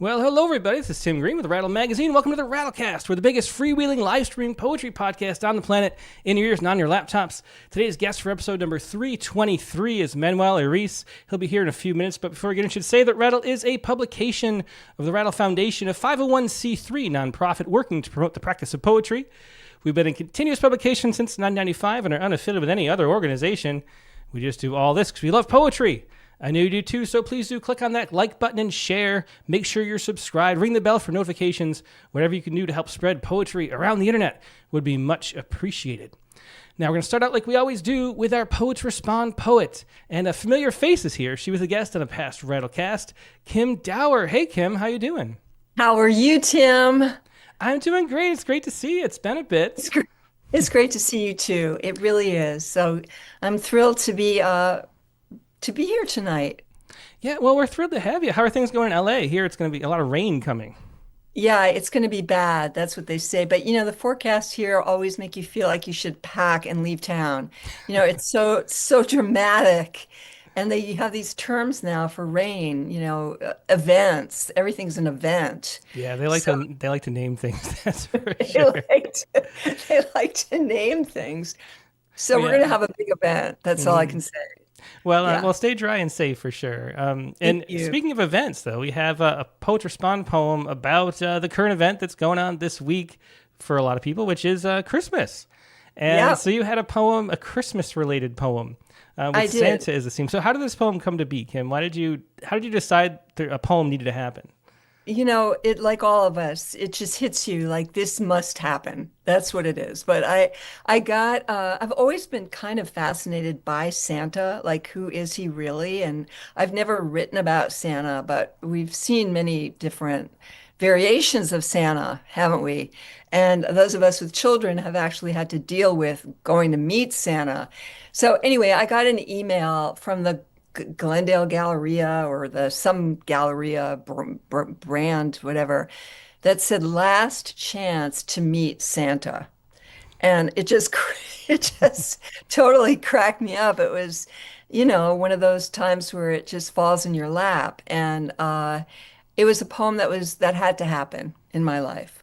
Well, hello everybody. This is Tim Green with Rattle Magazine. Welcome to the Rattlecast. We're the biggest freewheeling live stream poetry podcast on the planet, in your ears and on your laptops. Today's guest for episode number 323 is Manuel Iris. He'll be here in a few minutes, but before we get in, I should say that Rattle is a publication of the Rattle Foundation, a 501c3 nonprofit working to promote the practice of poetry. We've been in continuous publication since 1995 and are unaffiliated with any other organization. We just do all this because we love poetry. I know you do too, so please do click on that like button and share. Make sure you're subscribed. Ring the bell for notifications. Whatever you can do to help spread poetry around the internet would be much appreciated. Now we're going to start out like we always do with our Poets Respond poet. And a familiar face is here. She was a guest on a past Rattlecast, Kim Dower. Hey Kim, how you doing? How are you, Tim? I'm doing great. It's great to see you. It's been a bit. It's great to see you too. It really is. So I'm thrilled to be here tonight. Yeah, well, we're thrilled to have you. How are things going in LA? Here it's going to be a lot of rain coming. Yeah, it's going to be bad. That's what they say. But the forecasts here always make you feel like you should pack and leave town. It's so dramatic. And you have these terms now for rain, events. Everything's an event. Yeah, So they like to name things. That's for they sure. they like to name things. Oh So we're yeah. going to have a big event. That's all I Mhm. can say. Well, Yeah. well, stay dry and safe for sure. Thank And you. speaking of events, though, we have a Poet Respond poem about the current event that's going on this week for a lot of people, which is Christmas. And Yeah, so you had a poem, a Christmas-related poem, I with did. Santa as the theme. So how did this poem come to be, Kim? How did you decide a poem needed to happen? It like all of us, it just hits you like this must happen. That's what it is. But I've always been kind of fascinated by Santa, like who is he really? And I've never written about Santa, but we've seen many different variations of Santa, haven't we? And those of us with children have actually had to deal with going to meet Santa. So anyway, I got an email from the Glendale Galleria or the some Galleria brand, whatever, that said last chance to meet Santa. And it just it just totally cracked me up. It was, one of those times where it just falls in your lap. And it was a poem that had to happen in my life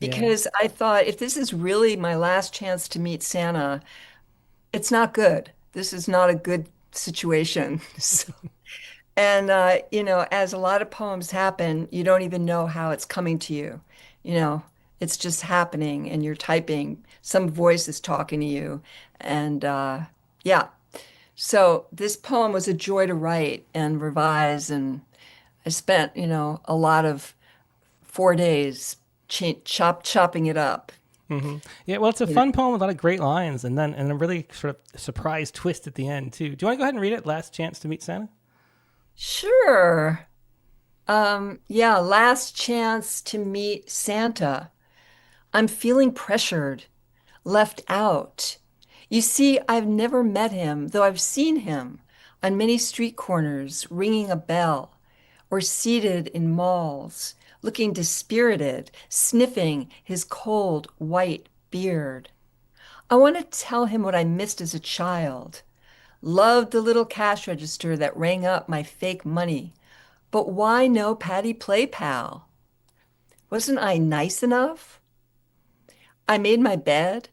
Yeah. because I thought if this is really my last chance to meet Santa, it's not good. This is not a good situation. So, and as a lot of poems happen, you don't even know how it's coming to you. You know, it's just happening and you're typing. Some voice is talking to you. And yeah. So this poem was a joy to write and revise. And I spent, a lot of 4 days chopping it up. Yeah, well, it's a You know, fun poem with a lot of great lines and a really sort of surprise twist at the end, too. Do you want to go ahead and read it? Last Chance to Meet Santa? sure. Yeah, last chance to meet Santa. I'm feeling pressured, left out. You see, I've never met him, though I've seen him on many street corners ringing a bell or seated in malls, looking dispirited, sniffing his cold white beard. I want to tell him what I missed as a child. Loved the little cash register that rang up my fake money. But why no Patty Play Pal? Wasn't I nice enough? I made my bed.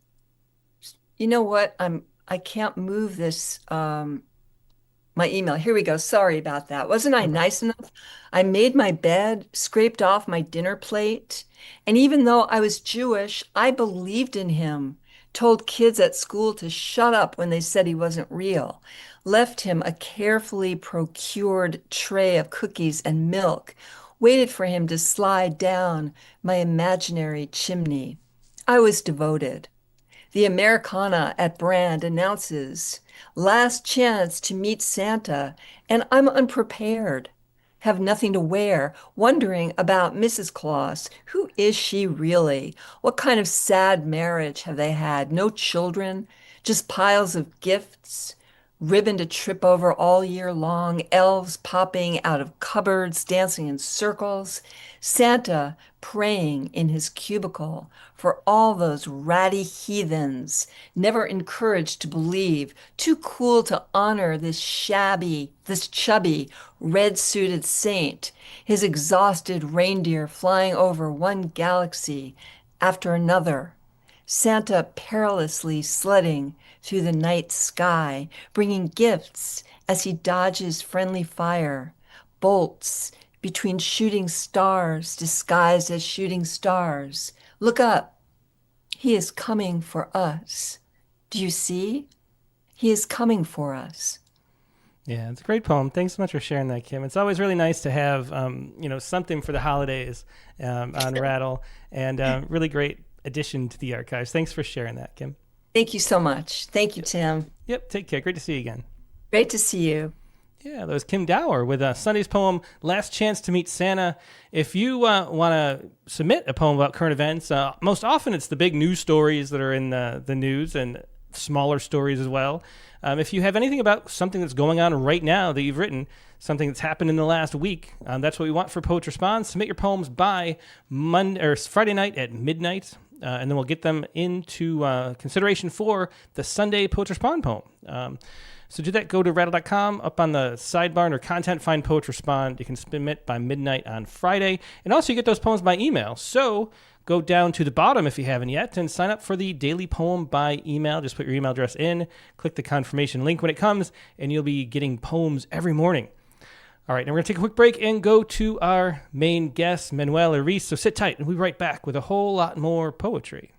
You know what? I can't move this my email. Here we go. Sorry about that. Wasn't I Okay. nice enough? I made my bed, scraped off my dinner plate, and even though I was Jewish, I believed in him. Told kids at school to shut up when they said he wasn't real. Left him a carefully procured tray of cookies and milk. Waited for him to slide down my imaginary chimney. I was devoted. The Americana at Brand announces last chance to meet Santa, and I'm unprepared. Have nothing to wear, wondering about Mrs. Claus. Who is she really? What kind of sad marriage have they had? No children, just piles of gifts. ribbon to trip over all year long, elves popping out of cupboards, dancing in circles, Santa praying in his cubicle for all those ratty heathens, never encouraged to believe, too cool to honor this chubby, red-suited saint, his exhausted reindeer flying over one galaxy after another. Santa perilously sledding through the night sky, bringing gifts as he dodges friendly fire, bolts between shooting stars disguised as shooting stars. Look up. He is coming for us. Do you see? He is coming for us. Yeah, it's a great poem. Thanks so much for sharing that, Kim. It's always really nice to have, something for the holidays on Rattle, and really great addition to the archives. Thanks for sharing that, Kim. Thank you so much. Thank you, Tim. Yep, take care. Great to see you again. Great to see you. Yeah, that was Kim Dower with Sunday's poem, Last Chance to Meet Santa. If you want to submit a poem about current events, most often it's the big news stories that are in the news and smaller stories as well. If you have anything about something that's going on right now that you've written, something that's happened in the last week, that's what we want for Poets Respond. Submit your poems by Friday night at midnight, and then we'll get them into consideration for the Sunday Poets Respond poem. So do that. Go to rattle.com. Up on the sidebar under content, find Poets Respond. You can submit by midnight on Friday. And also you get those poems by email. So go down to the bottom if you haven't yet and sign up for the daily poem by email. Just put your email address in, click the confirmation link when it comes, and you'll be getting poems every morning. All right, now we're going to take a quick break and go to our main guest, Manuel Iris. So sit tight, and we'll be right back with a whole lot more poetry.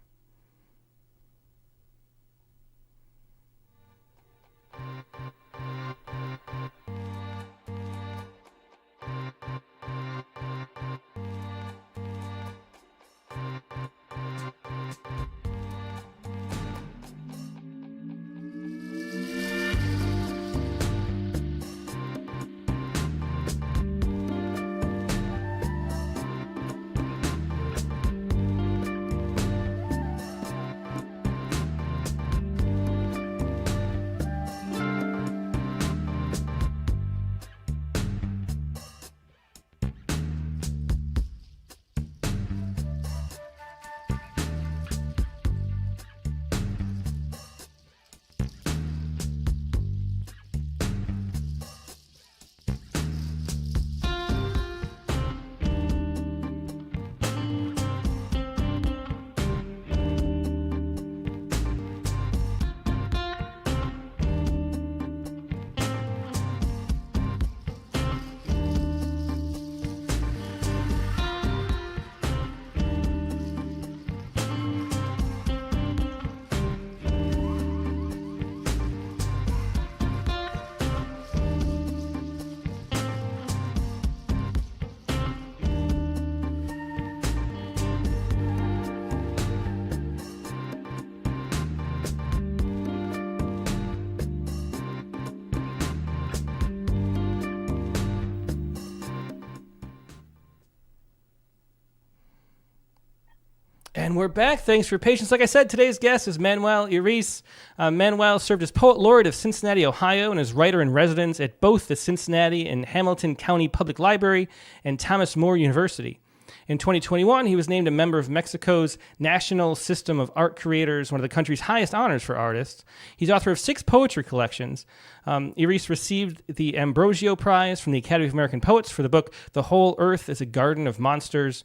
And we're back. Thanks for your patience. Like I said, today's guest is Manuel Iris. Manuel served as Poet Laureate of Cincinnati, Ohio, and is writer-in-residence at both the Cincinnati and Hamilton County Public Library and Thomas More University. In 2021, he was named a member of Mexico's National System of Art Creators, one of the country's highest honors for artists. He's author of 6 poetry collections. Iris received the Ambroggio Prize from the Academy of American Poets for the book The Whole Earth is a Garden of Monsters.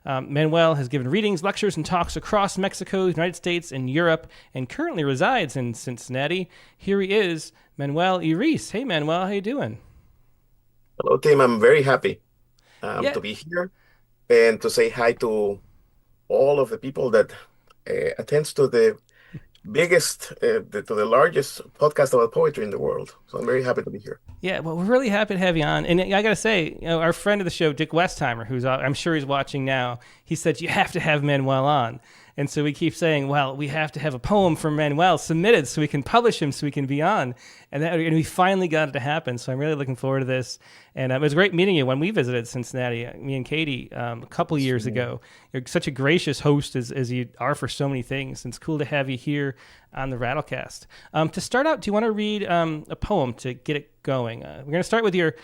Manuel has given readings, lectures, and talks across Mexico, the United States, and Europe, and currently resides in Cincinnati. Here he is, Manuel Iris. Hey, Manuel, how you doing? Hello, Tim. I'm very happy to be here and to say hi to all of the people that attends to the biggest, to the largest podcast about poetry in the world. So I'm very happy to be here. Yeah, well, we're really happy to have you on. And I got to say, our friend of the show, Dick Westheimer, who's I'm sure he's watching now, he said, you have to have Manuel on. And so we keep saying, well, we have to have a poem from Manuel submitted so we can publish him, so we can be on. And we finally got it to happen. So I'm really looking forward to this. And it was great meeting you when we visited Cincinnati, me and Katie, a couple years ago. You're such a gracious host as you are for so many things. And it's cool to have you here on the Rattlecast. To start out, do you want to read a poem to get it going? We're going to start with your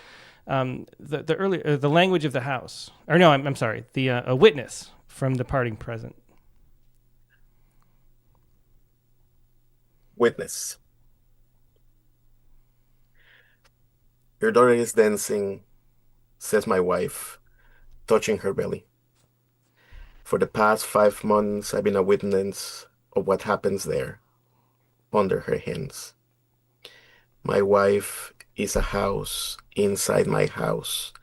the language of the house. Or no, I'm sorry, a witness from Departing Present. Witness. Your daughter is dancing, says my wife, touching her belly. For the past 5 months, I've been a witness of what happens there, under her hands. My wife is a house inside my house,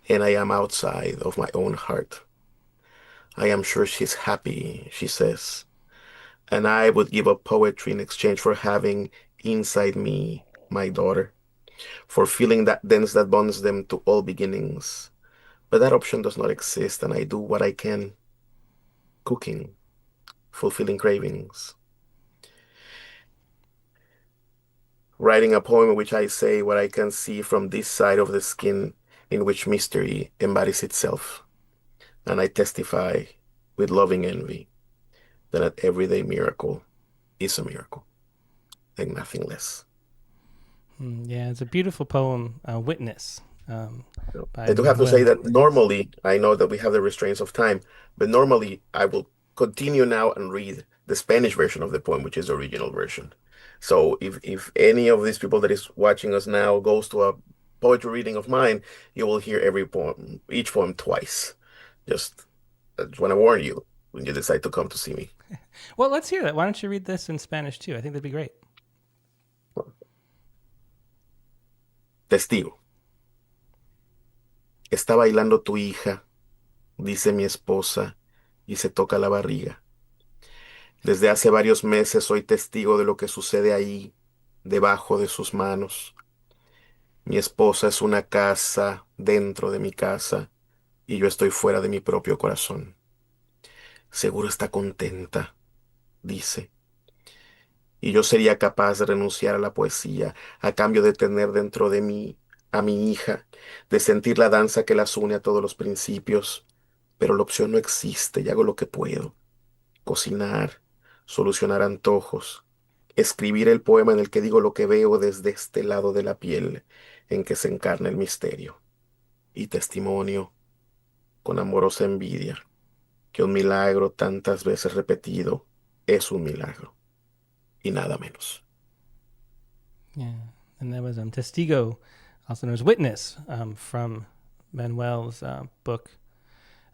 and I am outside of my own heart. I am sure she's happy, she says, and I would give up poetry in exchange for having inside me my daughter, for feeling that dance that bonds them to all beginnings. But that option does not exist, and I do what I can. Cooking, fulfilling cravings. Writing a poem in which I say what I can see from this side of the skin, in which mystery embodies itself. And I testify with loving envy that an everyday miracle is a miracle, and nothing less. Yeah, it's a beautiful poem, Witness. I do have to say that normally, I know that we have the restraints of time, but normally I will continue now and read the Spanish version of the poem, which is the original version. So if any of these people that is watching us now goes to a poetry reading of mine, you will hear each poem twice. I just want to warn you when you decide to come to see me. Well, let's hear that. Why don't you read this in Spanish too? I think that'd be great. Testigo. Está bailando tu hija, dice mi esposa, y se toca la barriga. Desde hace varios meses soy testigo de lo que sucede ahí, debajo de sus manos. Mi esposa es una casa dentro de mi casa, y yo estoy fuera de mi propio corazón. Seguro está contenta, dice. Y yo sería capaz de renunciar a la poesía a cambio de tener dentro de mí a mi hija, de sentir la danza que las une a todos los principios, pero la opción no existe y hago lo que puedo. Cocinar, solucionar antojos, escribir el poema en el que digo lo que veo desde este lado de la piel en que se encarna el misterio. Y testimonio, con amorosa envidia, que un milagro tantas veces repetido es un milagro. Y nada menos. Yeah, and that was Testigo, also known as Witness, from Manuel's book.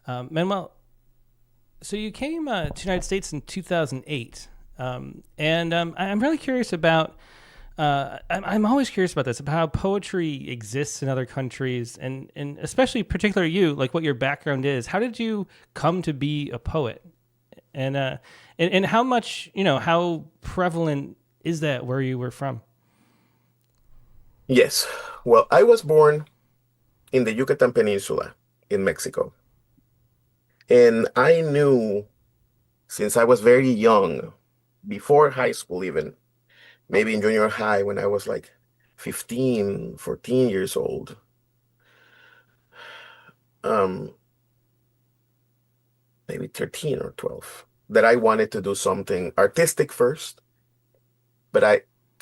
Manuel, so you came to the United States in 2008, and I'm really curious about. I'm always curious about this, about how poetry exists in other countries, and especially particularly you, like what your background is. How did you come to be a poet? And how much, how prevalent is that where you were from? Yes. Well, I was born in the Yucatan Peninsula in Mexico. And I knew since I was very young, before high school even, maybe in junior high when I was like 15, 14 years old, maybe 13 or 12, that I wanted to do something artistic first, but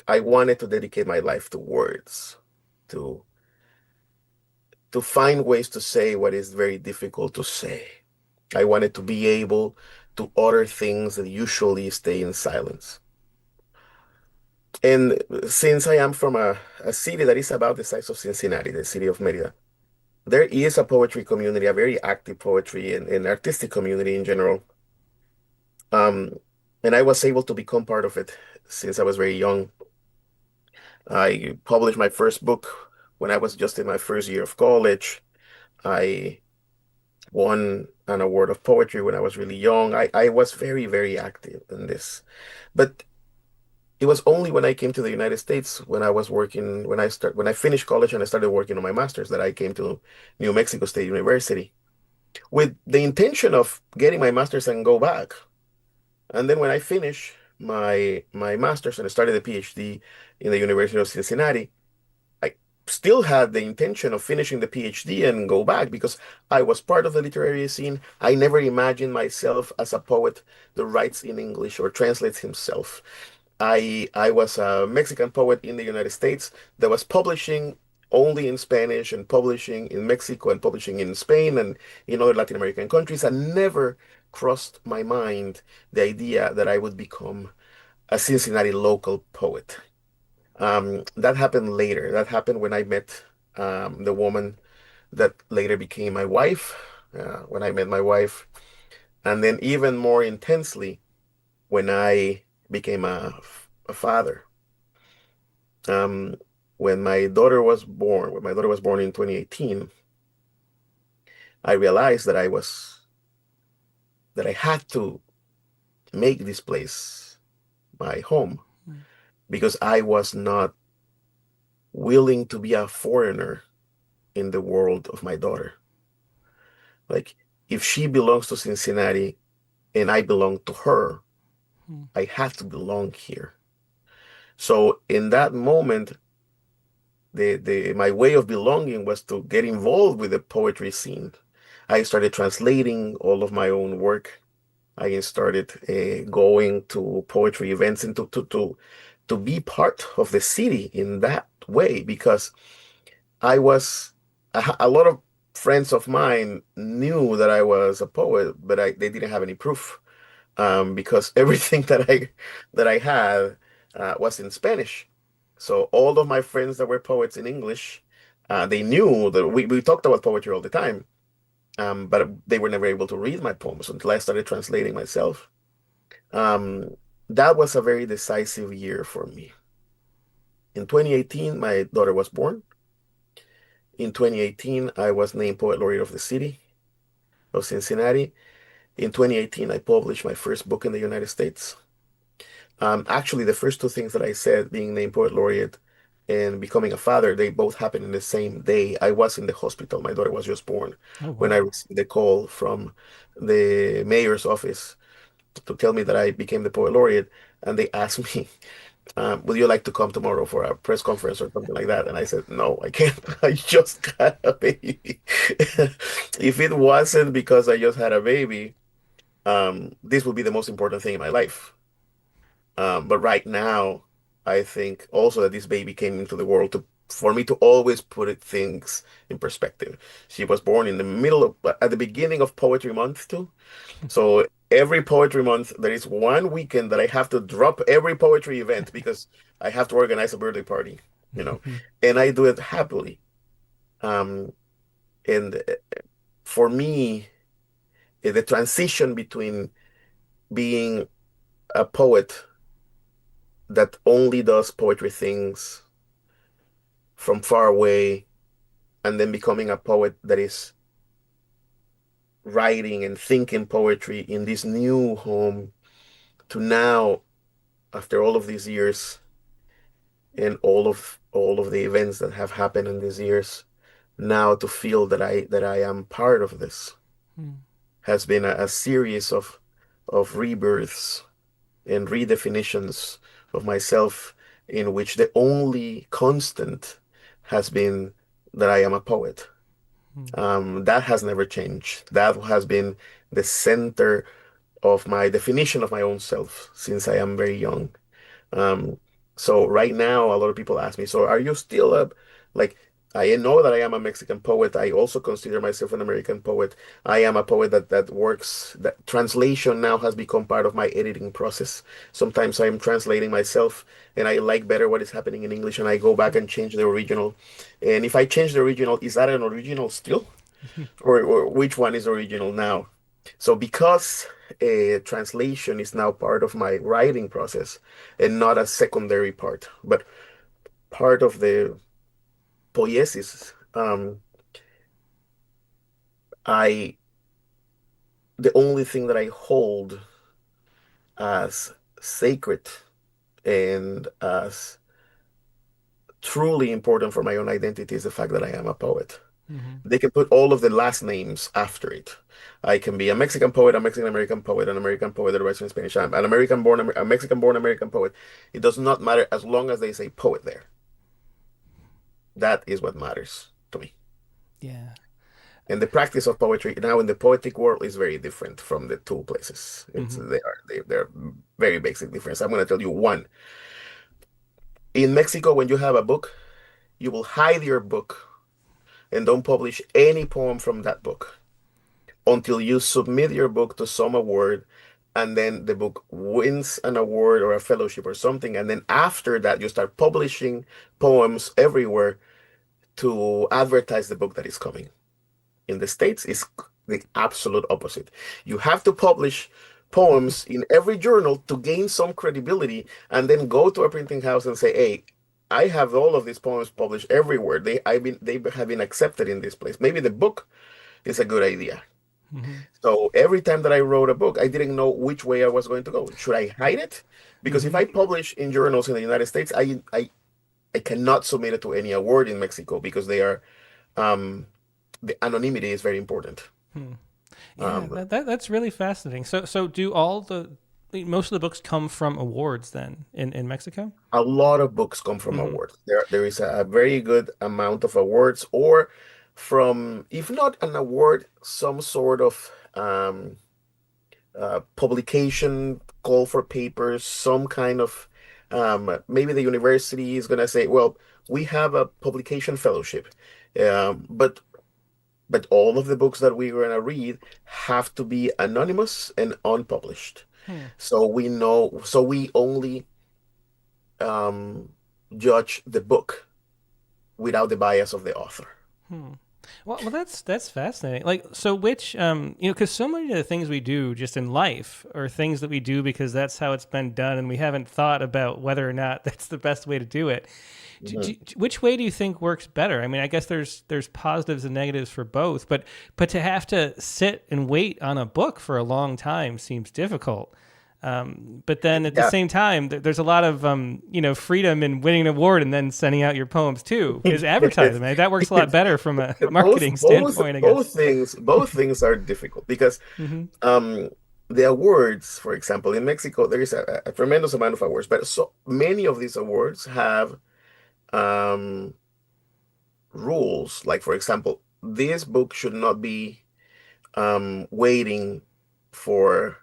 I wanted to dedicate my life to words, to find ways to say what is very difficult to say. I wanted to be able to utter things that usually stay in silence. And since I am from a city that is about the size of Cincinnati, the city of Mérida, there is a poetry community, a very active poetry and artistic community in general. And I was able to become part of it since I was very young. I published my first book when I was just in my first year of college. I won an award of poetry when I was really young. I was very, very active in this. But it was only when I came to the United States, when I was working, when I finished college and I started working on my master's, that I came to New Mexico State University with the intention of getting my master's and go back. And then when I finished my master's and I started a PhD in the University of Cincinnati, I still had the intention of finishing the PhD and go back because I was part of the literary scene. I never imagined myself as a poet that writes in English or translates himself. I was a Mexican poet in the United States that was publishing only in Spanish and publishing in Mexico and publishing in Spain and in other Latin American countries. And never crossed my mind the idea that I would become a Cincinnati local poet. That happened later. That happened when I met the woman that later became my wife. When I met my wife, and then even more intensely when I became a father. Um, when my daughter was born in 2018, I realized that I had to make this place my home Mm. because I was not willing to be a foreigner in the world of my daughter. Like, if she belongs to Cincinnati and I belong to her, Mm. I have to belong here. So in that moment, the my way of belonging was to get involved with the poetry scene. I started translating all of my own work. I started going to poetry events and to be part of the city in that way because I was a lot of friends of mine knew that I was a poet, but they didn't have any proof because everything that I had was in Spanish. So all of my friends that were poets in English, they knew that we talked about poetry all the time, but they were never able to read my poems until I started translating myself. Um, that was a very decisive year for me. In 2018, my daughter was born. In 2018, I was named Poet Laureate of the City of Cincinnati. In 2018, I published my first book in the United States. Actually, the first two things that I said, being named Poet Laureate and becoming a father, they both happened in the same day. I was in the hospital. My daughter was just born Oh, when I wow. received a call from the mayor's office to tell me that I became the Poet Laureate. And they asked me, would you like to come tomorrow for a press conference or something like that? And I said, no, I can't. I just got a baby. If it wasn't because I just had a baby, this would be the most important thing in my life. But right now, I think also that this baby came into the world for me to always things in perspective. She was born in the middle of, at the beginning of Poetry Month too. So every Poetry Month, there is one weekend that I have to drop every poetry event because I have to organize a birthday party, you know, and I do it happily. Um, and for me, the transition between being a poet that only does poetry things from far away and then becoming a poet that is writing and thinking poetry in this new home to now, after all of these years and all of the events that have happened in these years, now to feel that I am part of this Mm. has been a series of rebirths and redefinitions of myself in which the only constant has been that I am a poet. Mm. That has never changed. That has been the center of my definition of my own self since I am very young. Um, so right now, a lot of people ask me, so are you still like, I know that I am a Mexican poet. I also consider myself an American poet. I am a poet that works, that translation now has become part of my editing process. Sometimes I'm translating myself and I like better what is happening in English and I go back and change the original. And if I change the original, is that an original still? Or which one is original now? So because translation is now part of my writing process and not a secondary part, but part of the poiesis, I the only thing that I hold as sacred and as truly important for my own identity is the fact that I am a poet. Hmm. They can put all of the last names after it. I can be a Mexican poet, a Mexican American poet, an American poet that writes in Spanish. I'm an American born, a Mexican born American poet. It does not matter as long as they say poet there. That is what matters to me. Yeah. And the practice of poetry now in the poetic world is very different from the two places. Hmm. They're very basic difference. I'm going to tell you one. In Mexico, when you have a book, you will hide your book and don't publish any poem from that book until you submit your book to some award, and then the book wins an award or a fellowship or something. And then after that, you start publishing poems everywhere to advertise the book that is coming. In the States, it's the absolute opposite. You have to publish poems in every journal to gain some credibility and then go to a printing house and say, hey, I have all of these poems published everywhere. They have been accepted in this place. Maybe the book is a good idea. Hmm. So every time that I wrote a book, I didn't know which way I was going to go. Should I hide it? Because if Hmm. I publish in journals in the United States, I cannot submit it to any award in Mexico because they are the anonymity is very important. Hmm. Yeah, Um, that's really fascinating. So do all the most of the books come from awards then in Mexico? a lot of books come from Hmm. awards. There is a very good amount of awards, or from, if not an award, some sort of publication, call for papers, some kind of maybe the university is going to say, well, we have a publication fellowship, but all of the books that we're going to read have to be anonymous and unpublished. Hmm. So we know, so we only um, judge the book without the bias of the author. Hmm. Well, that's fascinating. Like, so which, because so many of the things we do just in life are things that we do because that's how it's been done, and we haven't thought about whether or not that's the best way to do it. Mhm. Which way do you think works better? I mean, I guess there's positives and negatives for both, but to have to sit and wait on a book for a long time seems difficult. But then at the Yeah. same time, there's a lot of freedom in winning an award and then sending out your poems too. Is advertising, man. That works a lot better from a Both marketing both standpoint, I guess. both things are difficult because Hmm. um the awards, for example, in Mexico, there is a tremendous amount of awards, but so many of these awards have um rules. Like, for example, this book should not be waiting for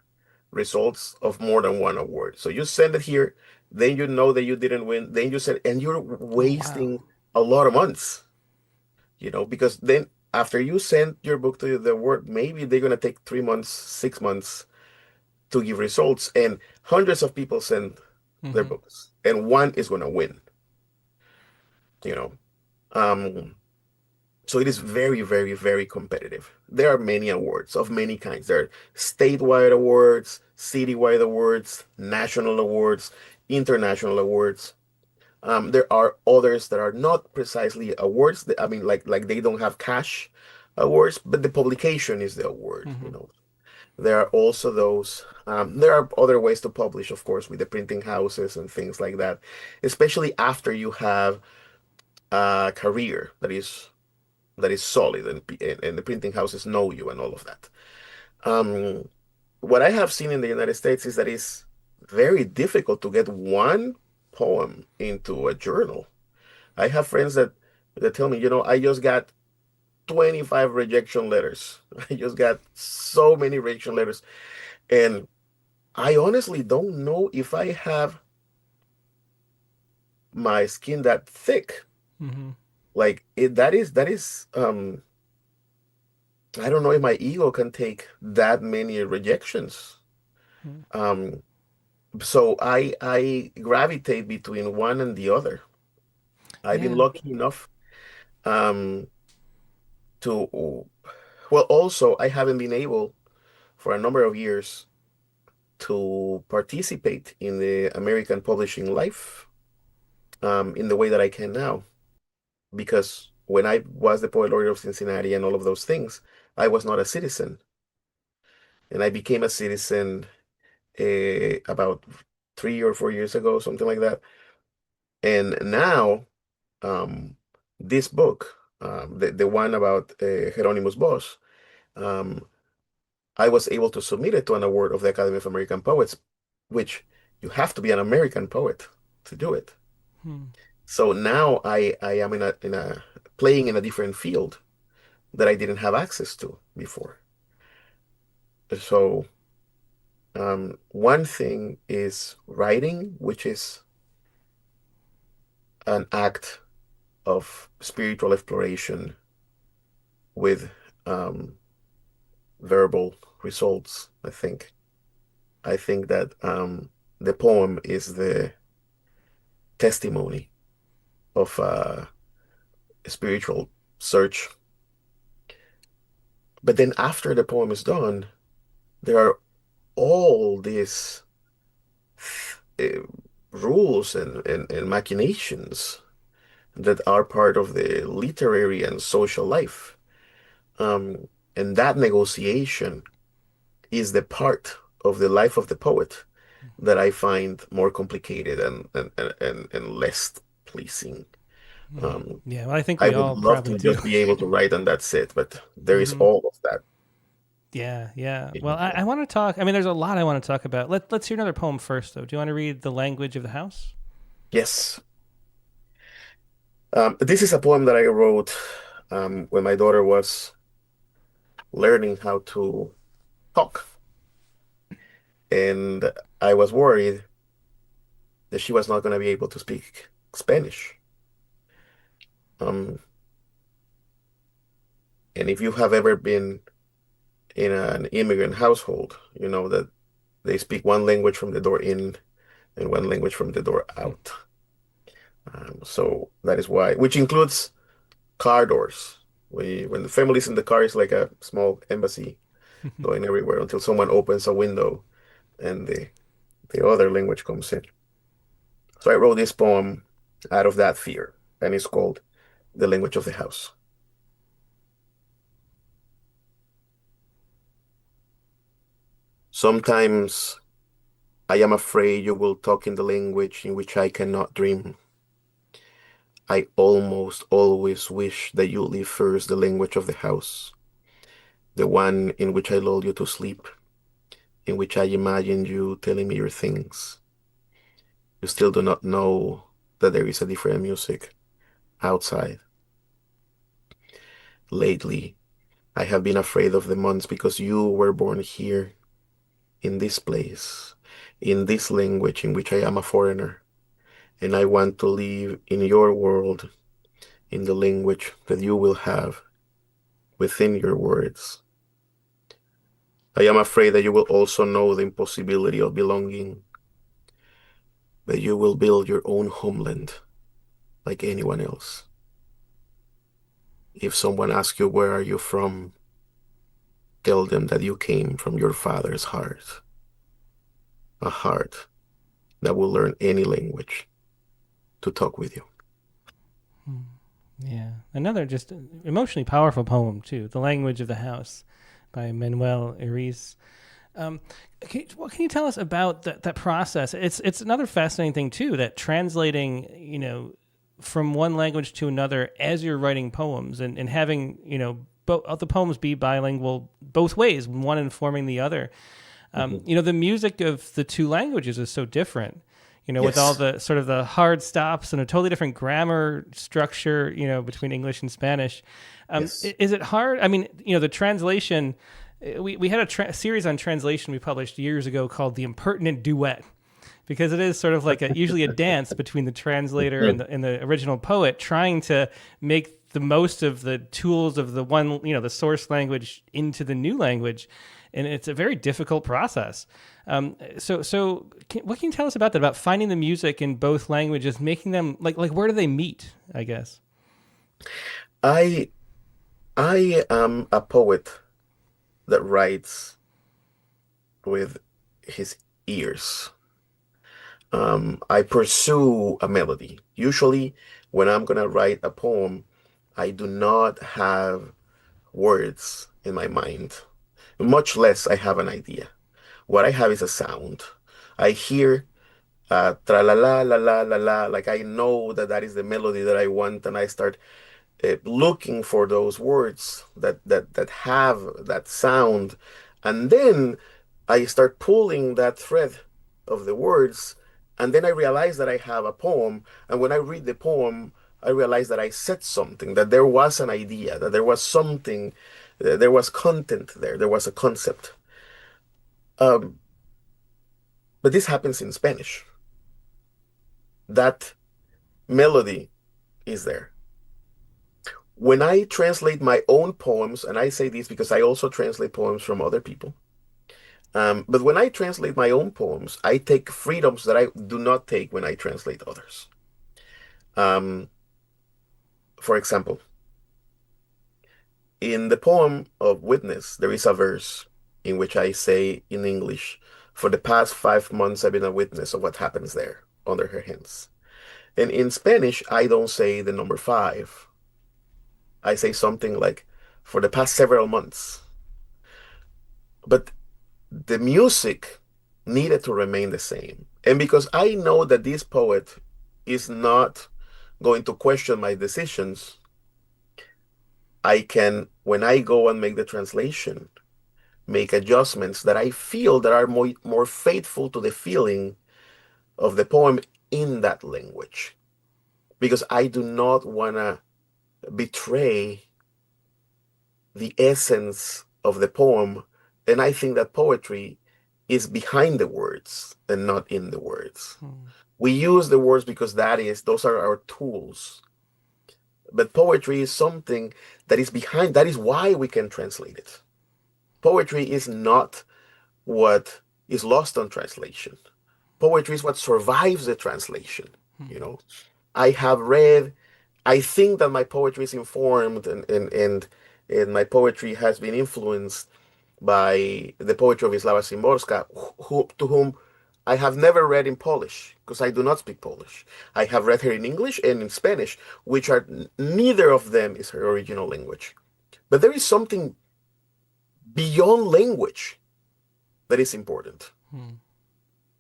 results of more than one award. So you send it here, then you know that you didn't win, then you send, and you're Oh wow. wasting a lot of months, because then after you send your book to the award, maybe they're gonna take 3 months, 6 months to give results, and hundreds of people send their Hmm. books, and one is gonna win, you know. Um, So it is very, very, very competitive. There are many awards of many kinds. There are statewide awards, citywide awards, national awards, international awards. There are others that are not precisely awards. I mean, like they don't have cash awards, but the publication is the award. Hmm. There are also those. There are other ways to publish, of course, with the printing houses and things like that, especially after you have a career that is solid, and the printing houses know you and all of that. Um, what I have seen in the United States is that it's very difficult to get one poem into a journal. I have friends that tell me, I just got 25 rejection letters. I just got so many rejection letters. And I honestly don't know if I have my skin that thick. Hmm. Like that is I don't know if my ego can take that many rejections. Um, so I gravitate between one and the other. I've been Yeah. lucky enough um to well, also I haven't been able for a number of years to participate in the American publishing life in the way that I can now, because when I was the Poet Laureate of Cincinnati and all of those things, I was not a citizen, and I became a citizen about 3 or 4 years ago, something like that. And now, um, this book, the one about Hieronymus Bosch, um, I was able to submit it to an award of the Academy of American Poets, which you have to be an American poet to do it. Hmm. So now I am in a playing in a different field that I didn't have access to before. So one thing is writing, which is an act of spiritual exploration with um, verbal results, I think. I think that the poem is the testimony of spiritual search. But then after the poem is done, there are all these uh, rules and machinations that are part of the literary and social life. Um, and that negotiation is the part of the life of the poet that I find more complicated and less pleasing. Um, Yeah, well, I think I we would all love probably to do. just be able to write and that's it, but there is Hmm. all of that. Yeah, yeah. Well, in I want to talk. I mean, there's a lot I want to talk about. Let's hear another poem first, though. Do you want to read "The Language of the House"? Yes. This is a poem that I wrote when my daughter was learning how to talk. And I was worried that she was not going to be able to speak Spanish. Um, and if you have ever been in an immigrant household, you know that they speak one language from the door in and one language from the door out. So that is why, which includes car doors. When the family's in the car, it's like a small embassy going everywhere until someone opens a window and the other language comes in. So I wrote this poem out of that fear, and it's called The Language of the House. Sometimes I am afraid you will talk in the language in which I cannot dream. I almost always wish that you leave first the language of the house, the one in which I lull you to sleep, in which I imagine you telling me your things. You still do not know that there is a different music outside. Lately, I have been afraid of the months because you were born here, in this place, in this language in which I am a foreigner, and I want to live in your world, in the language that you will have within your words. I am afraid that you will also know the impossibility of belonging, that you will build your own homeland like anyone else. If someone asks you where are you from, tell them that you came from your father's heart, a heart that will learn any language to talk with you. Yeah, another just emotionally powerful poem too. "The Language of the House" by Manuel Iris. Um, what can you tell us about that process? It's another fascinating thing too. That translating, from one language to another as you're writing poems, and having both the poems be bilingual both ways, one informing the other. Mhm. The music of the two languages is so different. With all Yes, the sort of the hard stops and a totally different grammar structure, between English and Spanish. yes. Is it hard? I mean, the translation. We had a series on translation we published years ago called "The Impertinent Duet," because it is sort of like usually a dance between the translator and Mhm. the original poet, trying to make the most of the tools of the one, the source language into the new language, and it's a very difficult process. What can you tell us about that? About finding the music in both languages, making them like where do they meet? I guess. I I am a poet that writes with his ears. I pursue a melody. Usually, when I'm gonna write a poem, I do not have words in my mind, much less I have an idea. What I have is a sound. I hear tra la la la la la la, like I know that that is the melody that I want, and I start looking for those words that have that sound, and then I start pulling that thread of the words, and then I realize that I have a poem, and when I read the poem, I realize that I said something, that there was an idea, that there was something, there was content there was a concept. Um, but this happens in Spanish. That melody is there. When I translate my own poems, and I say this because I also translate poems from other people, but when I translate my own poems, I take freedoms that I do not take when I translate others. Um, for example, in the poem of Witness, there is a verse in which I say in English, "For the past 5 months, I've been a witness of what happens there under her hands." And in Spanish, I don't say the number five. I say something like, "For the past several months." But the music needed to remain the same. And because I know that this poet is not going to question my decisions, I can, when I go and make the translation, make adjustments that I feel that are more faithful to the feeling of the poem in that language. Because I do not want to betray the essence of the poem. And I think that poetry is behind the words and not in the words. We use the words because those are our tools. But poetry is something that is behind, that is why we can translate it. Poetry is not what is lost on translation. Poetry is what survives the translation. You know, I have read, I think that my poetry is informed and my poetry has been influenced by the poetry of Wisława Szymborska, to whom I have never read in Polish because I do not speak Polish. I have read her in English and in Spanish, which are neither of them is her original language. But there is something beyond language that is important.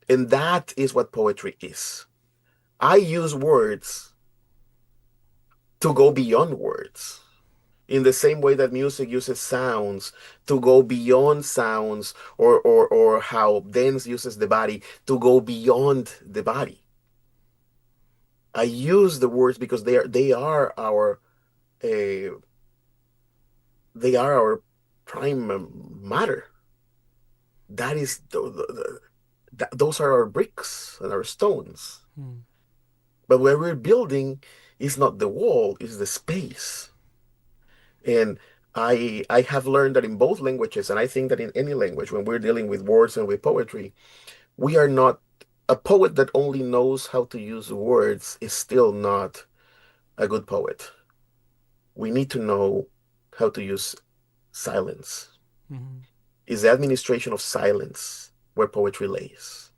And that is what poetry is. I use words to go beyond words. In the same way that music uses sounds to go beyond sounds, or how dance uses the body to go beyond the body. I use the words because they are our prime matter. That is those are our bricks and our stones. But where we're building is not the wall, is the space. And I have learned that in both languages, and I think that in any language, when we're dealing with words and with poetry, we are not a poet that only knows how to use words is still not a good poet. We need to know how to use silence. Is the administration of silence where poetry lays.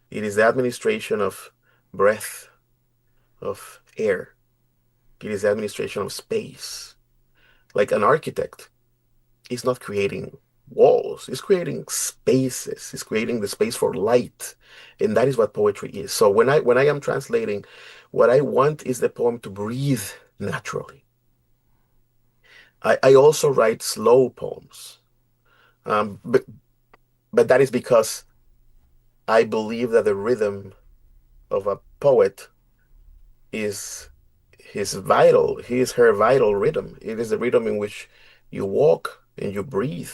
It is the administration of breath, of air. It is the administration of space. Like an architect is not creating walls, he's creating spaces, he's creating the space for light. And that is what poetry is. So when I am translating, what I want is the poem to breathe naturally. I also write slow poems. But that is because I believe that the rhythm of a poet is his her vital rhythm. It is the rhythm in which you walk and you breathe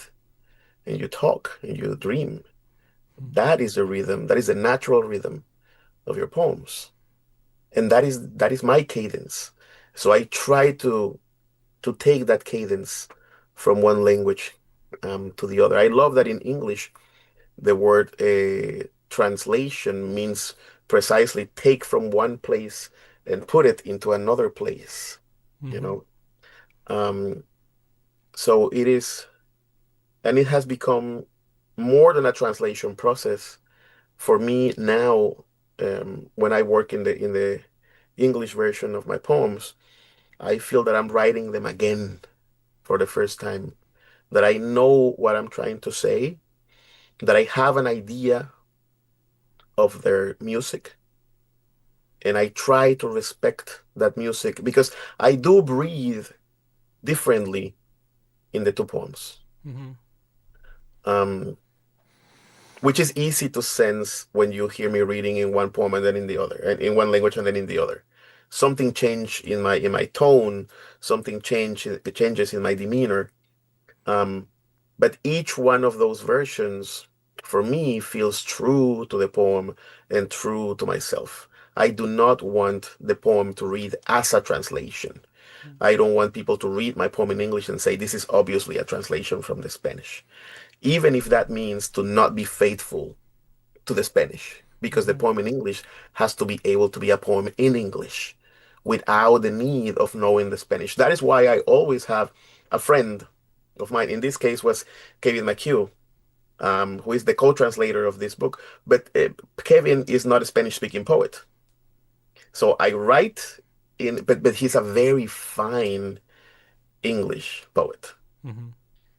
and you talk and you dream. That is the rhythm, that is the natural rhythm of your poems. And that is my cadence. So I try to take that cadence from one language to the other. I love that in English, the word translation means precisely take from one place and put it into another place, you know. So it is, and it has become more than a translation process for me now. When I work in the English version of my poems, I feel that I'm writing them again for the first time, that I know what I'm trying to say, that I have an idea of their music, and I try to respect that music because I do breathe differently in the two poems. Mm-hmm. Which is easy to sense when you hear me reading in one poem and then in the other, and in one language and then in the other. Something changed in my tone, something changes in my demeanor. Um, but each one of those versions, for me, feels true to the poem and true to myself. I do not want the poem to read as a translation. I don't want people to read my poem in English and say, this is obviously a translation from the Spanish, even if that means to not be faithful to the Spanish, because the Mm-hmm. poem in English has to be able to be a poem in English without the need of knowing the Spanish. That is why I always have a friend of mine, in this case was Kevin McHugh, who is the co-translator of this book. But Kevin is not a Spanish-speaking poet. So I write but he's a very fine English poet. Mm-hmm.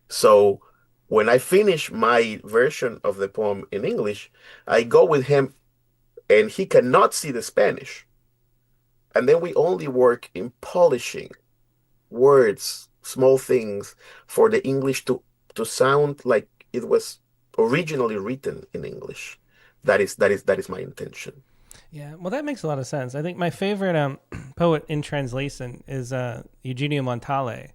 So when I finish my version of the poem in English, I go with him and he cannot see the Spanish. And then we only work in polishing words, small things for the English to sound like it was originally written in English. That is my intention. Yeah, well, that makes a lot of sense. I think my favorite poet in translation is Eugenio Montale.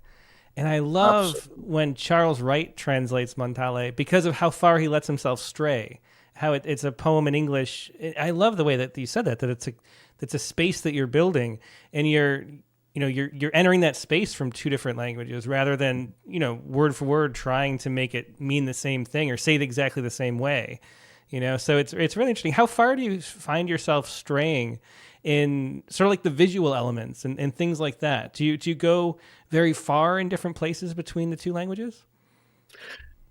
And I love Absolutely. when Charles Wright translates Montale because of how far he lets himself stray. How it's a poem in English. I love the way that you said that it's a space that you're building, and you're entering that space from two different languages rather than word for word trying to make it mean the same thing or say it exactly the same way. So it's really interesting. How far do you find yourself straying in sort of like the visual elements and things like that? Do you go very far in different places between the two languages?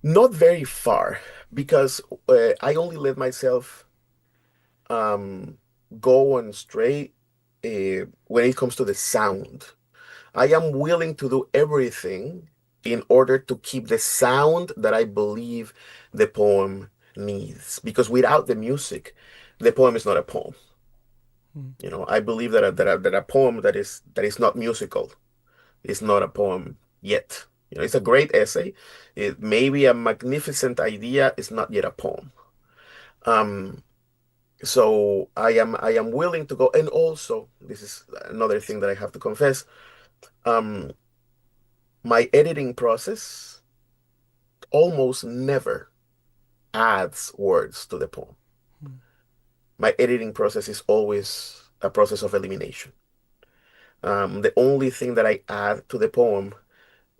Not very far, because I only let myself um, go on straight when it comes to the sound. I am willing to do everything in order to keep the sound that I believe the poem needs. Because without the music, the poem is not a poem. Mm. I believe that a poem that is not musical is not a poem yet. It's a great essay. It may be a magnificent idea. It's not yet a poem. Um, so I am willing to go. And also, this is another thing that I have to confess. Um, my editing process almost never adds words to the poem. Mm. My editing process is always a process of elimination. The only thing that I add to the poem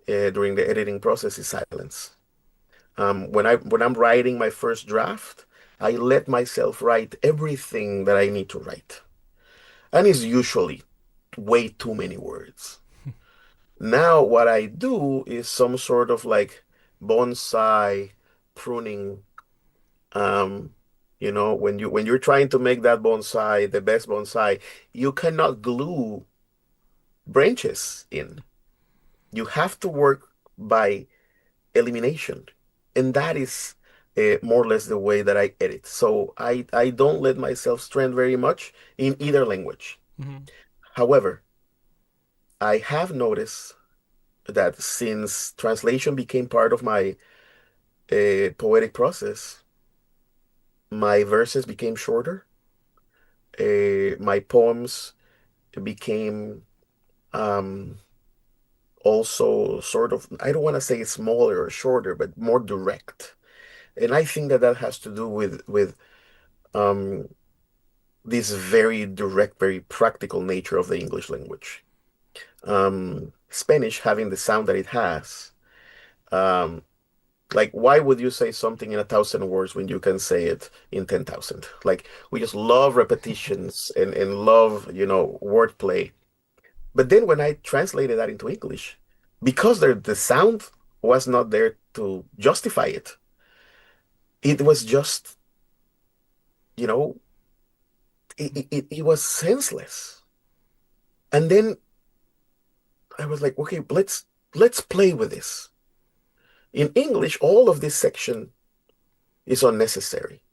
during the editing process is silence. When I'm writing my first draft, I let myself write everything that I need to write, and it's usually way too many words. Now, what I do is some sort of like bonsai pruning. Um, when you're trying to make that bonsai the best bonsai, you cannot glue branches in. You have to work by elimination, and that is more or less the way that I edit. So I don't let myself strand very much in either language. Mhm. However, I have noticed that since translation became part of my poetic process, my verses became shorter. My poems became um, also sort of, I don't want to say smaller or shorter, but more direct. And I think that has to do with um, this very direct, very practical nature of the English language. Spanish having the sound that it has. Um, like, why would you say something in 1,000 words when you can say it in 10,000? Like, we just love repetitions and love, wordplay. But then when I translated that into English, because the sound was not there to justify it, it was just, you know, it was senseless. And then I was like, okay, let's play with this. In English, all of this section is unnecessary.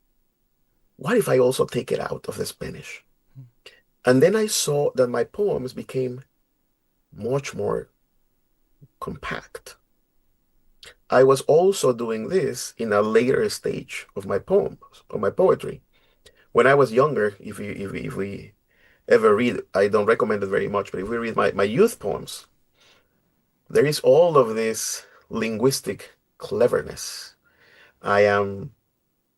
What if I also take it out of the Spanish? And then I saw that my poems became much more compact. I was also doing this in a later stage of my poems, of my poetry. When I was younger, if we ever read, I don't recommend it very much, but if we read my youth poems, there is all of this linguistic cleverness. I am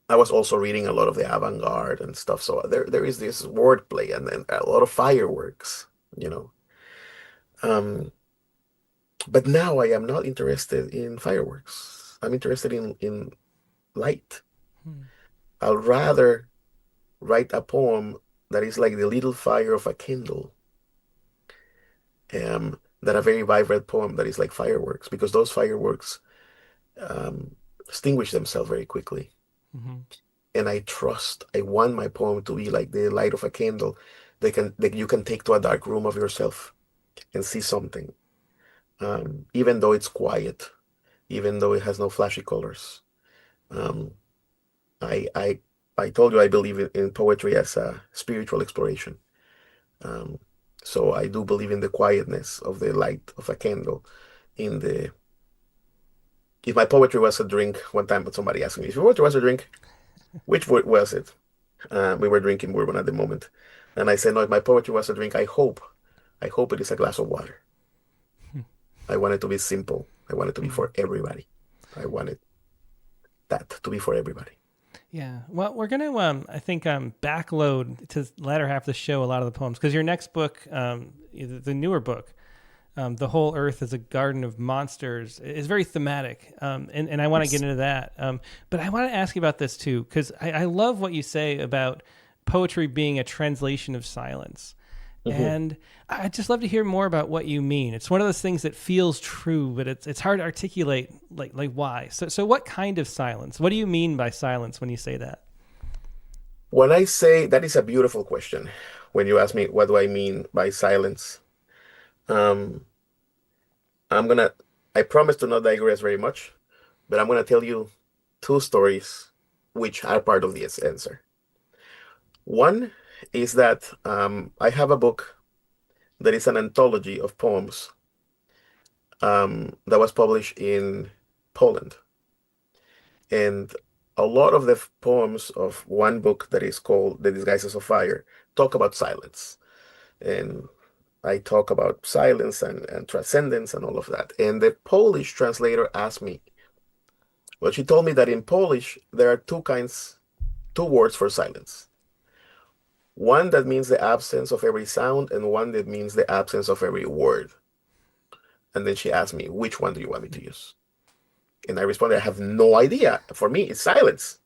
I was also reading a lot of the avant-garde and stuff, so there is this wordplay and then a lot of fireworks, you know. Um, but now I am not interested in fireworks. I'm interested in light. Hmm. I'll rather write a poem that is like the little fire of a candle, than a very vibrant poem that is like fireworks, because those fireworks um, extinguish themselves very quickly. Hmm. And I want my poem to be like the light of a candle that you can take to a dark room of yourself and see something, even though it's quiet, even though it has no flashy colors. Um, I I I told you I believe in poetry as a spiritual exploration. Um, so I do believe in the quietness of the light of a candle. In the If my poetry was a drink, one time somebody asked me, if your poetry was a drink, which was it? We were drinking bourbon at the moment, and I said, no, if my poetry was a drink, I hope it is a glass of water. I want it to be simple. I want it to be Hmm. for everybody. I wanted that to be for everybody. Yeah. Well, we're going to, I think, backload to the latter half of the show a lot of the poems because your next book, the newer book, The Whole Earth is a Garden of Monsters, is very thematic. And I want to get Yes. into that. But I want to ask you about this too, because I love what you say about poetry being a translation of silence. Mhm. And I'd just love to hear more about what you mean. It's one of those things that feels true, but it's hard to articulate like why. So what kind of silence? What do you mean by silence when you say that? When I say that is a beautiful question. When you ask me what do I mean by silence, um, I'm gonna I promise to not digress very much, but I'm gonna tell you two stories which are part of this answer. One is that I have a book that is an anthology of poems that was published in Poland. And a lot of the poems of one book that is called The Disguises of Fire talk about silence. And I talk about silence and transcendence and all of that. And the Polish translator asked me, well, she told me that in Polish, there are two words for silence. One that means the absence of every sound, and one that means the absence of every word. And then she asked me, which one do you want me to use? And I responded, I have no idea. For me, it's silence.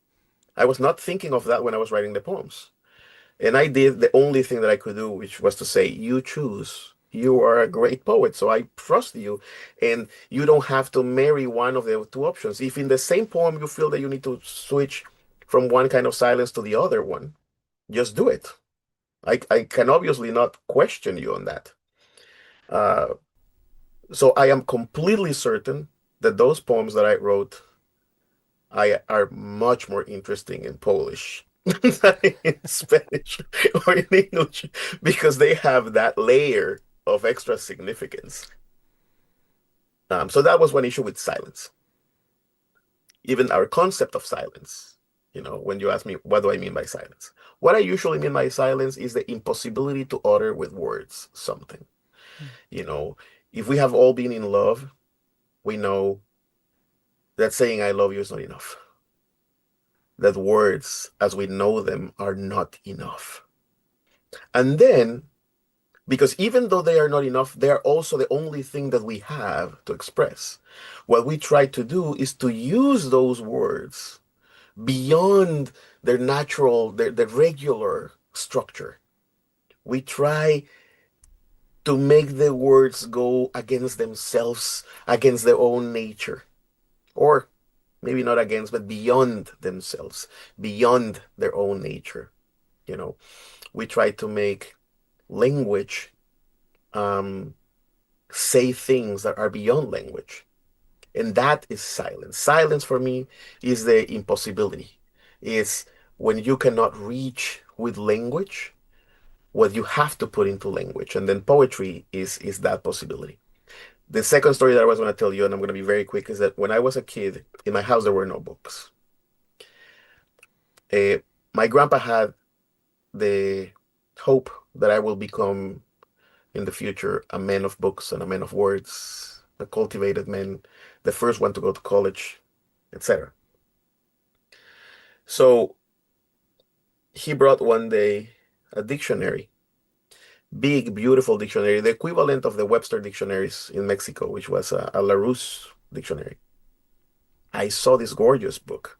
I was not thinking of that when I was writing the poems. And I did the only thing that I could do, which was to say, you choose. You are a great poet, so I trust you. And you don't have to marry one of the two options. If in the same poem you feel that you need to switch from one kind of silence to the other one, just do it. I can obviously not question you on that. Uh, so I am completely certain that those poems that I wrote I are much more interesting in Polish than in Spanish or in English because they have that layer of extra significance. So that was one issue with silence. Even our concept of silence, when you ask me, what do I mean by silence? What I usually mean by silence is the impossibility to utter with words something. You know, if we have all been in love, we know that saying I love you is not enough. That words as we know them are not enough. And then, because even though they are not enough, they are also the only thing that we have to express. What we try to do is to use those words beyond their regular structure. We try to make the words go against themselves, against their own nature, or maybe not against, but beyond themselves, beyond their own nature. You know, we try to make language um, say things that are beyond language. And that is silence. Silence for me is the impossibility. It's when you cannot reach with language what you have to put into language. And then poetry is that possibility. The second story that I was going to tell you, and I'm going to be very quick, is that when I was a kid, in my house, there were no books. My grandpa had the hope that I will become in the future a man of books and a man of words, a cultivated man, the first one to go to college, etc. So he brought one day a dictionary, big, beautiful dictionary, the equivalent of the Webster dictionaries in Mexico, which was a Larousse dictionary. I saw this gorgeous book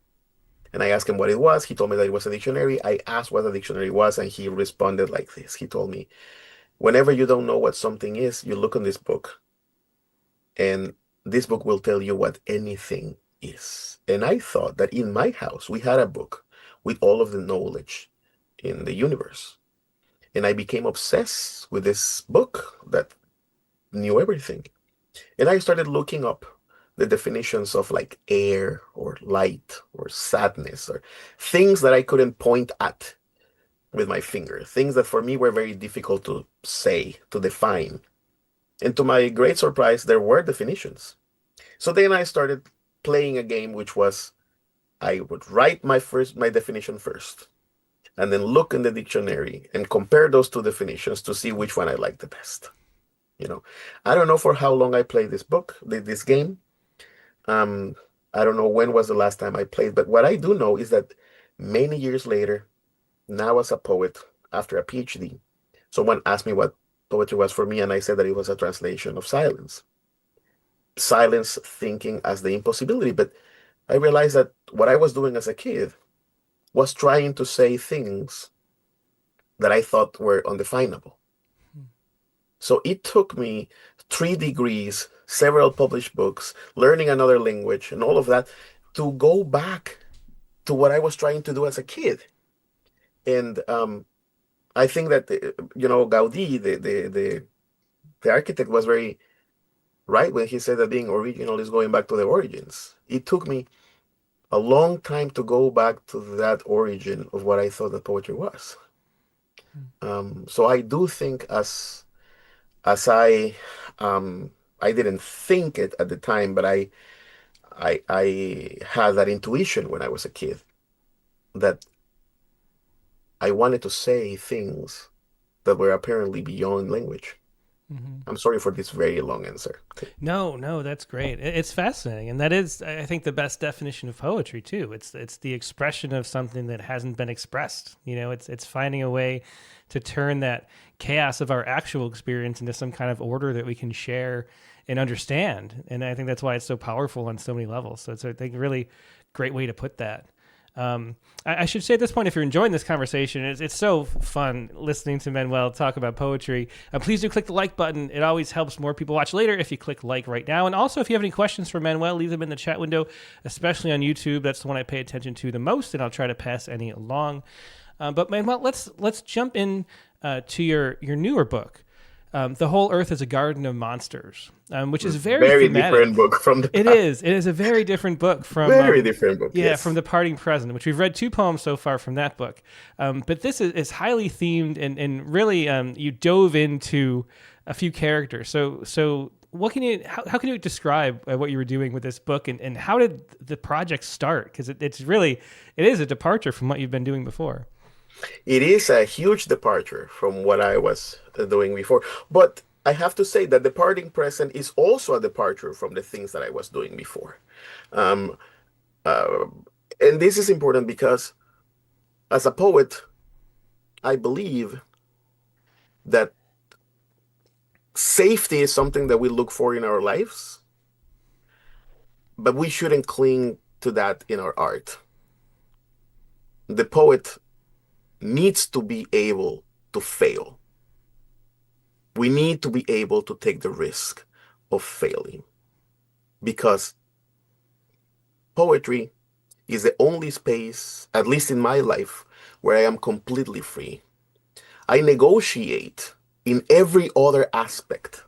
and I asked him what it was. He told me that it was a dictionary. I asked what a dictionary was, and he responded like this. He told me, whenever you don't know what something is, you look on this book, and this book will tell you what anything is. And I thought that in my house, we had a book with all of the knowledge in the universe. And I became obsessed with this book that knew everything. And I started looking up the definitions of like air or light or sadness or things that I couldn't point at with my finger, things that for me were very difficult to say, to define. And to my great surprise, there were definitions. So then I started playing a game, which was I would write my definition first, and then look in the dictionary and compare those two definitions to see which one I like the best. I don't know for how long I played this game. I don't know when was the last time I played, but what I do know is that many years later, now as a poet, after a PhD, someone asked me what poetry was for me, and I said that it was a translation of silence. Silence thinking as the impossibility. But I realized that what I was doing as a kid was trying to say things that I thought were undefinable. So it took me 3 degrees, several published books, learning another language, and all of that to go back to what I was trying to do as a kid. And I think that Gaudí, the architect, was very right when he said that being original is going back to the origins. It took me a long time to go back to that origin of what I thought that poetry was. So I do think as I didn't think it at the time, but I had that intuition when I was a kid that I wanted to say things that were apparently beyond language. I'm sorry for this very long answer. No, that's great. It's fascinating, and that is, I think, the best definition of poetry too. It's the expression of something that hasn't been expressed. It's finding a way to turn that chaos of our actual experience into some kind of order that we can share and understand. And I think that's why it's so powerful on so many levels. So it's, I think, a really great way to put that. I should say at this point, if you're enjoying this conversation, it's so fun listening to Manuel talk about poetry. Please do click the like button. It always helps more people watch later if you click like right now. And also, if you have any questions for Manuel, leave them in the chat window, especially on YouTube. That's the one I pay attention to the most, and I'll try to pass any along. But Manuel, let's jump in to your newer book. The Whole Earth is a Garden of Monsters, which is very thematic. Different book from the It is a very different book from very different book. Yeah, yes. From The Parting Present, which we've read 2 poems so far from that book. But this is highly themed and really you dove into a few characters. So what can you how can you describe what you were doing with this book, and how did the project start? Because it is a departure from what you've been doing before. It is a huge departure from what I was doing before. But I have to say that The Parting Present is also a departure from the things that I was doing before. And this is important because as a poet, I believe that safety is something that we look for in our lives, but we shouldn't cling to that in our art. The poet needs to be able to fail. We need to be able to take the risk of failing, because poetry is the only space, at least in my life, where I am completely free. I negotiate in every other aspect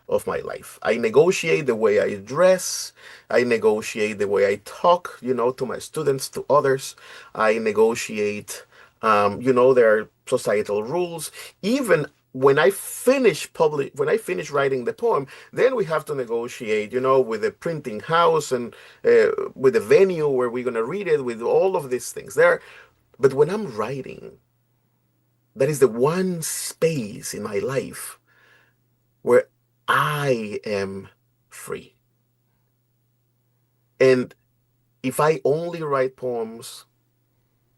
of my life. I negotiate the way I dress. I negotiate the way I talk, to my students, to others. I negotiate, there are societal rules. Even when I finish writing the poem, then we have to negotiate, with the printing house and with the venue where we're going to read it, with all of these things there. But when I'm writing, that is the one space in my life where I am free. And if I only write poems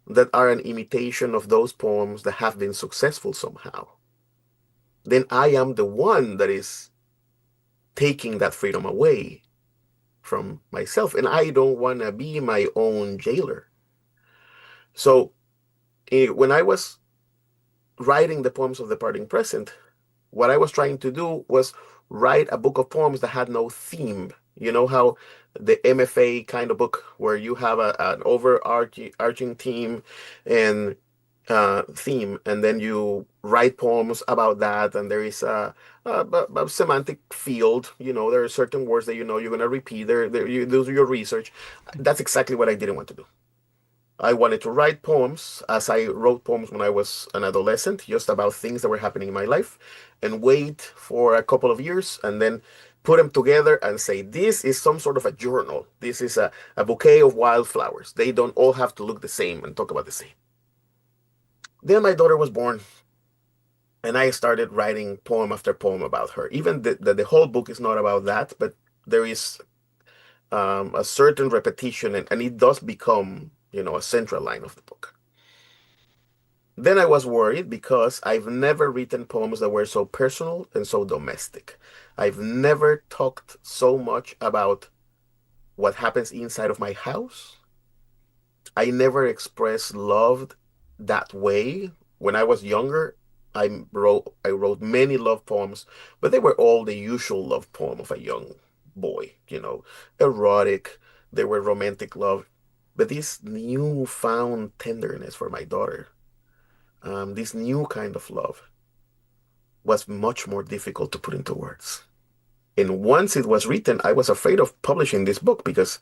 that are an imitation of those poems that have been successful somehow, then I am the one that is taking that freedom away from myself. And I don't want to be my own jailer. So when I was writing the poems of the parting present, what I was trying to do was write a book of poems that had no theme. You know how the MFA kind of book where you have an overarching theme and theme, and then you write poems about that, and there is a semantic field. There are certain words that you're going to repeat. There you do your research. That's exactly what I didn't want to do. I wanted to write poems as I wrote poems when I was an adolescent, just about things that were happening in my life, and wait for a couple of years and then put them together and say, this is some sort of a journal. This is a bouquet of wildflowers. They don't all have to look the same and talk about the same. Then my daughter was born, and I started writing poem after poem about her. Even the whole book is not about that, but there is a certain repetition, and it does become a central line of the book. Then I was worried because I've never written poems that were so personal and so domestic. I've never talked so much about what happens inside of my house. I never expressed love that way. When I was younger, I wrote many love poems, but they were all the usual love poem of a young boy, erotic. They were romantic love. But this newfound tenderness for my daughter, this new kind of love, was much more difficult to put into words. And once it was written, I was afraid of publishing this book because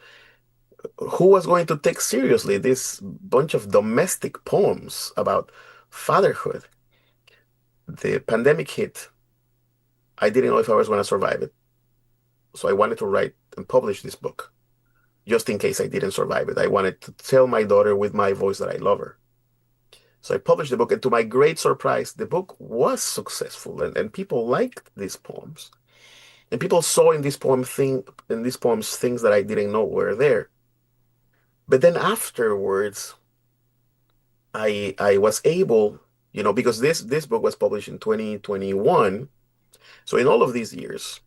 who was going to take seriously this bunch of domestic poems about fatherhood? The pandemic hit. I didn't know if I was going to survive it. So I wanted to write and publish this book. Just in case I didn't survive it, I wanted to tell my daughter with my voice that I love her. So I published the book, and to my great surprise, the book was successful, and people liked these poems. And people saw in these poems things that I didn't know were there. But then afterwards, I was able, because this book was published in 2021. So in all of these years,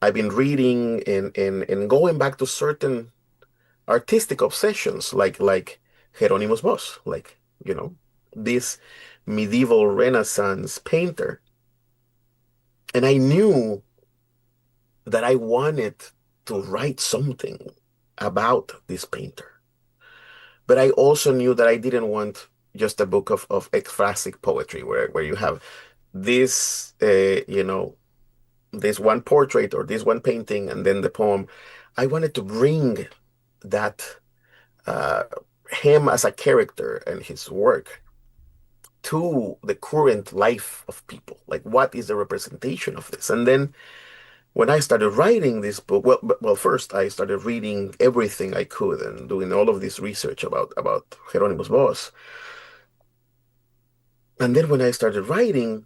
I've been reading and going back to certain artistic obsessions like Hieronymus Bosch, this medieval Renaissance painter. And I knew that I wanted to write something about this painter. But I also knew that I didn't want just a book of ekphrastic poetry where you have this, this one portrait or this one painting and then the poem. I wanted to bring that him as a character and his work to the current life of people. Like, what is the representation of this? And then when I started writing this book, well, first I started reading everything I could and doing all of this research about Hieronymus Bosch. And then when I started writing,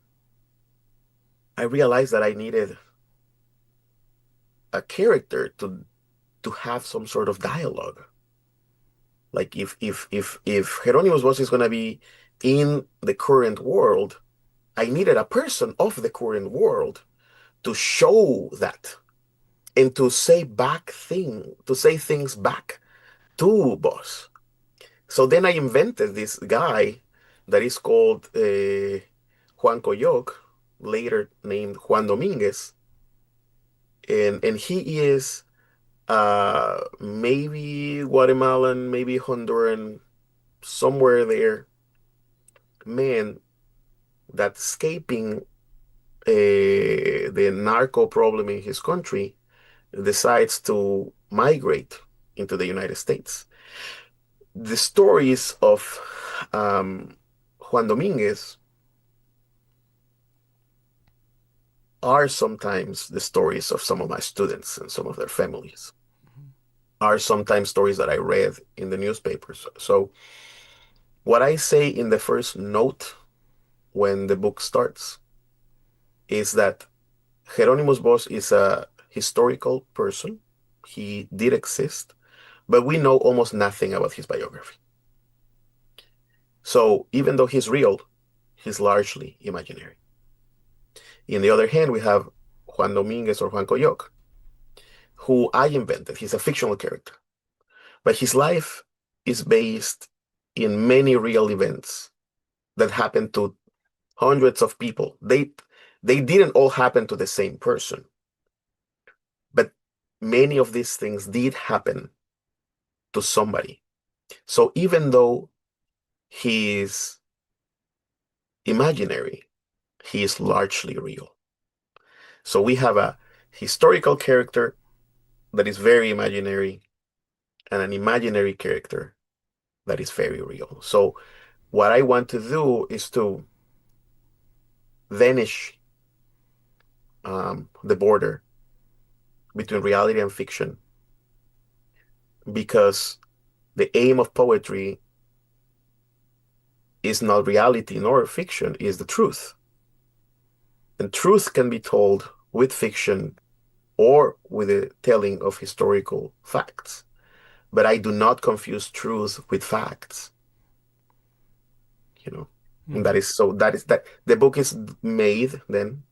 I realized that I needed a character to have some sort of dialogue. Like if Hieronymus Bosch is going to be in the current world, I needed a person of the current world to show that and to say things back to Bosch. So then I invented this guy that is called Juan Coyoc, later named Juan Dominguez, and he is maybe Guatemalan, maybe Honduran, somewhere there, man that's escaping the narco problem in his country, decides to migrate into the United States. The stories of Juan Dominguez are sometimes the stories of some of my students and some of their families, are sometimes stories that I read in the newspapers. So what I say in the first note when the book starts is that Jerónimo's boss is a historical person. He did exist, but we know almost nothing about his biography. So even though he's real, he's largely imaginary. In the other hand, we have Juan Dominguez or Juan Coyoc, who I invented. He's a fictional character, but his life is based in many real events that happened to hundreds of people. They didn't all happen to the same person, but many of these things did happen to somebody. So even though he is imaginary, he is largely real. So we have a historical character that is very imaginary and an imaginary character that is very real. So what I want to do is to vanish the border between reality and fiction, because the aim of poetry is not reality nor fiction, is the truth. And truth can be told with fiction or with the telling of historical facts. But I do not confuse truth with facts. And that is that the book is made then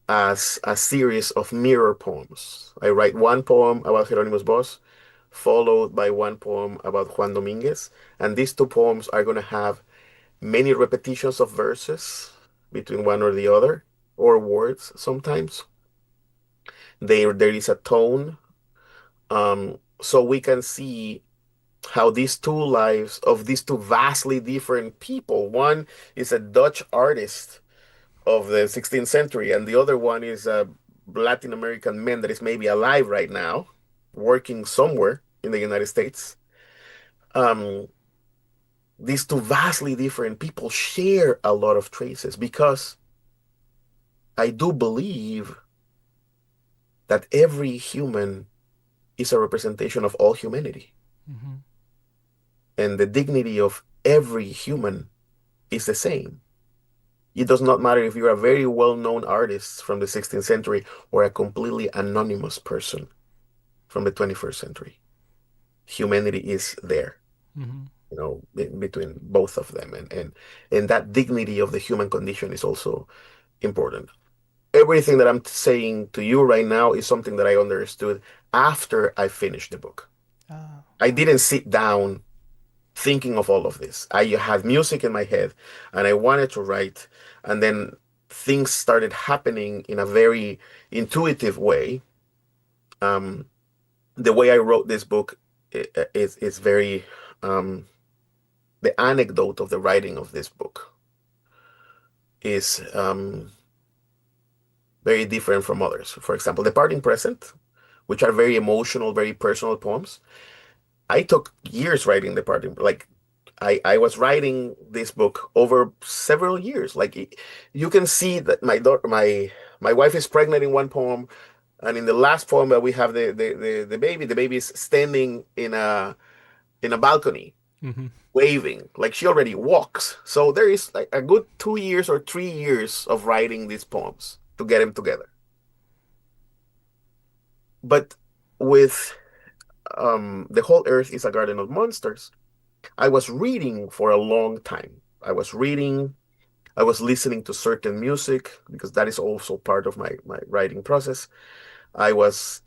as a series of mirror poems. I write one poem about Jerónimo's boss, followed by one poem about Juan Dominguez. And these two poems are going to have many repetitions of verses between one or the other, or words sometimes. There is a tone. So we can see how these two lives of these two vastly different people, one is a Dutch artist of the 16th century, and the other one is a Latin American man that is maybe alive right now, working somewhere in the United States. These two vastly different people share a lot of traces, because I do believe that every human is a representation of all humanity. Mm-hmm. And the dignity of every human is the same. It does not matter if you're a very well-known artist from the 16th century or a completely anonymous person from the 21st century. Humanity is there, between both of them. And that dignity of the human condition is also important. Everything that I'm saying to you right now is something that I understood after I finished the book. I didn't sit down thinking of all of this. I had music in my head and I wanted to write, and then things started happening in a very intuitive way. The way I wrote this book is very the anecdote of the writing of this book is very different from others. For example, The Parting Present, which are very emotional, very personal poems. I took years writing The Parting, like I was writing this book over several years. Like you can see that my wife is pregnant in one poem, and in the last poem that we have the baby is standing in a balcony, Mm-hmm. waving, like she already walks. So there is like a good 2 years or 3 years of writing these poems to get them together. But with The Whole Earth is a Garden of Monsters, I was reading for a long time. I was listening to certain music, because that is also part of my writing process. I was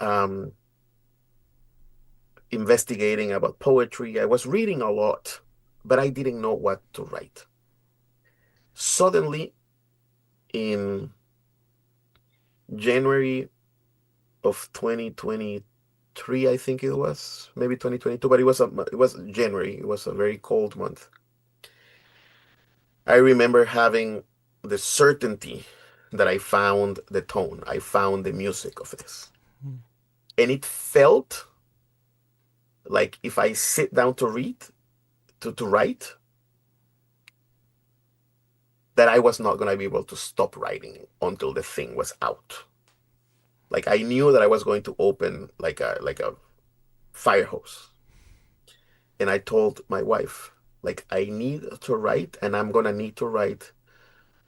investigating about poetry. I was reading a lot, but I didn't know what to write. Suddenly, in January of 2023, I think it was, maybe 2022, but it was January. It was a very cold month. I remember having the certainty that I found the tone, I found the music of this. Mm. And it felt like if I sit down to read, to write, that I was not going to be able to stop writing until the thing was out. Like I knew that I was going to open like a fire hose. And I told my wife, like I need to write and I'm going to need to write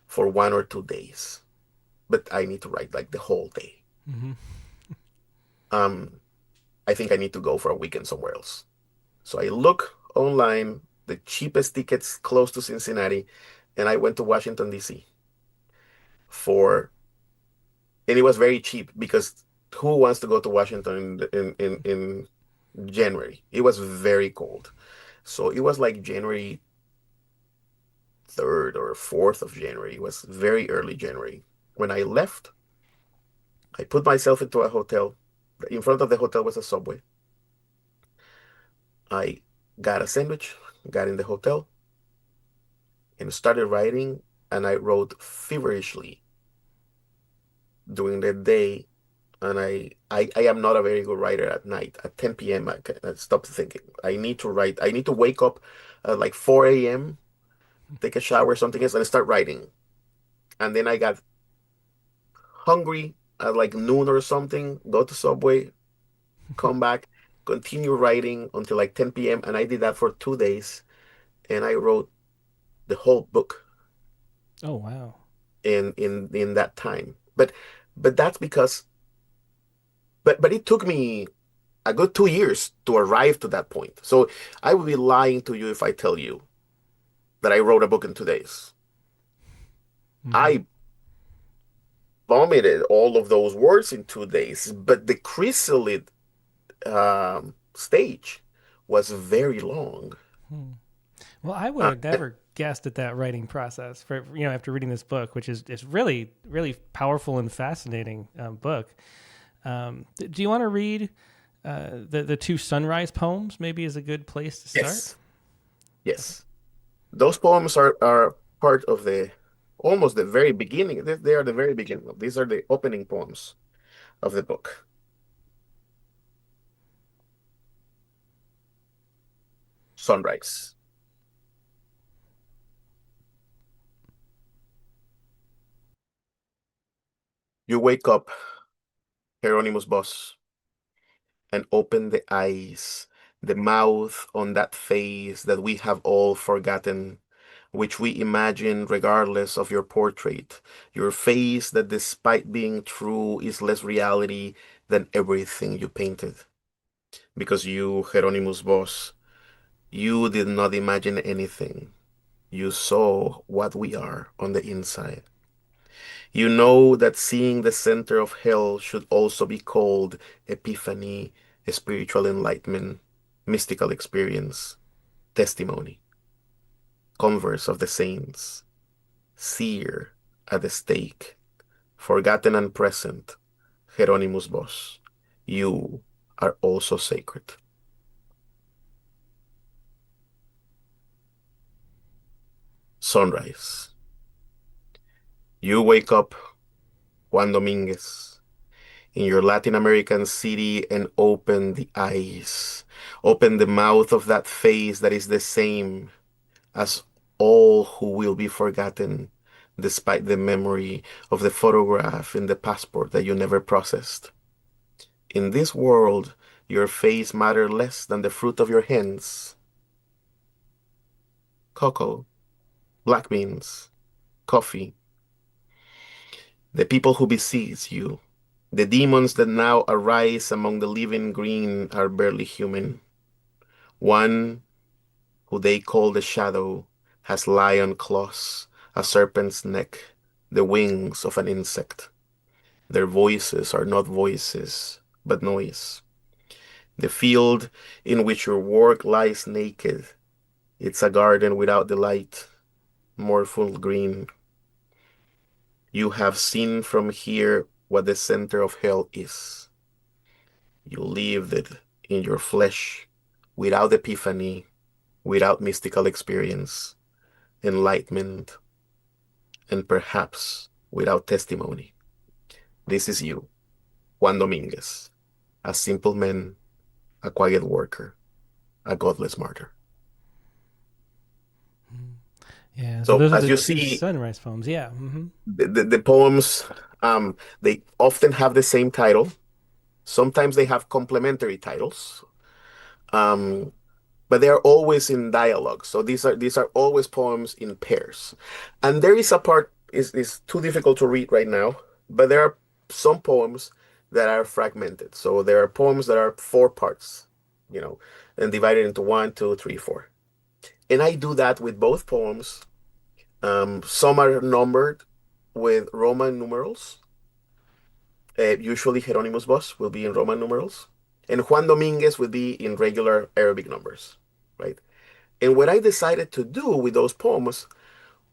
for 1 or 2 days. But I need to write like the whole day. Mm-hmm. Um, I think I need to go for a weekend somewhere else. So I look online, the cheapest tickets close to Cincinnati, and I went to Washington, D.C. for, and it was very cheap because who wants to go to Washington in January? It was very cold. So it was like January 3rd or 4th of January. It was very early January. When I left, I put myself into a hotel. In front of the hotel was a Subway. I got a sandwich, got in the hotel, and started writing. And I wrote feverishly during the day. And I am not a very good writer at night. At 10 p.m., I stopped thinking. I need to write. I need to wake up at like 4 a.m., take a shower, something else, and start writing. And then I got hungry at like noon or something, go to Subway, come back, continue writing until like 10 p.m. And I did that for 2 days. And I wrote the whole book Oh, wow. in that time. But that's because but it took me a good 2 years to arrive to that point. So I would be lying to you if I tell you that I wrote a book in 2 days. Mm-hmm. I vomited all of those words in 2 days, but the chrysalid stage was very long. Hmm. Well, I would Uh, have never guessed at that writing process for after reading this book, which is really really powerful and fascinating book. Do you want to read the two sunrise poems? Maybe is a good place to start. yes, yes. Those poems are part of the almost the very beginning. They are the very beginning. These are the opening poems of the book. Sunrise. You wake up, Hieronymus Boss, and open the eyes, the mouth on that face that we have all forgotten, which we imagine regardless of your portrait, your face that despite being true is less reality than everything you painted. Because you, Hieronymus Boss, you did not imagine anything. You saw what we are on the inside. You know that seeing the center of hell should also be called epiphany, spiritual enlightenment, mystical experience, testimony, converse of the saints, seer at the stake, forgotten and present, Hieronymus Boss. You are also sacred. Sunrise. You wake up, Juan Dominguez, in your Latin American city and open the eyes, open the mouth of that face that is the same as all who will be forgotten, despite the memory of the photograph in the passport that you never processed. In this world, your face matters less than the fruit of your hands. Cocoa, black beans, coffee, the people who besiege you, the demons that now arise among the living green are barely human. One who they call the shadow has lion claws, a serpent's neck, the wings of an insect. Their voices are not voices, but noise. The field in which your work lies naked, it's a garden without the light, more full green. You have seen from here what the center of hell is. You lived it in your flesh, without epiphany, without mystical experience, enlightenment, and perhaps without testimony. This is you, Juan Dominguez, a simple man, a quiet worker, a godless martyr. Yeah, Yeah, so So those are as the you two see, sunrise poems. Yeah. Mm-hmm. the poems, they often have the same title. Sometimes they have complementary titles, um, but they are always in dialogue. So these are always poems in pairs. And there is a part is too difficult to read right now, but there are some poems that are fragmented. So there are poems that are four parts, and divided into one, two, three, four. And I do that with both poems. Some are numbered with Roman numerals. Usually Hieronymus Bosch will be in Roman numerals, and Juan Dominguez would be in regular Arabic numbers, right? And what I decided to do with those poems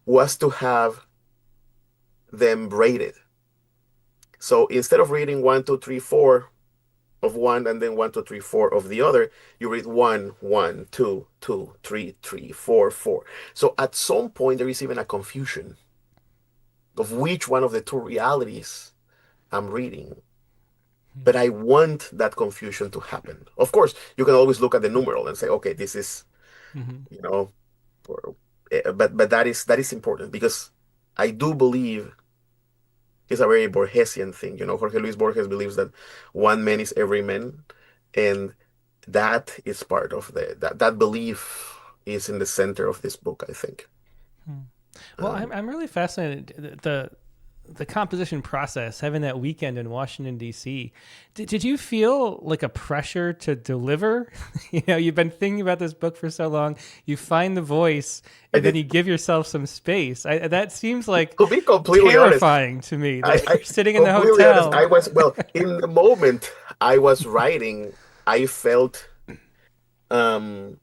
was to have them braided. So instead of reading one, two, three, four of one and then one, two, three, four of the other, you read one, one, two, two, three, three, four, four. So at some point, there is even a confusion of which one of the two realities I'm reading. But I want that confusion to happen. Of course, you can always look at the numeral and say, okay, this is, Mm-hmm. you know, but that is important because I do believe it's a very Borgesian thing. Jorge Luis Borges believes that one man is every man, and that is part of that belief is in the center of this book, I think. Well, Um, I'm really fascinated the composition process, having that weekend in Washington D.C. Did you feel like a pressure to deliver? You've been thinking about this book for so long. You find the voice, I and then did. you give yourself some space. That seems like To be completely honest, terrifying to me. I, That I you're sitting in the completely honest. hotel. I was well in the moment I was writing. I felt um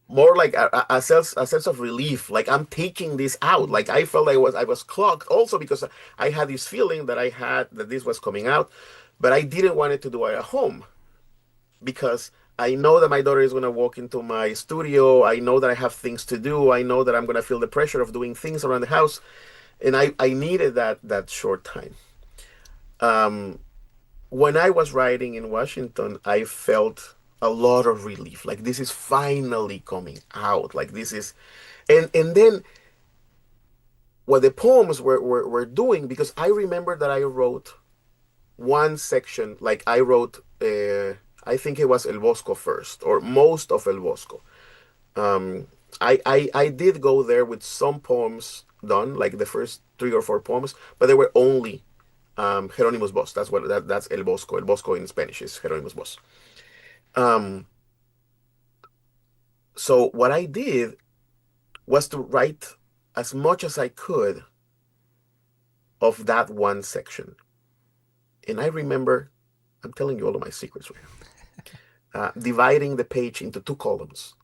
more like a sense of relief. Like I'm taking this out. Like I felt I was clogged. Also because I had this feeling that this was coming out, but I didn't want it to do it at home because I know that my daughter is going to walk into my studio. I know that I have things to do. I know that I'm going to feel the pressure of doing things around the house, and I needed that short time. Um, when I was writing in Washington, I felt a lot of relief. Like this is finally coming out. Like this is, and then what the poems were doing, because I remember that I wrote one section, like I wrote, I think it was El Bosco first, or most of El Bosco. Um, I did go there with some poems done, like the first three or four poems, but they were only Hieronymus Bosch. That's El Bosco. El Bosco in Spanish is Hieronymus Bosch. Um, so what I did was to write as much as I could of that one section. And I remember, I'm telling you all of my secrets right now, dividing the page into two columns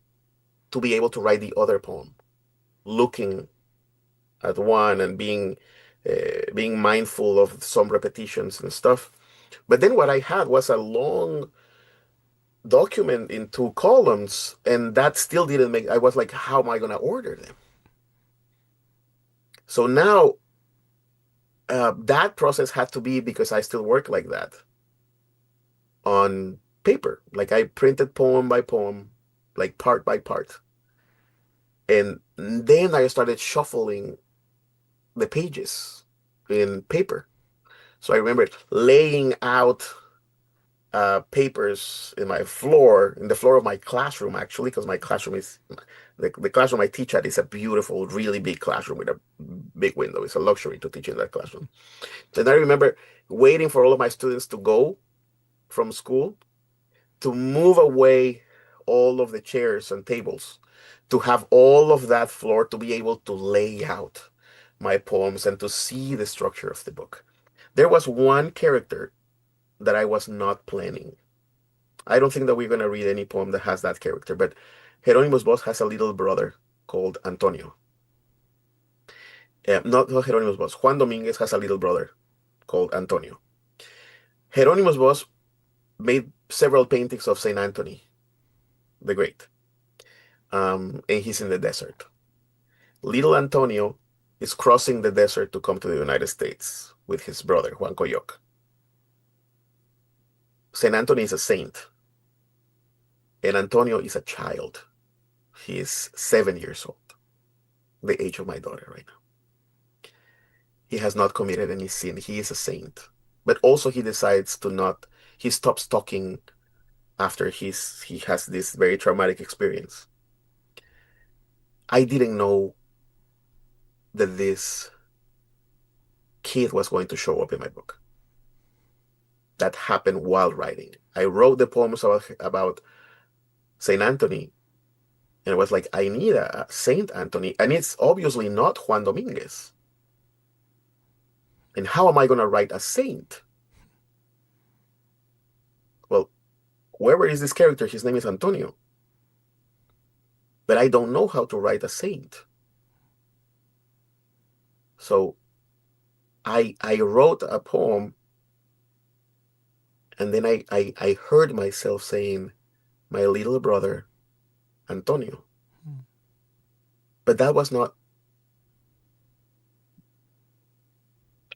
to be able to write the other poem, looking at one and being mindful of some repetitions and stuff. But then what I had was a long document in two columns, and that still didn't make. I was like, how am I going to order them? So now that process had to be, because I still work like that, on paper. Like I printed poem by poem, like part by part. And then I started shuffling the pages in paper. So I remember laying out papers in the floor of my classroom, actually, because my classroom is the classroom I teach at is a beautiful, really big classroom with a big window. It's a luxury to teach in that classroom. And I remember waiting for all of my students to go from school to move away all of the chairs and tables, to have all of that floor to be able to lay out my poems and to see the structure of the book. There was one character that I was not planning. I don't think that we're going to read any poem that has that character, but Hieronymus Bosch has a little brother called Antonio. Not Hieronymus Bosch. Juan Dominguez has a little brother called Antonio. Hieronymus Bosch made several paintings of Saint Anthony the Great, and he's in the desert. Little Antonio is crossing the desert to come to the United States with his brother, Juan Coyoc. Saint Anthony is a saint, and Antonio is a child. He is 7 years old. the age of my daughter right now. He has not committed any sin. He is a saint. But also he decides to not, he stops talking after he has this very traumatic experience. I didn't know that this kid was going to show up in my book. That happened while writing. I wrote the poems about Saint Anthony, and it was like, I need a Saint Anthony, and it's obviously not Juan Dominguez. And how am I going to write a saint? Well, whoever is this character, his name is Antonio. But I don't know how to write a saint. So I wrote a poem, and then I heard myself saying, my little brother, Antonio. But that was not,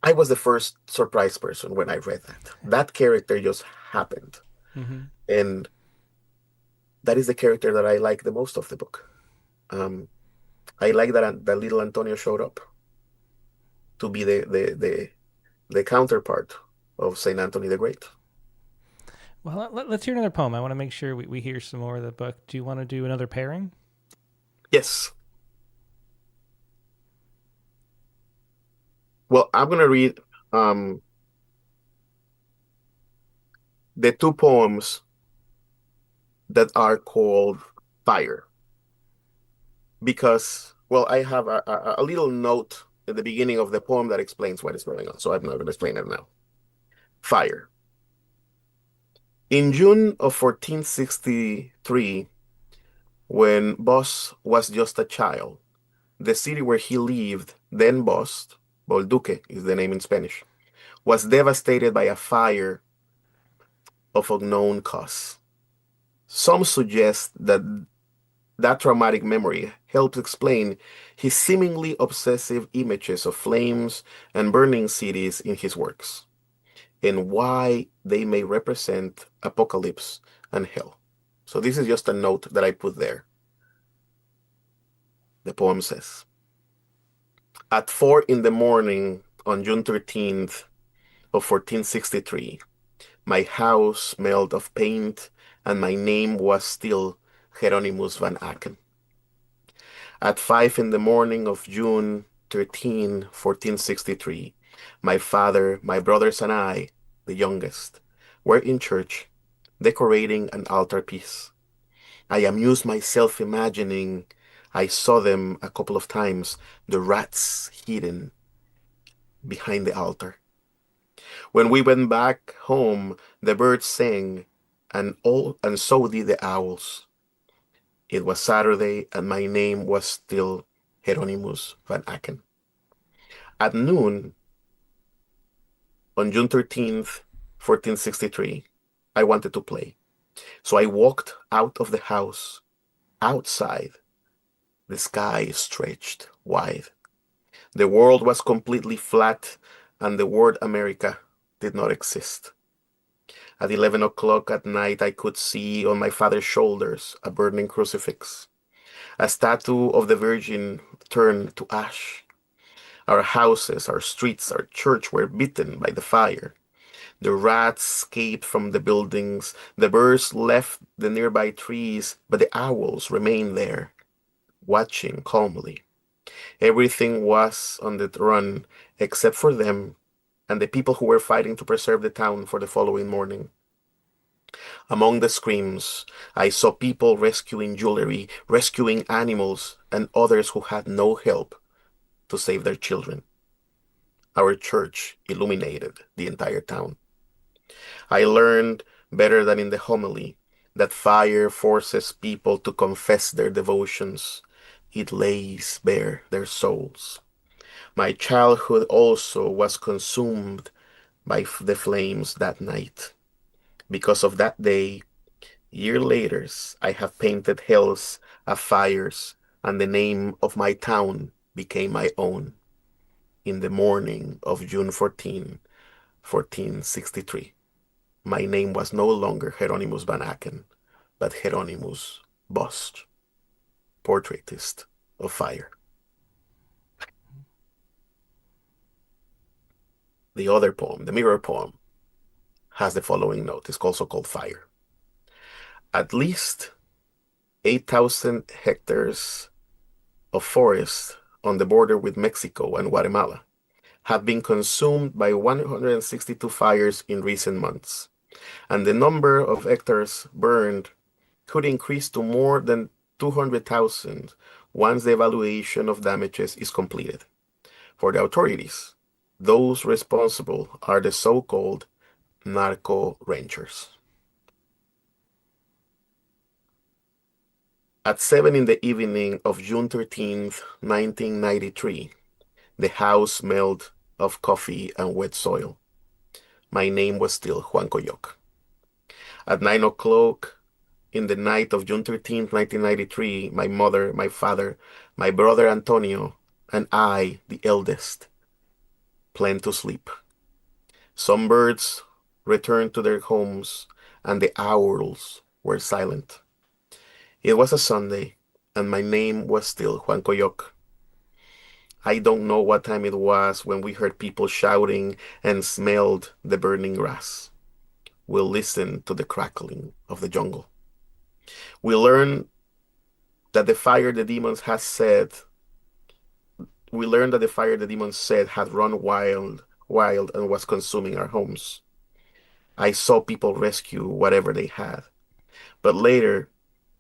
I was the first surprised person when I read that. That character just happened. Mm-hmm. And that is the character that I like the most of the book. I like that little Antonio showed up to be the counterpart of Saint Anthony the Great. Well, let's hear another poem. I want to make sure we hear some more of the book. Do you want to do another pairing? Yes. Well, I'm going to read the two poems that are called Fire. Because, well, I have a little note at the beginning of the poem that explains what is going on. So I'm not going to explain it now. Fire. In June of 1463, when Bos was just a child, the city where he lived, then Bos, Bolduque is the name in Spanish, was devastated by a fire of unknown cause. Some suggest that traumatic memory helps explain his seemingly obsessive images of flames and burning cities in his works, and why they may represent apocalypse and hell. So this is just a note that I put there. The poem says, at 4 in the morning on June 13th of 1463, my house smelled of paint and my name was still Hieronymus van Aken. At 5 in the morning of June 13, 1463, my father, my brothers, and I, the youngest, were in church, decorating an altarpiece. I amused myself imagining I saw them a couple of times, the rats hidden behind the altar. When we went back home, the birds sang, and so did the owls. It was Saturday, and my name was still Hieronymus van Aken. At noon, on June 13th, 1463, I wanted to play. So I walked out of the house. Outside, the sky stretched wide. The world was completely flat, and the word America did not exist. At 11 o'clock at night, I could see on my father's shoulders a burning crucifix. A statue of the Virgin turned to ash. Our houses, our streets, our church were bitten by the fire. The rats escaped from the buildings. The birds left the nearby trees, but the owls remained there, watching calmly. Everything was on the run except for them and the people who were fighting to preserve the town for the following morning. Among the screams, I saw people rescuing jewelry, rescuing animals, and others who had no help to save their children. Our church illuminated the entire town. I learned, better than in the homily, that fire forces people to confess their devotions. It lays bare their souls. My childhood also was consumed by the flames that night. Because of that day, years later, I have painted hells of fires, and the name of my town became my own. In the morning of June 14, 1463, my name was no longer Hieronymus van Aken, but Hieronymus Bosch, portraitist of fire. The other poem, the mirror poem, has the following note. It's also called Fire. At least 8,000 hectares of forest on the border with Mexico and Guatemala have been consumed by 162 fires in recent months, and the number of hectares burned could increase to more than 200,000 once the evaluation of damages is completed. For the authorities, those responsible are the so-called narco rangers. At 7 in the evening of June 13th, 1993, the house smelled of coffee and wet soil. My name was still Juan Coyoc. At 9 o'clock in the night of June 13th, 1993, my mother, my father, my brother Antonio, and I, the eldest, planned to sleep. Some birds returned to their homes, and the owls were silent. It was a Sunday, and my name was still Juan Coyoc. I don't know what time it was when we heard people shouting and smelled the burning grass. We listened to the crackling of the jungle. We learned that the fire the demons had said had run wild and was consuming our homes. I saw people rescue whatever they had. But later,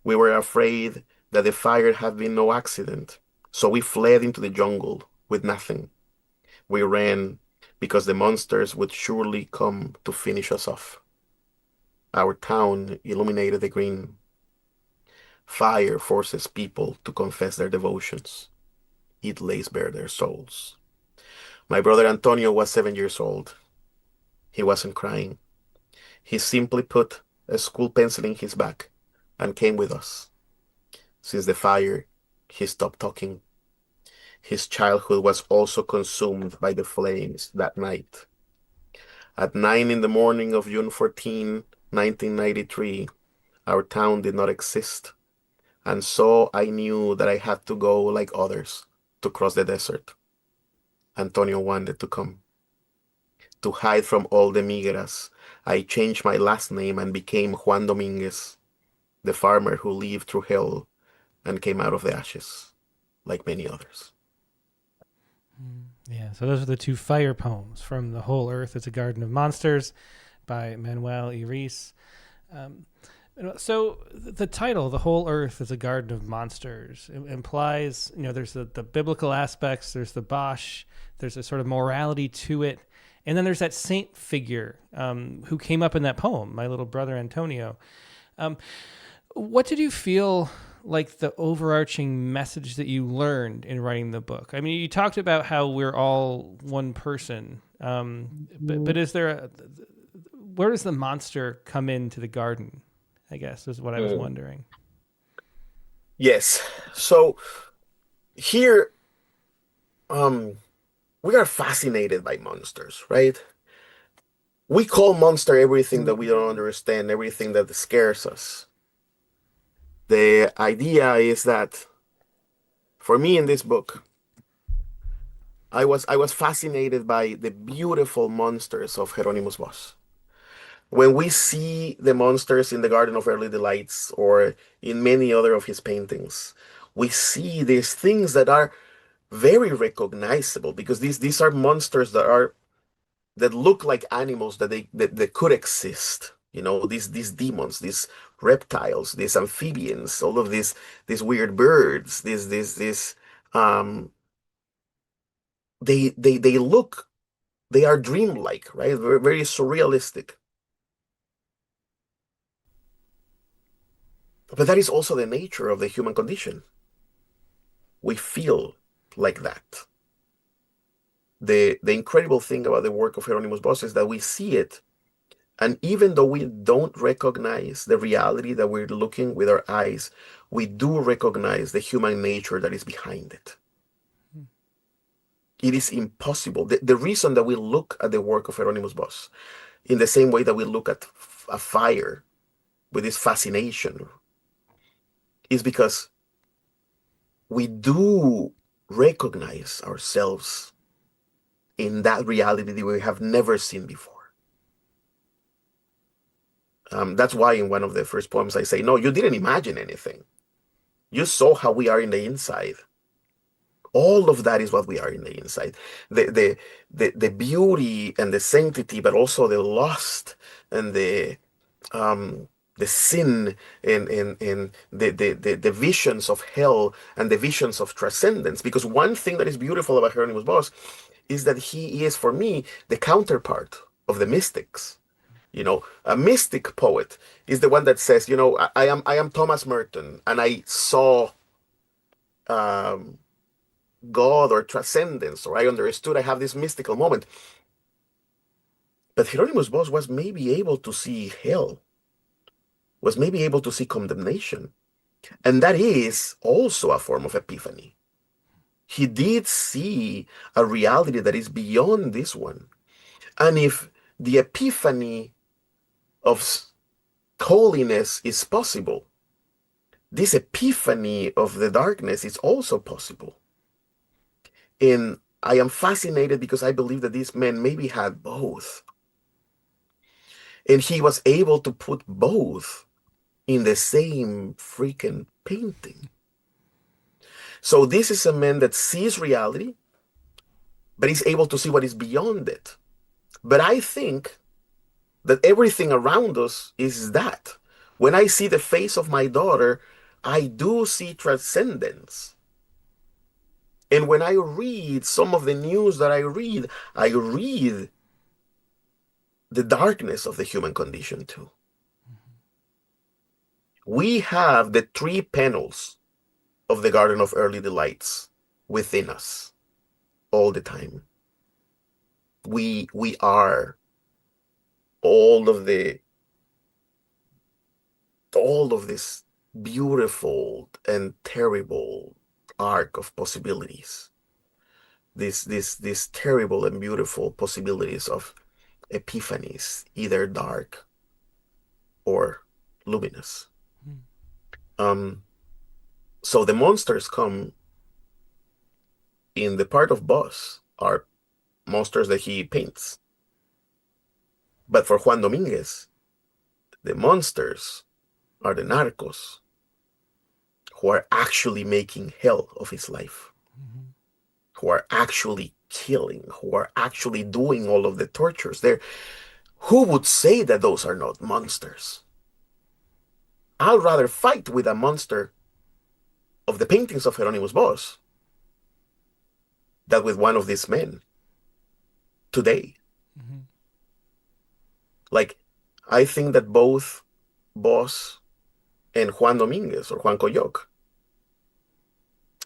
we were afraid that the fire had been no accident, so we fled into the jungle with nothing. We ran because the monsters would surely come to finish us off. Our town illuminated the green. Fire forces people to confess their devotions. It lays bare their souls. My brother Antonio was 7 years old. He wasn't crying. He simply put a school pencil in his back and came with us. Since the fire, he stopped talking. His childhood was also consumed by the flames that night. At 9 in the morning of June 14, 1993, our town did not exist. And so I knew that I had to go like others to cross the desert. Antonio wanted to come. To hide from all the migras, I changed my last name and became Juan Dominguez, the farmer who lived through hell and came out of the ashes, like many others. Yeah, so those are the two fire poems from The Whole Earth is a Garden of Monsters by Manuel Iris. So the title, The Whole Earth is a Garden of Monsters, implies, there's the biblical aspects, there's the Bosch, there's a sort of morality to it. And then there's that saint figure who came up in that poem, my little brother Antonio. What did you feel like the overarching message that you learned in writing the book? I mean, you talked about how we're all one person, but is there where does the monster come into the garden? I guess is what I was wondering. Yes. So here, we are fascinated by monsters, right? We call monster everything that we don't understand, everything that scares us. The idea is that for me in this book, I was fascinated by the beautiful monsters of Hieronymus Bosch. When we see the monsters in the Garden of Earthly Delights or in many other of his paintings, we see these things that are very recognizable because these are monsters that look like animals that could exist. These demons, these reptiles, these amphibians, all of these weird birds, they are dreamlike, right? Very, very surrealistic. But that is also the nature of the human condition. We feel like that. The incredible thing about the work of Hieronymus Bosch is that we see it, and even though we don't recognize the reality that we're looking with our eyes, we do recognize the human nature that is behind it. It is impossible. The reason that we look at the work of Hieronymus Bosch in the same way that we look at a fire with this fascination is because we do recognize ourselves in that reality that we have never seen before. That's why in one of the first poems I say, no, you didn't imagine anything. You saw how we are in the inside. All of that is what we are in the inside. The beauty and the sanctity, but also the lust and the sin and the visions of hell and the visions of transcendence. Because one thing that is beautiful about Hieronymus Bosch is that he is, for me, the counterpart of the mystics. A mystic poet is the one that says, I am Thomas Merton, and I saw God or transcendence, or I understood, I have this mystical moment. But Hieronymus Bosch was maybe able to see hell, was maybe able to see condemnation. And that is also a form of epiphany. He did see a reality that is beyond this one. And if the epiphany of holiness is possible, this epiphany of the darkness is also possible. And I am fascinated because I believe that this man maybe had both. And he was able to put both in the same freaking painting. So this is a man that sees reality, but he's able to see what is beyond it. But I think that everything around us is that. When I see the face of my daughter, I do see transcendence. And when I read some of the news that I read the darkness of the human condition too. We have the three panels of the Garden of Early Delights within us all the time. We are all of this beautiful and terrible arc of possibilities. These terrible and beautiful possibilities of epiphanies, either dark or luminous. So the monsters come in the part of Bosch are monsters that he paints. But for Juan Dominguez, the monsters are the narcos who are actually making hell of his life, who are actually killing, who are actually doing all of the tortures there. Who would say that those are not monsters? I'd rather fight with a monster of the paintings of Hieronymus Bosch than with one of these men today. Like, I think that both Bosch and Juan Dominguez or Juan Coyoc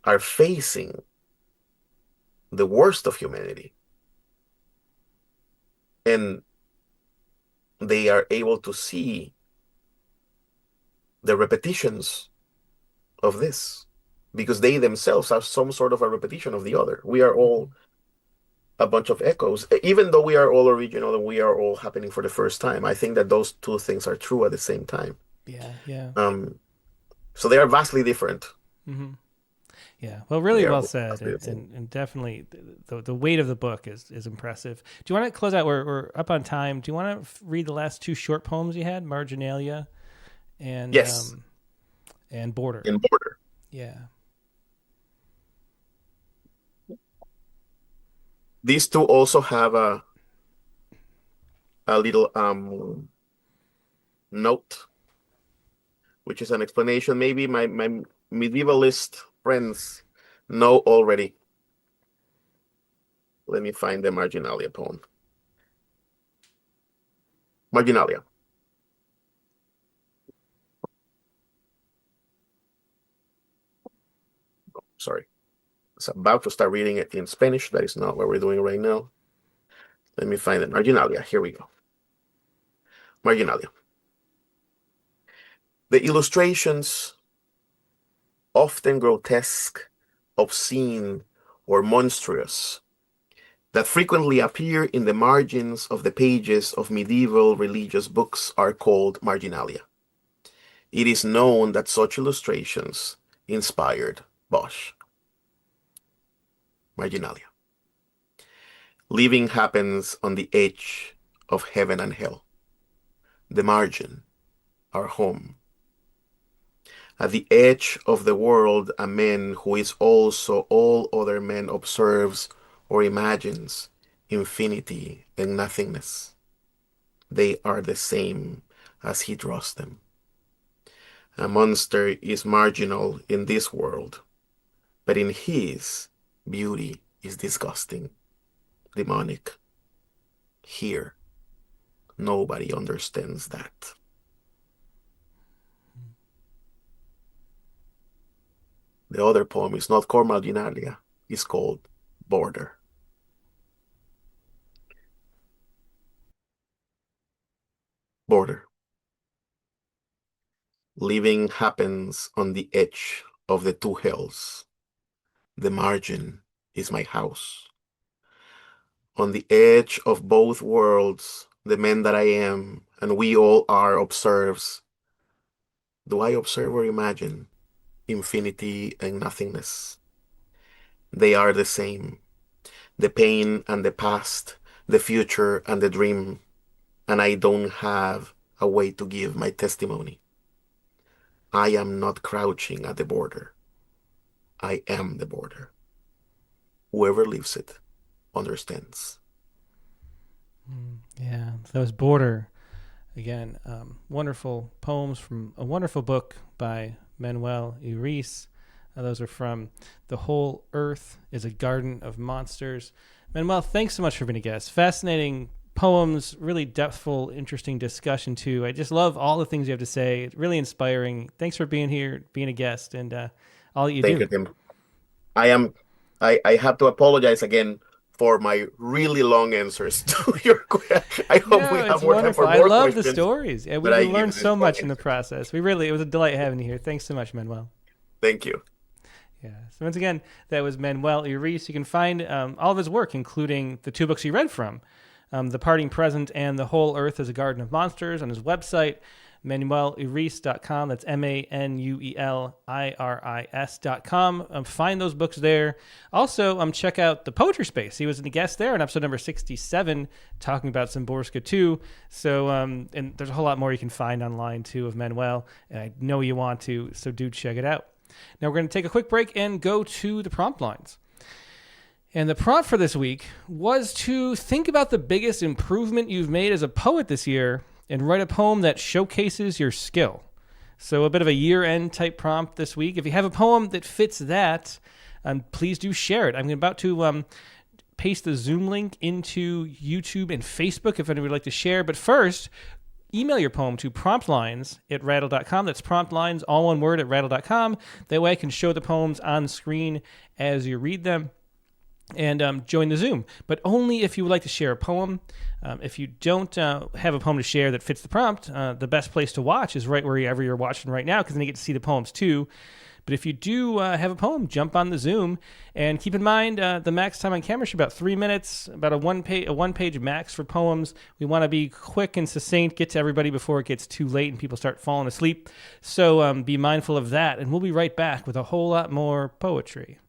are facing the worst of humanity. And they are able to see the repetitions of this because they themselves are some sort of a repetition of the other. We are all a bunch of echoes, even though we are all original and we are all happening for the first time. I think that those two things are true at the same time. Yeah. So they are vastly different. Yeah, well, really well said, and definitely the weight of the book is impressive. Do you want to close out? We're up on time. Do you want to read the last two short poems you had, Marginalia, and yes, and Border? In Border, yeah. These two also have a little note, which is an explanation. Maybe my medievalist friends know already. Let me find the Marginalia poem. Marginalia. Oh, sorry. I was about to start reading it in Spanish. That is not what we're doing right now. Let me find it. Marginalia. Here we go. Marginalia. The illustrations, often grotesque, obscene, or monstrous, that frequently appear in the margins of the pages of medieval religious books are called marginalia. It is known that such illustrations inspired Bosch. Marginalia. Living happens on the edge of heaven and hell. The margin, our home. At the edge of the world, a man who is also all other men observes or imagines infinity and nothingness. They are the same as he draws them. A monster is marginal in this world, but in his, beauty is disgusting, demonic. Here, nobody understands that. The other poem is not called Marginalia, it's called Border. Border. Living happens on the edge of the two hells. The margin is my house. On the edge of both worlds, the man that I am, and we all are, observes. Do I observe or imagine infinity and nothingness? They are the same. The pain and the past, the future and the dream, and I don't have a way to give my testimony. I am not crouching at the border. I am the border. Whoever leaves it understands. Yeah, those Border, again, wonderful poems from a wonderful book by Manuel Iris. Those are from The Whole Earth is a Garden of Monsters. Manuel, thanks so much for being a guest. Fascinating poems, really depthful, interesting discussion too. I just love all the things you have to say. Really inspiring. Thanks for being here, being a guest, and all that you do. Thank you, Tim. I have to apologize again for my really long answers to your question. I hope we have more time for more questions. I love questions, the stories. And we learned so much in the process. It was a delight having you here. Thanks so much, Manuel. Thank you. Yeah. So once again, that was Manuel Iris. You can find all of his work, including the two books he read from, The Parting Present and The Whole Earth is a Garden of Monsters, on his website, ManuelIris.com. That's ManuelIris.com. Find those books there. Also, check out the Poetry Space. He was a guest there in episode number 67, talking about Szymborska too. So, and there's a whole lot more you can find online too of Manuel. And I know you want to, so do check it out. Now we're going to take a quick break and go to the prompt lines. And the prompt for this week was to think about the biggest improvement you've made as a poet this year and write a poem that showcases your skill. So a bit of a year-end type prompt this week. If you have a poem that fits that, please do share it. I'm about to paste the Zoom link into YouTube and Facebook if anyone would like to share. But first, email your poem to promptlines@rattle.com. That's promptlines, all one word, at rattle.com. That way I can show the poems on screen as you read them. And join the Zoom, but only if you would like to share a poem. If you don't have a poem to share that fits the prompt, the best place to watch is right wherever you're watching right now, because then you get to see the poems too. But if you do have a poem, jump on the Zoom, and keep in mind the max time on camera should be about 3 minutes, about a one-page max for poems. We want to be quick and succinct, get to everybody before it gets too late and people start falling asleep. So be mindful of that, and we'll be right back with a whole lot more poetry.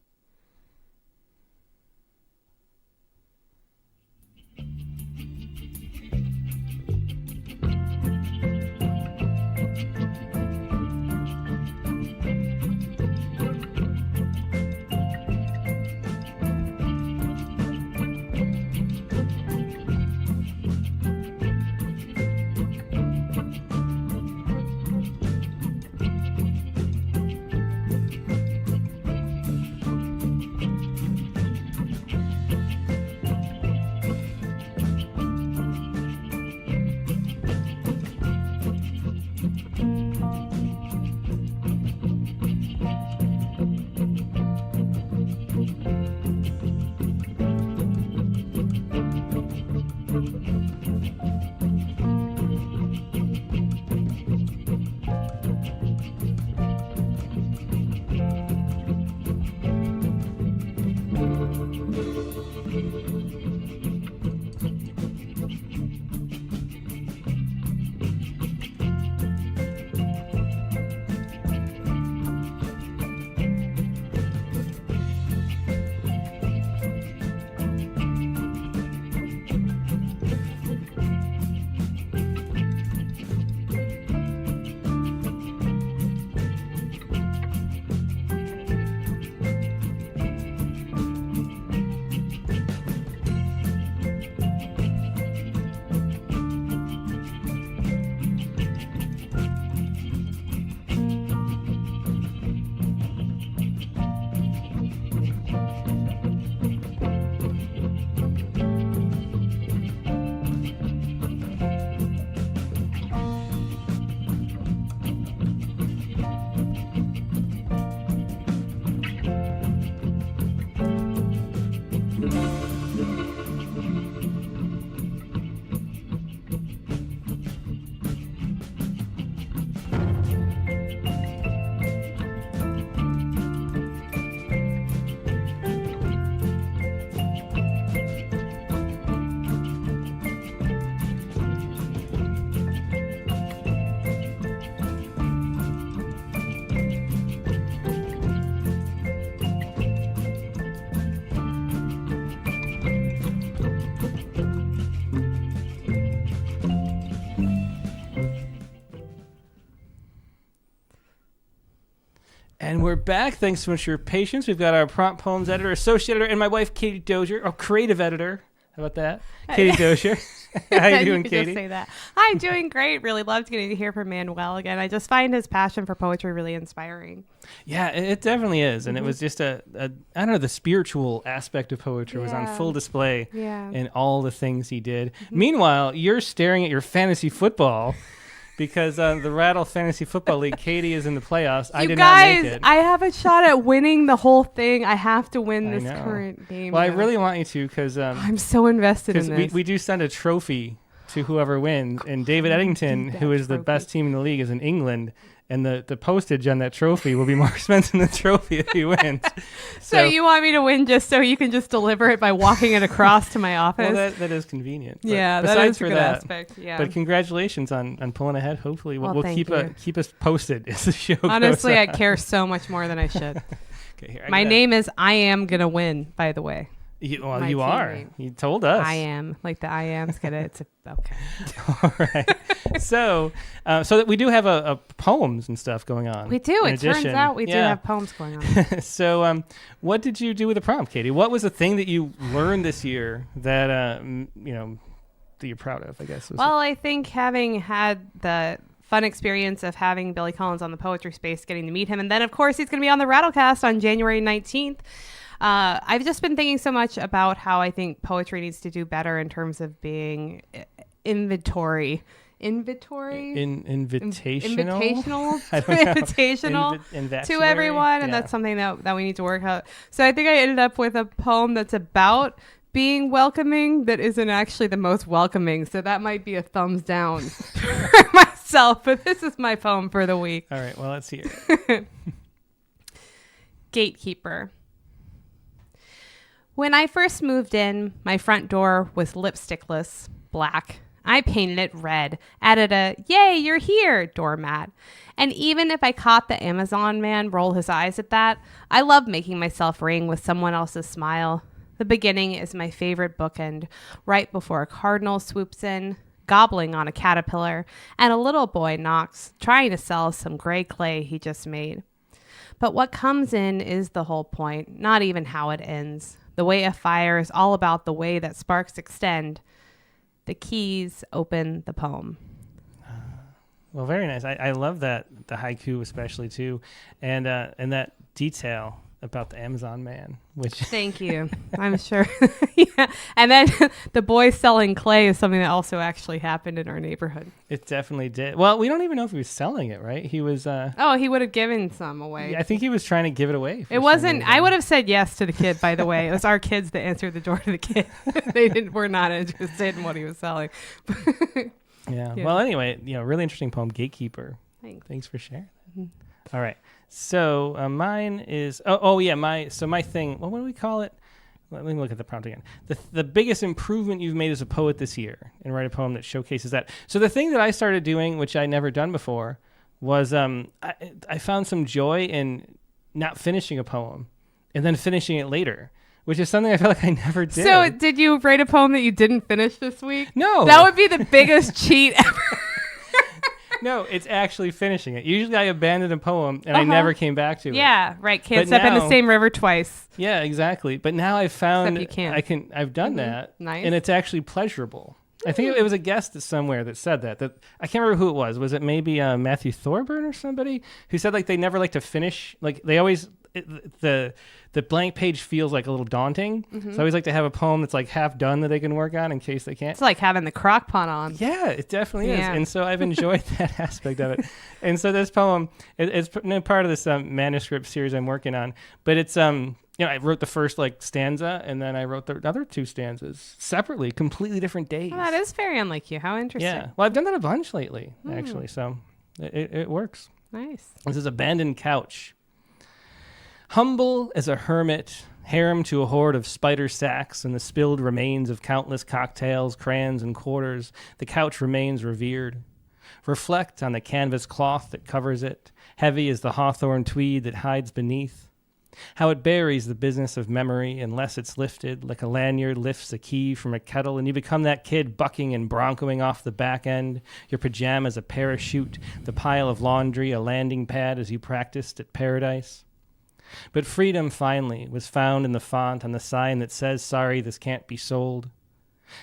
And we're back. Thanks so much for your patience. We've got our prompt poems editor, associate editor, and my wife, Katie Dozier, our creative editor. How about that? Katie Dozier. How you doing, Katie? Just say that. I'm doing great. Really loved getting to hear from Manuel again. I just find his passion for poetry really inspiring. Yeah, it definitely is. And it was just I don't know, the spiritual aspect of poetry was on full display in all the things he did. Meanwhile, you're staring at your fantasy football because the Rattle Fantasy Football League, Katie is in the playoffs. I did not make it. I have a shot at winning the whole thing. I have to win this current game. Well, I really want you to because I'm so invested in this. We do send a trophy to whoever wins. And David Eddington, who is the best team in the league, is in England. And the postage on that trophy will be more expensive than the trophy if he wins. So you want me to win just so you can just deliver it by walking it across to my office? Well, that is convenient. Yeah, that is a good aspect. Yeah. But congratulations on pulling ahead. Hopefully, we'll keep us posted as the show goes. Honestly, I care so much more than I should. Okay, here, my name is I Am Gonna Win, by the way. You are. Name. You told us. I am. Like the I Am's get it. It's okay. All right. So that we do have a poems and stuff going on. We do. It turns out we do have poems going on. So what did you do with the prompt, Katie? What was the thing that you learned this year that that you're proud of, I guess? I think having had the fun experience of having Billy Collins on the Poetry Space, getting to meet him, and then of course he's going to be on the Rattlecast on January 19th. I've just been thinking so much about how I think poetry needs to do better in terms of being invitational to everyone, and that's something that we need to work out. So I think I ended up with a poem that's about being welcoming that isn't actually the most welcoming, so that might be a thumbs down for myself, but this is my poem for the week. All right, well, let's hear it. Gatekeeper. When I first moved in, my front door was lipstickless, black. I painted it red, added a, "Yay, you're here," doormat. And even if I caught the Amazon man roll his eyes at that, I love making myself ring with someone else's smile. The beginning is my favorite bookend, right before a cardinal swoops in, gobbling on a caterpillar, and a little boy knocks, trying to sell some gray clay he just made. But what comes in is the whole point, not even how it ends. The way of fire is all about the way that sparks extend. The keys open the poem. Well, very nice. I love that, the haiku especially too, and that detail about the Amazon man, which thank you. I'm sure. Yeah. And then the boy selling clay is something that also actually happened in our neighborhood. It definitely did. Well, we don't even know if he was selling it, right? He was he would have given some away. Yeah, I think he was trying to give it away. It wasn't. I would have said yes to the kid, by the way. It was our kids that answered the door to the kid. Were not interested in what he was selling. Yeah. Well, anyway, really interesting poem, Gatekeeper. Thanks for sharing that. Mm-hmm. All right. So mine is my thing. What do we call it? Let me look at the prompt again. The biggest improvement you've made as a poet this year, and write a poem that showcases that. So the thing that I started doing, which I'd never done before, was I found some joy in not finishing a poem and then finishing it later, which is something I feel like I never did. So did you write a poem that you didn't finish this week? No. That would be the biggest cheat ever. No, it's actually finishing it. Usually I abandon a poem and I never came back to it. Yeah, right. Can't step in the same river twice. Yeah, exactly. But now I've found I've done that. Nice. And it's actually pleasurable. I think it was a guest somewhere that said that I can't remember who it was. Was it maybe Matthew Thorburn or somebody who said they never like to finish, they always the blank page feels like a little daunting. Mm-hmm. So I always like to have a poem that's half done that they can work on in case they can't. It's like having the crock pot on. Yeah, it definitely is. And so I've enjoyed that aspect of it. And so this poem, it's part of this manuscript series I'm working on. But it's I wrote the first stanza, and then I wrote the other two stanzas separately, completely different days. Well, that is very unlike you. How interesting. Yeah. Well, I've done that a bunch lately, actually. So it works. Nice. This is Abandoned Couch. Humble as a hermit, harem to a horde of spider sacks and the spilled remains of countless cocktails, crayons, and quarters, the couch remains revered. Reflect on the canvas cloth that covers it, heavy as the hawthorn tweed that hides beneath. How it buries the business of memory unless it's lifted, like a lanyard lifts a key from a kettle, and you become that kid bucking and broncoing off the back end, your pajamas a parachute, the pile of laundry a landing pad as you practiced at Paradise. But freedom finally was found in the font on the sign that says, "Sorry, this can't be sold."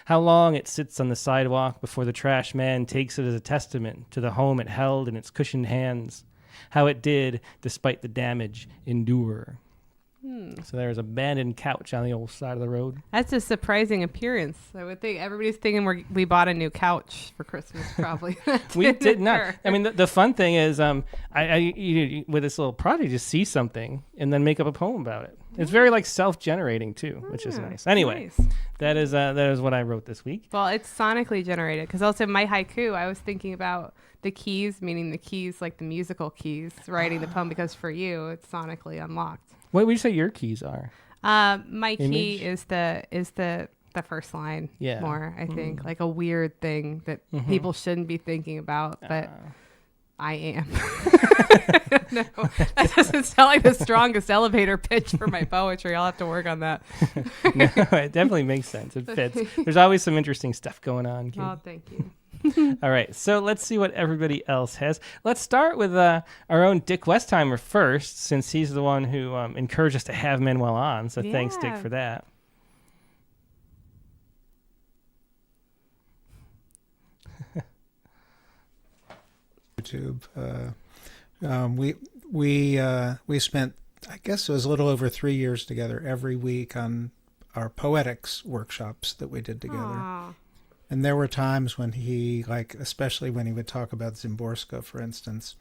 How long it sits on the sidewalk before the trash man takes it as a testament to the home it held in its cushioned hands. How it did, despite the damage, endure. So there's an abandoned couch on the old side of the road. That's a surprising appearance. I would think everybody's thinking we bought a new couch for Christmas, probably. We did not. I mean, the fun thing is, with this little project, you just see something and then make up a poem about it. It's very like self-generating too, which is nice. Anyway, nice. that is what I wrote this week. Well, it's sonically generated because also my haiku, I was thinking about the keys, meaning the keys like the musical keys, writing the poem because for you, it's sonically unlocked. What would you say your keys are? My key is the first line. Yeah. More, I think, like a weird thing that people shouldn't be thinking about, but I am. No, that doesn't sound like the strongest elevator pitch for my poetry. I'll have to work on that. No, it definitely makes sense. It fits. There's always some interesting stuff going on. Kate. Oh, thank you. All right, so let's see what everybody else has. Let's start with our own Dick Westheimer first, since he's the one who encouraged us to have Manuel on. So thanks, Dick, for that. YouTube. We spent, I guess it was a little over 3 years together every week on our poetics workshops that we did together. Aww. And there were times when he, like, especially when he would talk about Szymborska, for instance,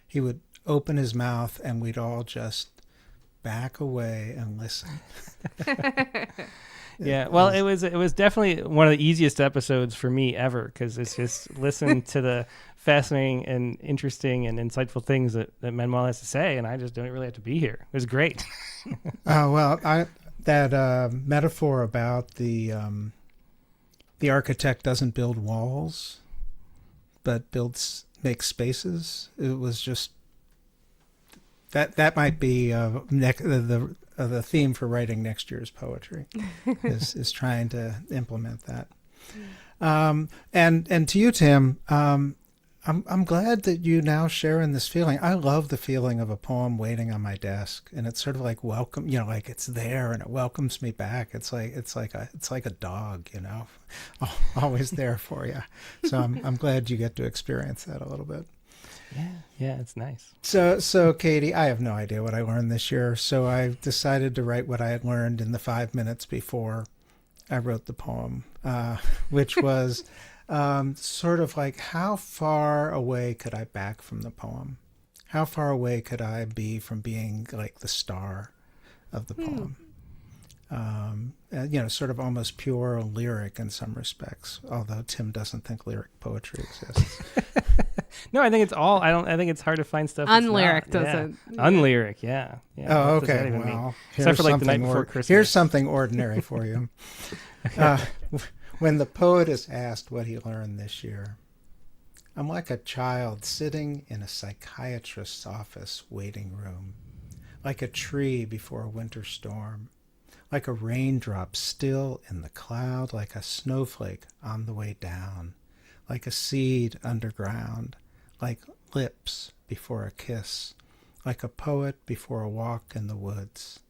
he would open his mouth and we'd all just back away and listen. Yeah, well, it was definitely one of the easiest episodes for me ever, because it's just listen to the fascinating and interesting and insightful things that Manuel has to say, and I just don't really have to be here. It was great. That metaphor about the architect doesn't build walls, but makes spaces. It was just that might be the theme for writing next year's poetry is trying to implement that. And to you, Tim, I'm glad that you now share in this feeling. I love the feeling of a poem waiting on my desk, and it's sort of like welcome, like it's there and it welcomes me back. It's like a dog, always there for you. So I'm glad you get to experience that a little bit. Yeah, it's nice. So Katie, I have no idea what I learned this year, so I decided to write what I had learned in the 5 minutes before I wrote the poem, which was sort of like, how far away could I back from the poem? How far away could I be from being like the star of the poem? Sort of almost pure lyric in some respects, although Tim doesn't think lyric poetry exists. No, I think it's all. I think it's hard to find stuff. Unlyric doesn't. Yeah. Unlyric, yeah. Oh, okay. Well, except for like the night before Christmas. Here's something ordinary for you. When the poet is asked what he learned this year, I'm like a child sitting in a psychiatrist's office waiting room, like a tree before a winter storm, like a raindrop still in the cloud, like a snowflake on the way down, like a seed underground, like lips before a kiss, like a poet before a walk in the woods.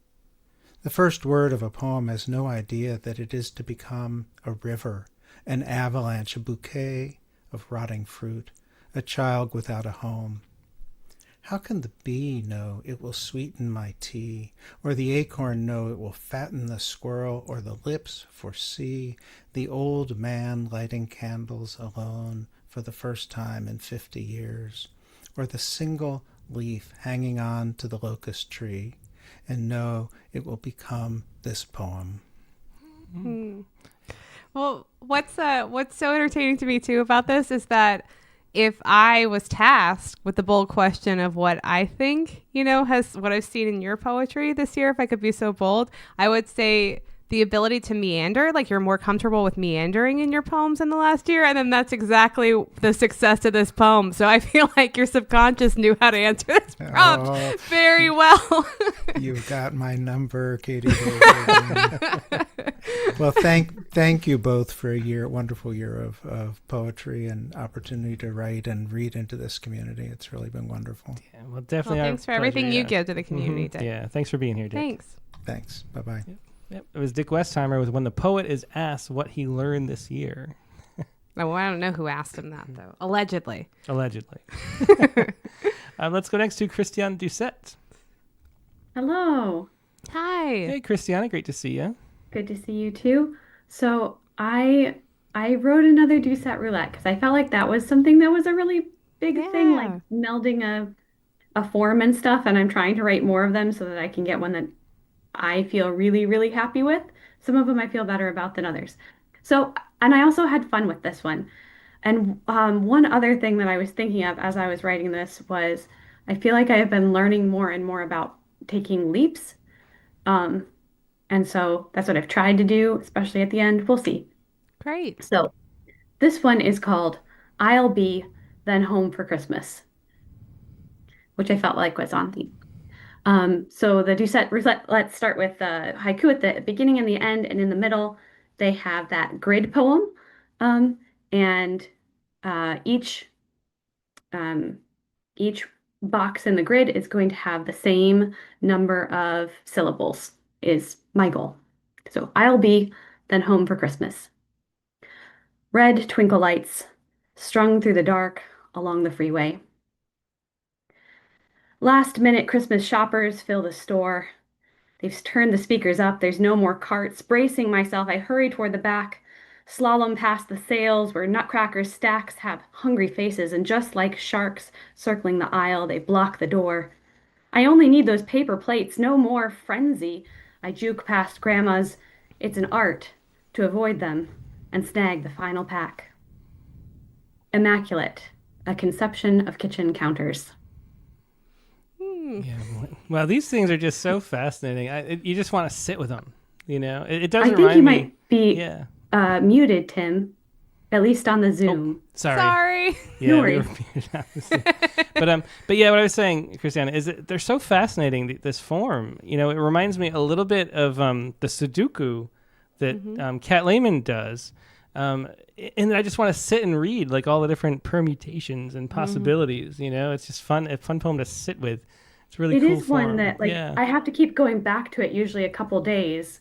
The first word of a poem has no idea that it is to become a river, an avalanche, a bouquet of rotting fruit, a child without a home. How can the bee know it will sweeten my tea, or the acorn know it will fatten the squirrel, or the lips foresee the old man lighting candles alone for the first time in 50 years, or the single leaf hanging on to the locust tree, and know it will become this poem? Well, what's so entertaining to me too about this is that if I was tasked with the bold question of what I think, has what I've seen in your poetry this year, if I could be so bold, I would say the ability to meander, like you're more comfortable with meandering in your poems in the last year. And then that's exactly the success of this poem. So I feel like your subconscious knew how to answer this prompt very well. You've got my number, Katie. Well, thank Thank you both for a wonderful year of poetry and opportunity to write and read into this community. It's really been wonderful. Yeah, well, definitely. Well, thanks for everything you give to the community, Dick. Yeah, thanks for being here, Dick. Thanks. Bye-bye. Yep. It was Dick Westheimer with When the Poet is Asked What He Learned This Year. Oh, I don't know who asked him that, though. Allegedly. Let's go next to Christiane Doucette. Hello. Hi. Hey, Christiane. Great to see you. Good to see you too. So I wrote another Doucette roulette because I felt like that was something that was a really big thing, like melding a form and stuff. And I'm trying to write more of them so that I can get one that I feel really, really happy with. Some of them I feel better about than others. So, and I also had fun with this one. And one other thing that I was thinking of as I was writing this was I feel like I have been learning more and more about taking leaps. And so that's what I've tried to do, especially at the end. We'll see. Great. So this one is called I'll Be Then Home for Christmas, which I felt like was on theme. So the Doucette roulette, let's start with the haiku at the beginning and the end, and in the middle, they have that grid poem. And each box in the grid is going to have the same number of syllables, is my goal. So I'll be then home for Christmas. Red twinkle lights strung through the dark along the freeway. Last minute Christmas shoppers fill the store. They've turned the speakers up. There's no more carts. Bracing myself, I hurry toward the back, slalom past the sales where nutcracker stacks have hungry faces, and just like sharks circling the aisle, they block the door. I only need those paper plates, no more frenzy. I juke past grandma's. It's an art to avoid them and snag the final pack. Immaculate, a conception of kitchen counters. Yeah, well, these things are just so fascinating. You just want to sit with them. You know, it does remind me. I think you might be muted, Tim. At least on the Zoom. Oh, sorry. Sorry. Yeah, no we worries. were muted on the Zoom. But yeah, what I was saying, Christiana, is that they're so fascinating. This form, you know, it reminds me a little bit of the Sudoku that Kat Lehman does. And I just want to sit and read like all the different permutations and possibilities. You know, it's just a fun poem to sit with. It's really cool. It is one that I have to keep going back to it usually a couple days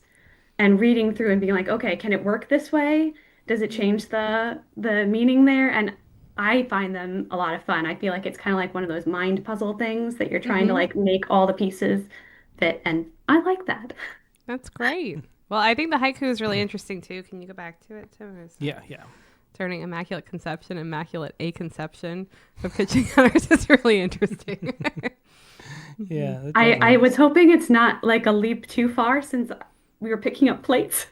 and reading through and being like, okay, can it work this way? Does it change the meaning there? And I find them a lot of fun. I feel like it's kind of like one of those mind puzzle things that you're trying to like make all the pieces fit. And I like that. That's great. Well, I think the haiku is really interesting too. Can you go back to it, Tim? Yeah. Turning immaculate conception, immaculate a conception of kitchen counters is really interesting. Yeah. I was hoping it's not like a leap too far since we were picking up plates.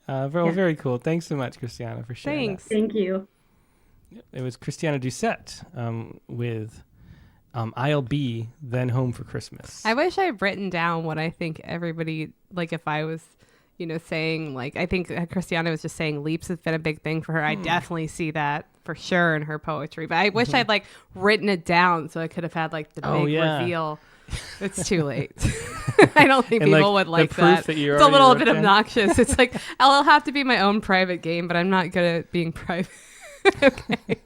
Very cool. Thanks so much, Christiana, for sharing. Thanks. Thank you. It was Christiana Doucette with I'll Be Then Home for Christmas. I wish I'd written down what I think everybody, like if I was, saying, like, I think Christiana was just saying leaps has been a big thing for her. I definitely see that for sure in her poetry. But I wish I'd like written it down so I could have had like the big reveal. It's too late. I don't think people would like that. It's a little bit obnoxious. It's like, I'll have to be my own private game, but I'm not good at being private. Okay.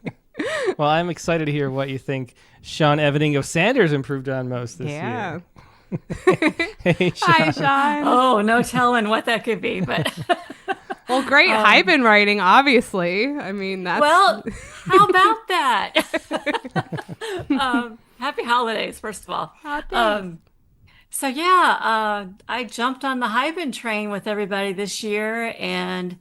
Well, I'm excited to hear what you think Sean Evening of Sanders improved on most this year. Hey, Sean. Hi, Sean. Oh, no telling what that could be, but well, great Hyben writing, obviously. I mean, that's well. How about that? Happy holidays, first of all. So yeah, I jumped on the Hyben train with everybody this year and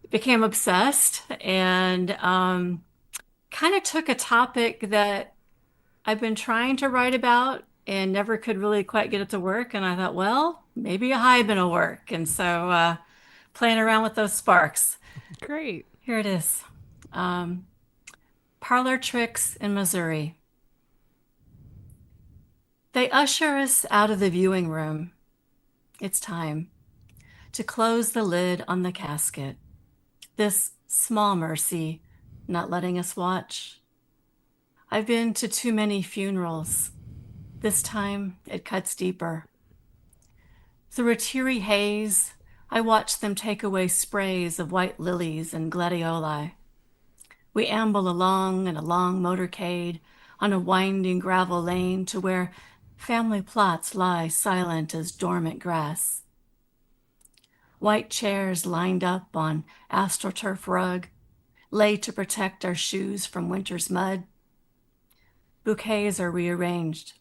became obsessed, and kind of took a topic that I've been trying to write about and never could really quite get it to work. And I thought, well, maybe a Hyben will work. And so playing around with those sparks. Great. Here it is. Parlor tricks in Missouri. They usher us out of the viewing room. It's time to close the lid on the casket. This small mercy, not letting us watch. I've been to too many funerals. This time it cuts deeper. Through a teary haze, I watch them take away sprays of white lilies and gladioli. We amble along in a long motorcade on a winding gravel lane to where family plots lie silent as dormant grass. White chairs lined up on astroturf rug lay to protect our shoes from winter's mud. Bouquets are rearranged.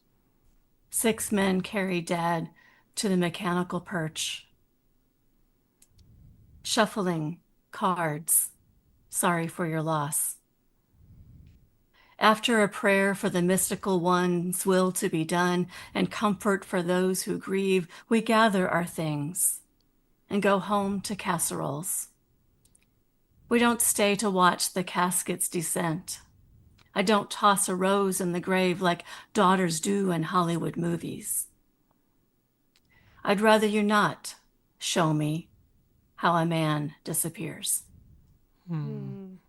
6 men carry Dad to the mechanical perch. Shuffling cards. Sorry for your loss. After a prayer for the mystical one's will to be done and comfort for those who grieve, we gather our things and go home to casseroles. We don't stay to watch the casket's descent. I don't toss a rose in the grave like daughters do in Hollywood movies. I'd rather you not show me how a man disappears.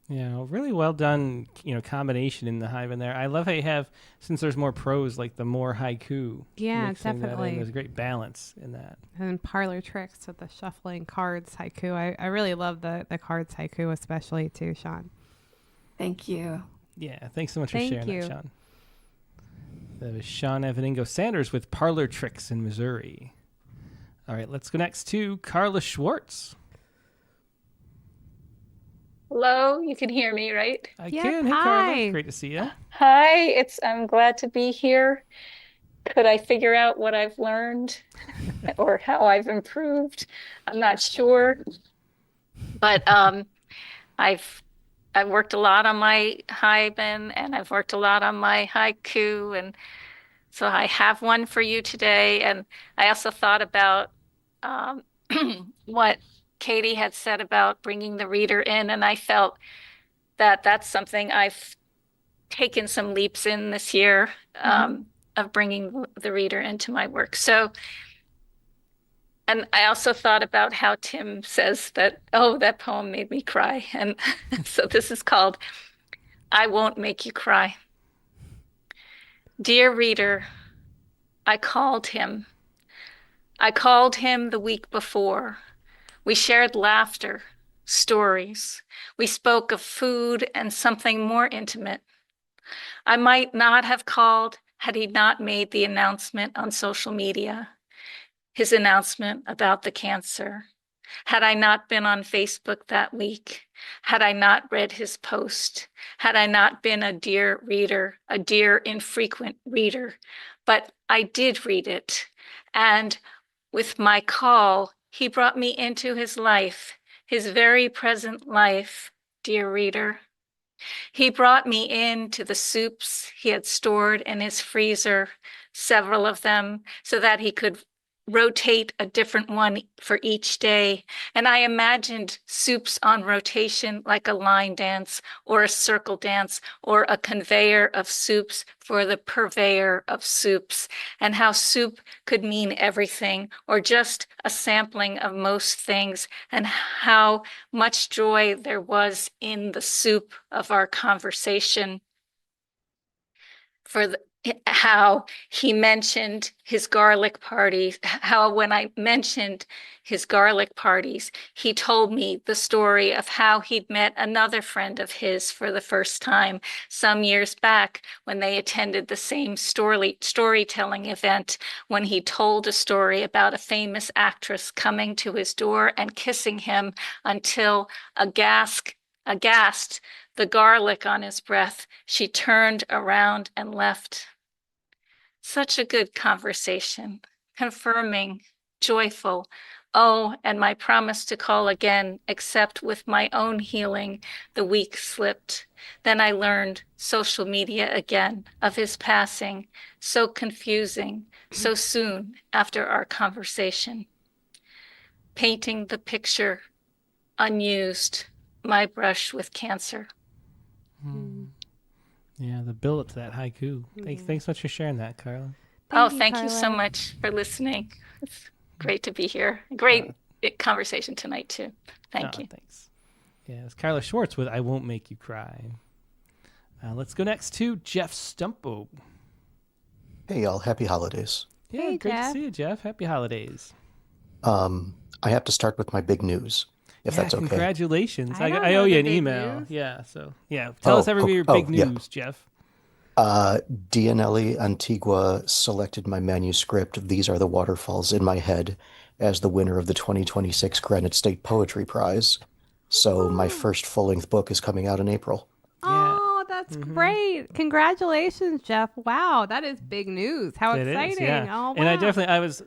Yeah, really well done, combination in the hive in there. I love how you have, since there's more prose, like the more haiku. Yeah, mixing that in. definitely. There's a great balance in that. And parlor tricks with the shuffling cards haiku. I really love the cards haiku, especially too, Sean. Thank you. Yeah, thanks so much for Thank sharing you. that, Sean. That was Sean Evaningo Sanders with Parlor Tricks in Missouri. All right, let's go next to Carla Schwartz. Hello, you can hear me, right? I Yep, can. Hey, hi. Carla. Great to see you. Hi, I'm glad to be here. Could I figure out what I've learned or how I've improved? I'm not sure. But I've worked a lot on my haiben and I've worked a lot on my haiku, and so I have one for you today. And I also thought about what Katie had said about bringing the reader in, and I felt that that's something I've taken some leaps in this year, of bringing the reader into my work. So, and I also thought about how Tim says that, oh, that poem made me cry. And so this is called I Won't Make You Cry. Dear reader, I called him. I called him the week before. We shared laughter, stories. We spoke of food and something more intimate. I might not have called had he not made the announcement on social media, his announcement about the cancer. Had I not been on Facebook that week, had I not read his post, had I not been a dear reader, a dear infrequent reader, but I did read it. And with my call, he brought me into his life, his very present life, dear reader. He brought me into the soups he had stored in his freezer, several of them, so that he could rotate a different one for each day. And I imagined soups on rotation like a line dance or a circle dance or a conveyor of soups for the purveyor of soups, and how soup could mean everything or just a sampling of most things, and how much joy there was in the soup of our conversation. How he mentioned his garlic parties, how when I mentioned his garlic parties, he told me the story of how he'd met another friend of his for the first time some years back when they attended the same storytelling event, when he told a story about a famous actress coming to his door and kissing him until aghast, the garlic on his breath, she turned around and left. Such a good conversation, confirming, joyful. Oh, and my promise to call again, except with my own healing, the week slipped. Then I learned social media again of his passing, so confusing, so soon after our conversation. Painting the picture, unused, my brush with cancer. Yeah, the build up to that haiku. Thanks so much for sharing that, Carla. Thank you so much for listening. It's great to be here. Great conversation tonight, too. Thank you. Thanks. Yeah, it's Carla Schwartz with I Won't Make You Cry. Let's go next to Jeff Stumpo. Hey, y'all. Happy holidays. Yeah, Hey, great Jeff. to see you, Jeff. Happy holidays. I have to start with my big news, if that's okay. Congratulations. I don't I know owe you the an big email. news. Yeah, so tell us every your big news, Jeff. DNLE Antigua selected my manuscript, These Are the Waterfalls in My Head, as the winner of the 2026 Granite State Poetry Prize. So my first full-length book is coming out in April. Oh, that's great. Congratulations, Jeff. Wow, that is big news. How exciting. Is, yeah. Oh, wow. And I was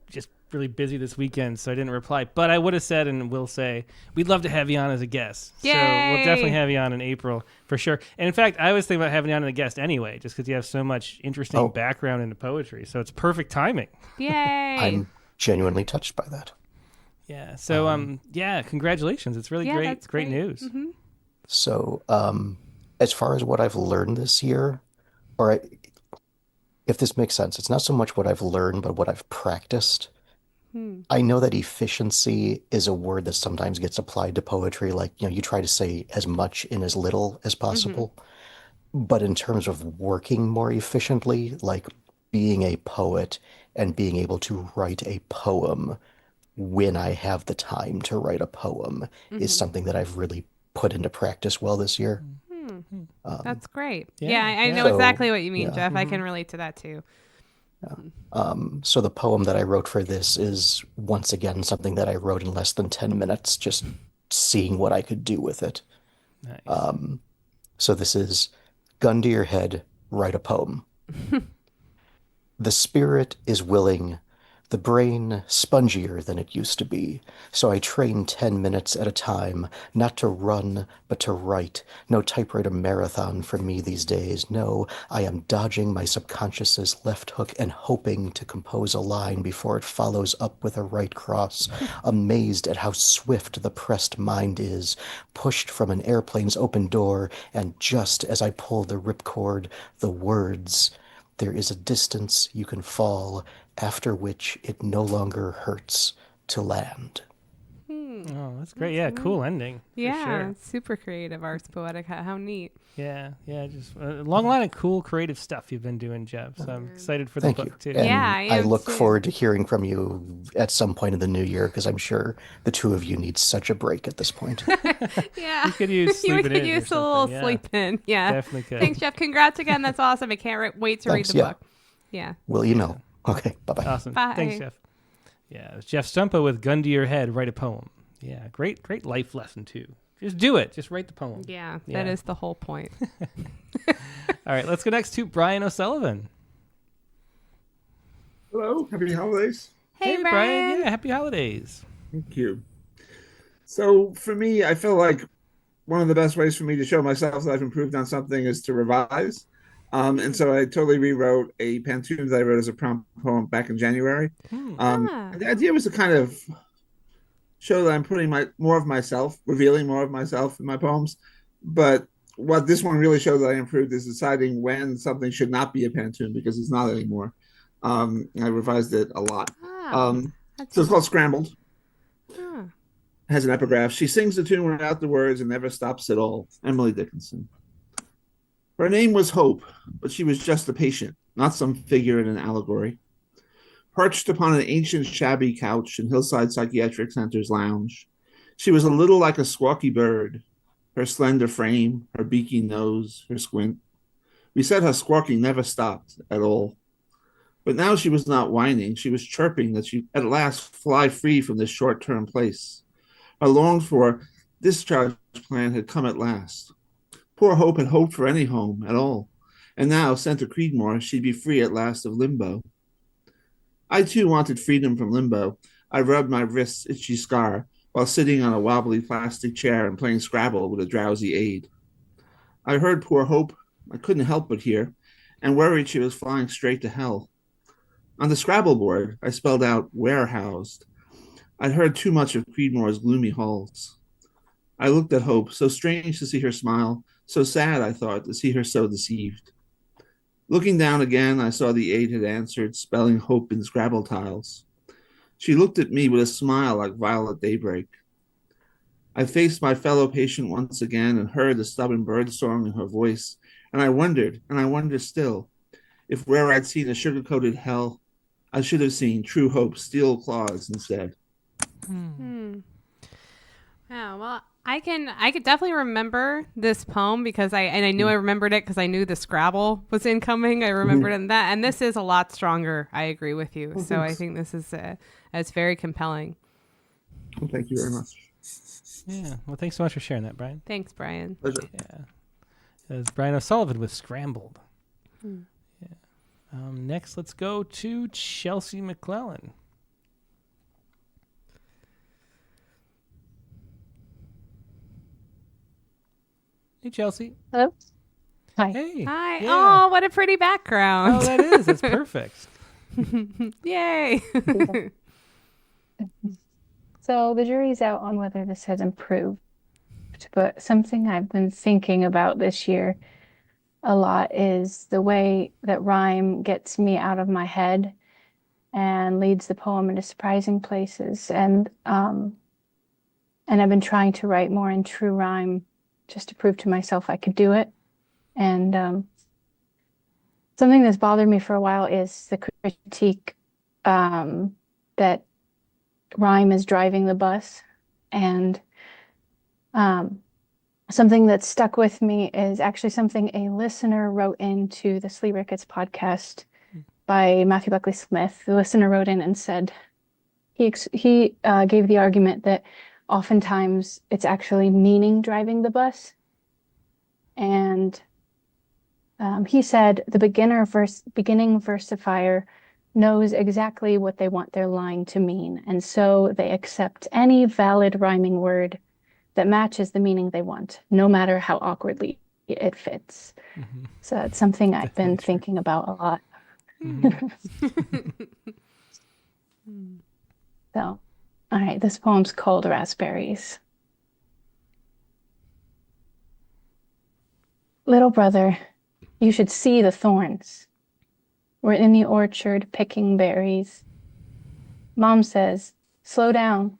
just really busy this weekend, so I didn't reply. But I would have said and will say, we'd love to have you on as a guest. Yay. So we'll definitely have you on in April for sure. And in fact, I was thinking about having you on as a guest anyway, just because you have so much interesting background into poetry. So it's perfect timing. Yay. I'm genuinely touched by that. Yeah. So, congratulations. It's really great news. Mm-hmm. So, as far as what I've learned this year, if this makes sense, it's not so much what I've learned, but what I've practiced. I know that efficiency is a word that sometimes gets applied to poetry. Like, you try to say as much in as little as possible. But in terms of working more efficiently, like being a poet and being able to write a poem when I have the time to write a poem is something that I've really put into practice well this year. That's great. I know exactly what you mean, Jeff. I can relate to that too. So the poem that I wrote for this is once again something that I wrote in less than 10 minutes, just seeing what I could do with it. Nice. So this is Gun to Your Head, Write a Poem. The spirit is willing, the brain spongier than it used to be. So I train 10 minutes at a time, not to run, but to write. No typewriter marathon for me these days. No, I am dodging my subconscious's left hook and hoping to compose a line before it follows up with a right cross. Amazed at how swift the pressed mind is, pushed from an airplane's open door, and just as I pull the ripcord, the words, there is a distance you can fall, after which it no longer hurts to land. Oh, that's great. Yeah, cool ending. Yeah, sure. Super creative, Ars Poetica. How neat. Yeah, just a long line of cool creative stuff you've been doing, Jeff. So I'm excited for the Thank book, you. too. And I am look too. forward to hearing from you at some point in the new year, because I'm sure the two of you need such a break at this point. Yeah. You could use You sleeping could in use or a little something. sleep in. Yeah. Definitely could. Thanks, Jeff. Congrats again. That's awesome. I can't wait to read Thanks, the book. Yeah. We'll email. Okay, bye-bye. Awesome. Bye. Thanks, Jeff. Yeah, it was Jeff Stumpa with Gun to Your Head, Write a Poem. Yeah, great life lesson, too. Just do it. Just write the poem. Yeah, that is the whole point. All right, let's go next to Brian O'Sullivan. Hello, happy holidays. Hey, Brian. Yeah, happy holidays. Thank you. So for me, I feel like one of the best ways for me to show myself that I've improved on something is to revise. And so I totally rewrote a pantoum that I wrote as a prompt poem back in January. The idea was to kind of show that I'm putting revealing more of myself in my poems. But what this one really showed that I improved is deciding when something should not be a pantoum, because it's not anymore. I revised it a lot. So it's called Scrambled. It has an epigraph. She sings the tune without the words and never stops at all. Emily Dickinson. Her name was Hope, but she was just a patient, not some figure in an allegory. Perched upon an ancient shabby couch in Hillside Psychiatric Center's lounge, she was a little like a squawky bird, her slender frame, her beaky nose, her squint. We said her squawking never stopped at all. But now she was not whining, she was chirping that she at last fly free from this short-term place. Her longed-for discharge plan had come at last. Poor Hope had hoped for any home at all, and now, sent to Creedmoor, she'd be free at last of limbo. I too wanted freedom from limbo. I rubbed my wrist's itchy scar while sitting on a wobbly plastic chair and playing Scrabble with a drowsy aide. I heard poor Hope, I couldn't help but hear, and worried she was flying straight to hell. On the Scrabble board, I spelled out warehoused. I'd heard too much of Creedmoor's gloomy halls. I looked at Hope, so strange to see her smile, so sad, I thought, to see her so deceived. Looking down again, I saw the aide had answered, spelling hope in Scrabble tiles. She looked at me with a smile like violet daybreak. I faced my fellow patient once again and heard the stubborn bird song in her voice, and I wondered still, if where I'd seen a sugar-coated hell, I should have seen true hope's steel claws instead. Yeah, well, I could definitely remember this poem because I knew I remembered it because I knew the Scrabble was incoming. I remembered it, and this is a lot stronger. I agree with you. So I think this is it's very compelling. Well, thank you very much. Yeah. Well, thanks so much for sharing that, Brian. Thanks, Brian. Pleasure. Yeah. As Brian O'Sullivan with Scrambled. Yeah. Next, let's go to Chelsea McClellan. Hey, Chelsea. Hello. Hi. Hey. Hi. Yeah. Oh, what a pretty background. Oh, that is. It's perfect. Yay. So the jury's out on whether this has improved, but something I've been thinking about this year a lot is the way that rhyme gets me out of my head and leads the poem into surprising places. And I've been trying to write more in true rhyme just to prove to myself I could do it. And something that's bothered me for a while is the critique that rhyme is driving the bus. And something that stuck with me is actually something a listener wrote into the Slee Ricketts podcast by Matthew Buckley Smith. The listener wrote in and said he gave the argument that oftentimes it's actually meaning driving the bus. And he said the beginning versifier knows exactly what they want their line to mean, and so they accept any valid rhyming word that matches the meaning they want, no matter how awkwardly it fits. Mm-hmm. So that's something I've been thinking about a lot. Mm-hmm. So, all right, this poem's called Raspberries. Little brother, you should see the thorns. We're in the orchard picking berries. Mom says, slow down.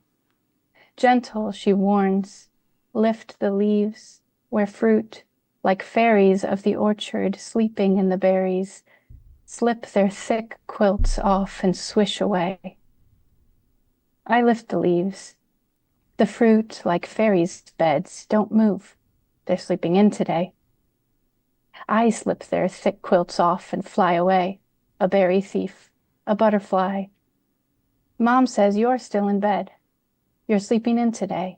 Gentle, she warns, lift the leaves, where fruit, like fairies of the orchard sleeping in the berries, slip their thick quilts off and swish away. I lift the leaves. The fruit, like fairies' beds, don't move. They're sleeping in today. I slip their thick quilts off and fly away. A berry thief, a butterfly. Mom says you're still in bed. You're sleeping in today.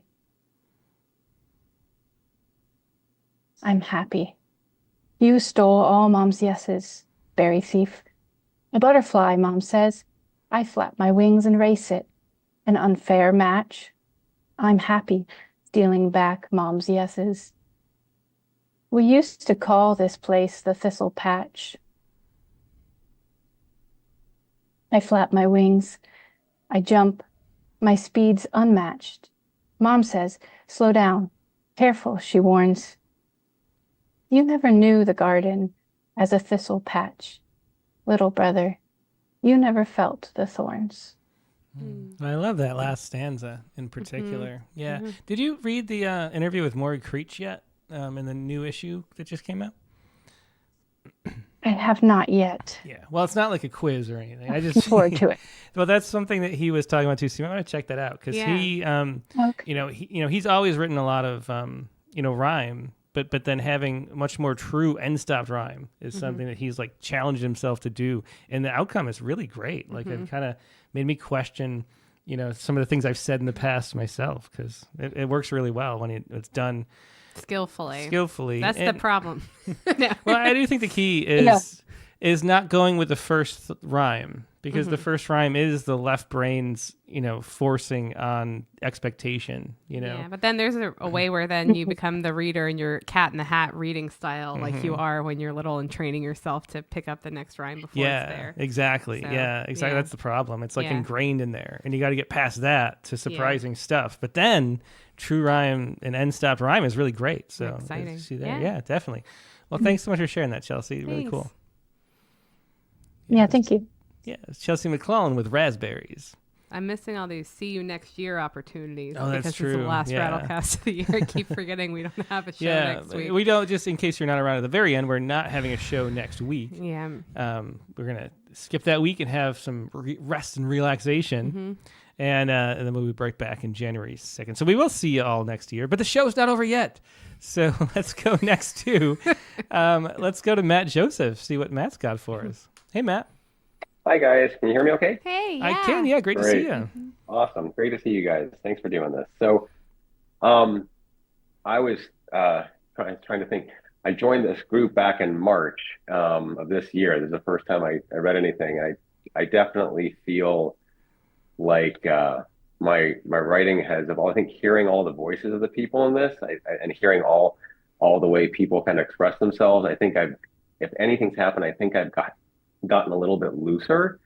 I'm happy. You stole all Mom's yeses, berry thief. A butterfly, Mom says. I flap my wings and race it. An unfair match. I'm happy, stealing back Mom's yeses. We used to call this place the Thistle Patch. I flap my wings. I jump. My speed's unmatched. Mom says, slow down. Careful, she warns. You never knew the garden as a thistle patch. Little brother, you never felt the thorns. I love that last stanza in particular. Mm-hmm. Yeah. Mm-hmm. Did you read the interview with Maury Creech yet in the new issue that just came out? I have not yet. Yeah. Well, it's not like a quiz or anything. I just look forward to it. Well, that's something that he was talking about too. So you might want to check that out because he, he's always written a lot of, rhyme, but then having much more true end stopped rhyme is something that he's like challenged himself to do, and the outcome is really great. Like it kind of made me question, some of the things I've said in the past myself because it works really well when it's done. Skillfully. That's the problem. No. Well, I do think the key is not going with the first rhyme because the first rhyme is the left brain's, forcing on expectation, Yeah, but then there's a way where then you become the reader in your Cat in the Hat reading style like you are when you're little and training yourself to pick up the next rhyme before it's there. Exactly. So, exactly. That's the problem. It's like ingrained in there and you got to get past that to surprising stuff. But then true rhyme and end stopped rhyme is really great. So exciting. See there. Yeah, definitely. Well, thanks so much for sharing that, Chelsea. Thanks. Really cool. Yeah, thank you. Yeah, it's Chelsea McClellan with Raspberries. I'm missing all these see you next year opportunities because it's the last Rattlecast of the year. I keep forgetting we don't have a show next week. We don't, just in case you're not around at the very end, we're not having a show next week. Yeah. We're going to skip that week and have some rest and relaxation. And then we'll be right back in January 2nd. So we will see you all next year. But the show's not over yet. So let's go next to Matt Joseph, see what Matt's got for us. Hey, Matt. Hi, guys. Can you hear me okay? Hey, yeah. I can, yeah. Great to see you. Awesome. Great to see you guys. Thanks for doing this. So I was trying to think. I joined this group back in March of this year. This is the first time I read anything. I definitely feel like my writing has evolved. I think hearing all the voices of the people in this and hearing all the way people kind of express themselves, I think if anything's happened, I think I've gotten a little bit looser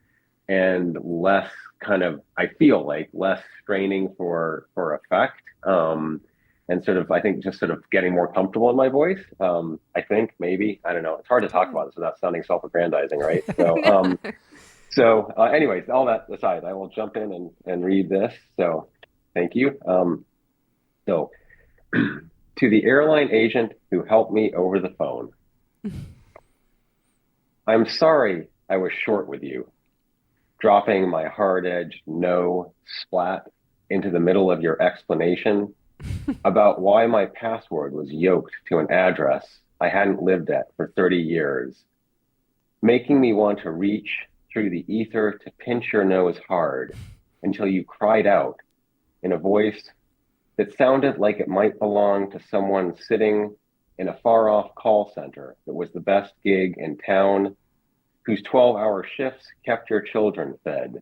and less I feel like less straining for effect. And sort of, I think just sort of getting more comfortable in my voice. I think maybe, I don't know. It's hard to talk about this without sounding self-aggrandizing, right? So, anyways, all that aside, I will jump in and read this. So thank you. To the airline agent who helped me over the phone. I'm sorry I was short with you, dropping my hard-edged no splat into the middle of your explanation about why my password was yoked to an address I hadn't lived at for 30 years, making me want to reach through the ether to pinch your nose hard until you cried out in a voice that sounded like it might belong to someone sitting in a far-off call center that was the best gig in town, whose 12-hour shifts kept your children fed.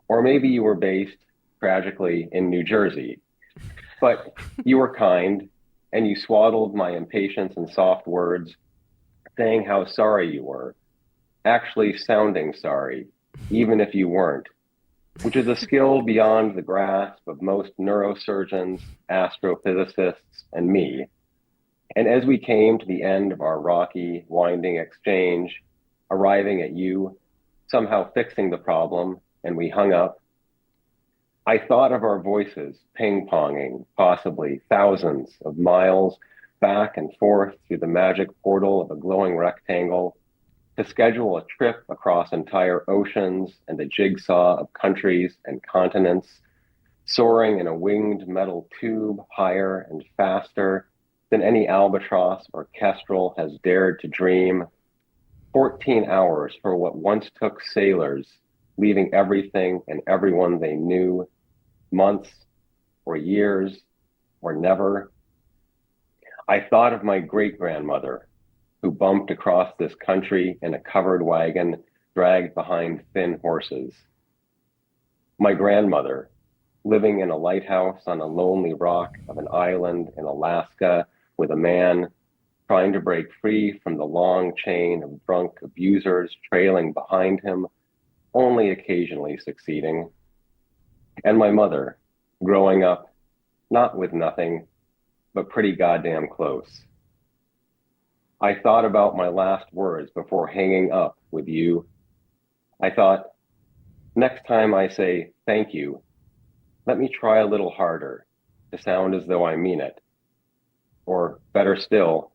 Or maybe you were based, tragically, in New Jersey. But you were kind, and you swaddled my impatience in soft words, saying how sorry you were, actually sounding sorry, even if you weren't, which is a skill beyond the grasp of most neurosurgeons, astrophysicists, and me. And as we came to the end of our rocky, winding exchange, arriving at you, somehow fixing the problem, and we hung up, I thought of our voices ping-ponging possibly thousands of miles back and forth through the magic portal of a glowing rectangle to schedule a trip across entire oceans and a jigsaw of countries and continents, soaring in a winged metal tube higher and faster than any albatross or kestrel has dared to dream. 14 hours for what once took sailors, leaving everything and everyone they knew, months or years or never. I thought of my great-grandmother who bumped across this country in a covered wagon dragged behind thin horses. My grandmother, living in a lighthouse on a lonely rock of an island in Alaska with a man trying to break free from the long chain of drunk abusers trailing behind him, only occasionally succeeding. And my mother, growing up, not with nothing, but pretty goddamn close. I thought about my last words before hanging up with you. I thought, next time I say thank you, let me try a little harder to sound as though I mean it. Or better still,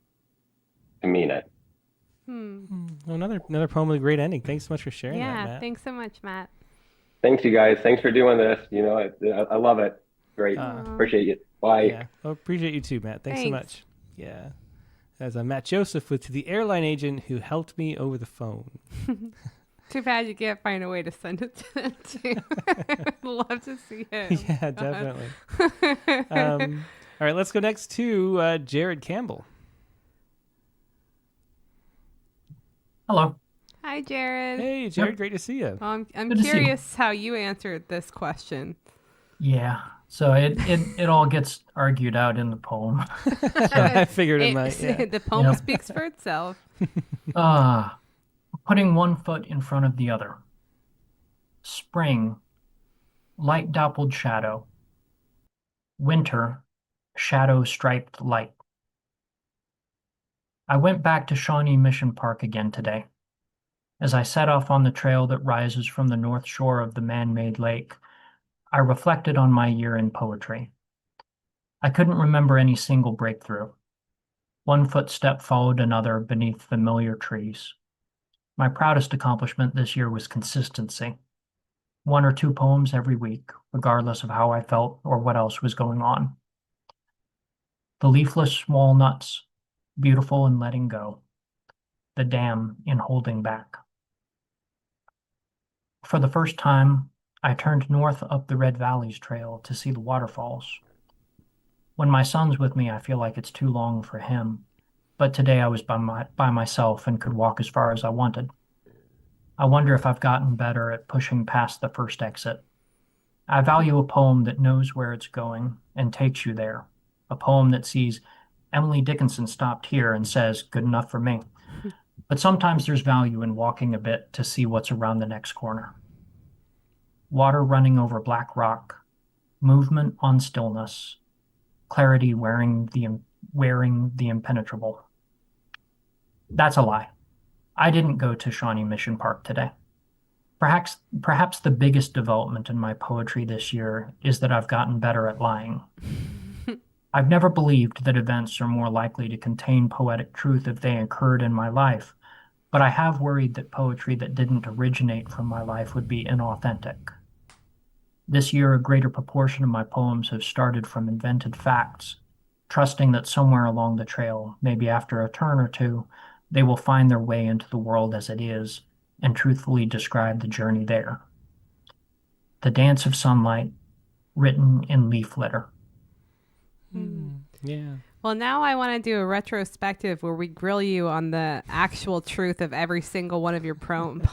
to mean it. Another poem with a great ending. Thanks so much for sharing that, Matt. Yeah, thanks so much, Matt. Thanks, you guys. Thanks for doing this. You know, I love it. Great. Appreciate it. Bye. Yeah, well, appreciate you too, Matt. Thanks so much. Yeah. As Matt Joseph with To the Airline Agent Who Helped Me Over the Phone. Too bad you can't find a way to send it to him, too. I'd love to see it. Yeah, definitely. All right, let's go next to Jared Campbell. Hello. Hi, Jared. Hey, Jared. Great to see you. I'm curious how you answered this question. Yeah. So it all gets argued out in the poem. I figured it might. Yeah. The poem speaks for itself. Putting one foot in front of the other. Spring, light dappled shadow. Winter, shadow striped light. I went back to Shawnee Mission Park again today. As I set off on the trail that rises from the north shore of the man-made lake, I reflected on my year in poetry. I couldn't remember any single breakthrough. One footstep followed another beneath familiar trees. My proudest accomplishment this year was consistency. 1 or 2 poems every week, regardless of how I felt or what else was going on. The leafless walnuts, beautiful in letting go. The dam in holding back. For the first time, I turned north up the Red Valleys Trail to see the waterfalls. When my son's with me, I feel like it's too long for him, but today I was by myself and could walk as far as I wanted. I wonder if I've gotten better at pushing past the first exit. I value a poem that knows where it's going and takes you there. A poem that sees Emily Dickinson stopped here and says, good enough for me. But sometimes there's value in walking a bit to see what's around the next corner. Water running over black rock, movement on stillness, clarity wearing the impenetrable. That's a lie. I didn't go to Shawnee Mission Park today. Perhaps the biggest development in my poetry this year is that I've gotten better at lying. I've never believed that events are more likely to contain poetic truth if they occurred in my life, but I have worried that poetry that didn't originate from my life would be inauthentic. This year, a greater proportion of my poems have started from invented facts, trusting that somewhere along the trail, maybe after a turn or two, they will find their way into the world as it is and truthfully describe the journey there. The Dance of Sunlight, written in leaf litter. Yeah. Well, now I want to do a retrospective where we grill you on the actual truth of every single one of your poems.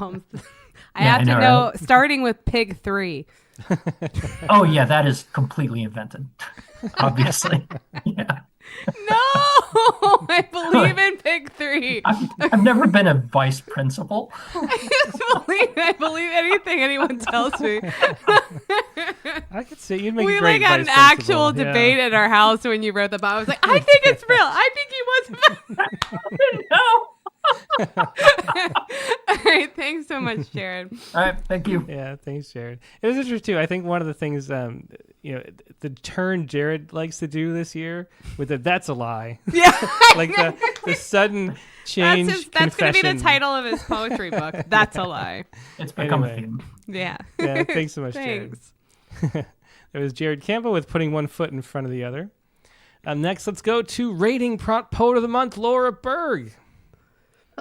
I have to know, right? Starting with Pig 3. Oh, yeah, that is completely invented, obviously. Yeah. No, I believe in Pig 3. I've never been a vice principal. I believe anything anyone tells me. I could see you'd make we a great had an vice actual principal. debate at our house when you wrote the book. I was like, I think it's real. I think he was. No. All right, thanks so much, Jared. All right, thank you. Yeah, thanks, Jared. It was interesting too. I think one of the things, the turn Jared likes to do this year with that's a lie. Yeah, like the sudden change. That's going to be the title of his poetry book. That's a lie. It's become a theme. Yeah. Yeah. Thanks so much, Jared. There was Jared Campbell with putting one foot in front of the other. Next, let's go to rating Prompt Poet of the Month, Laura Berg.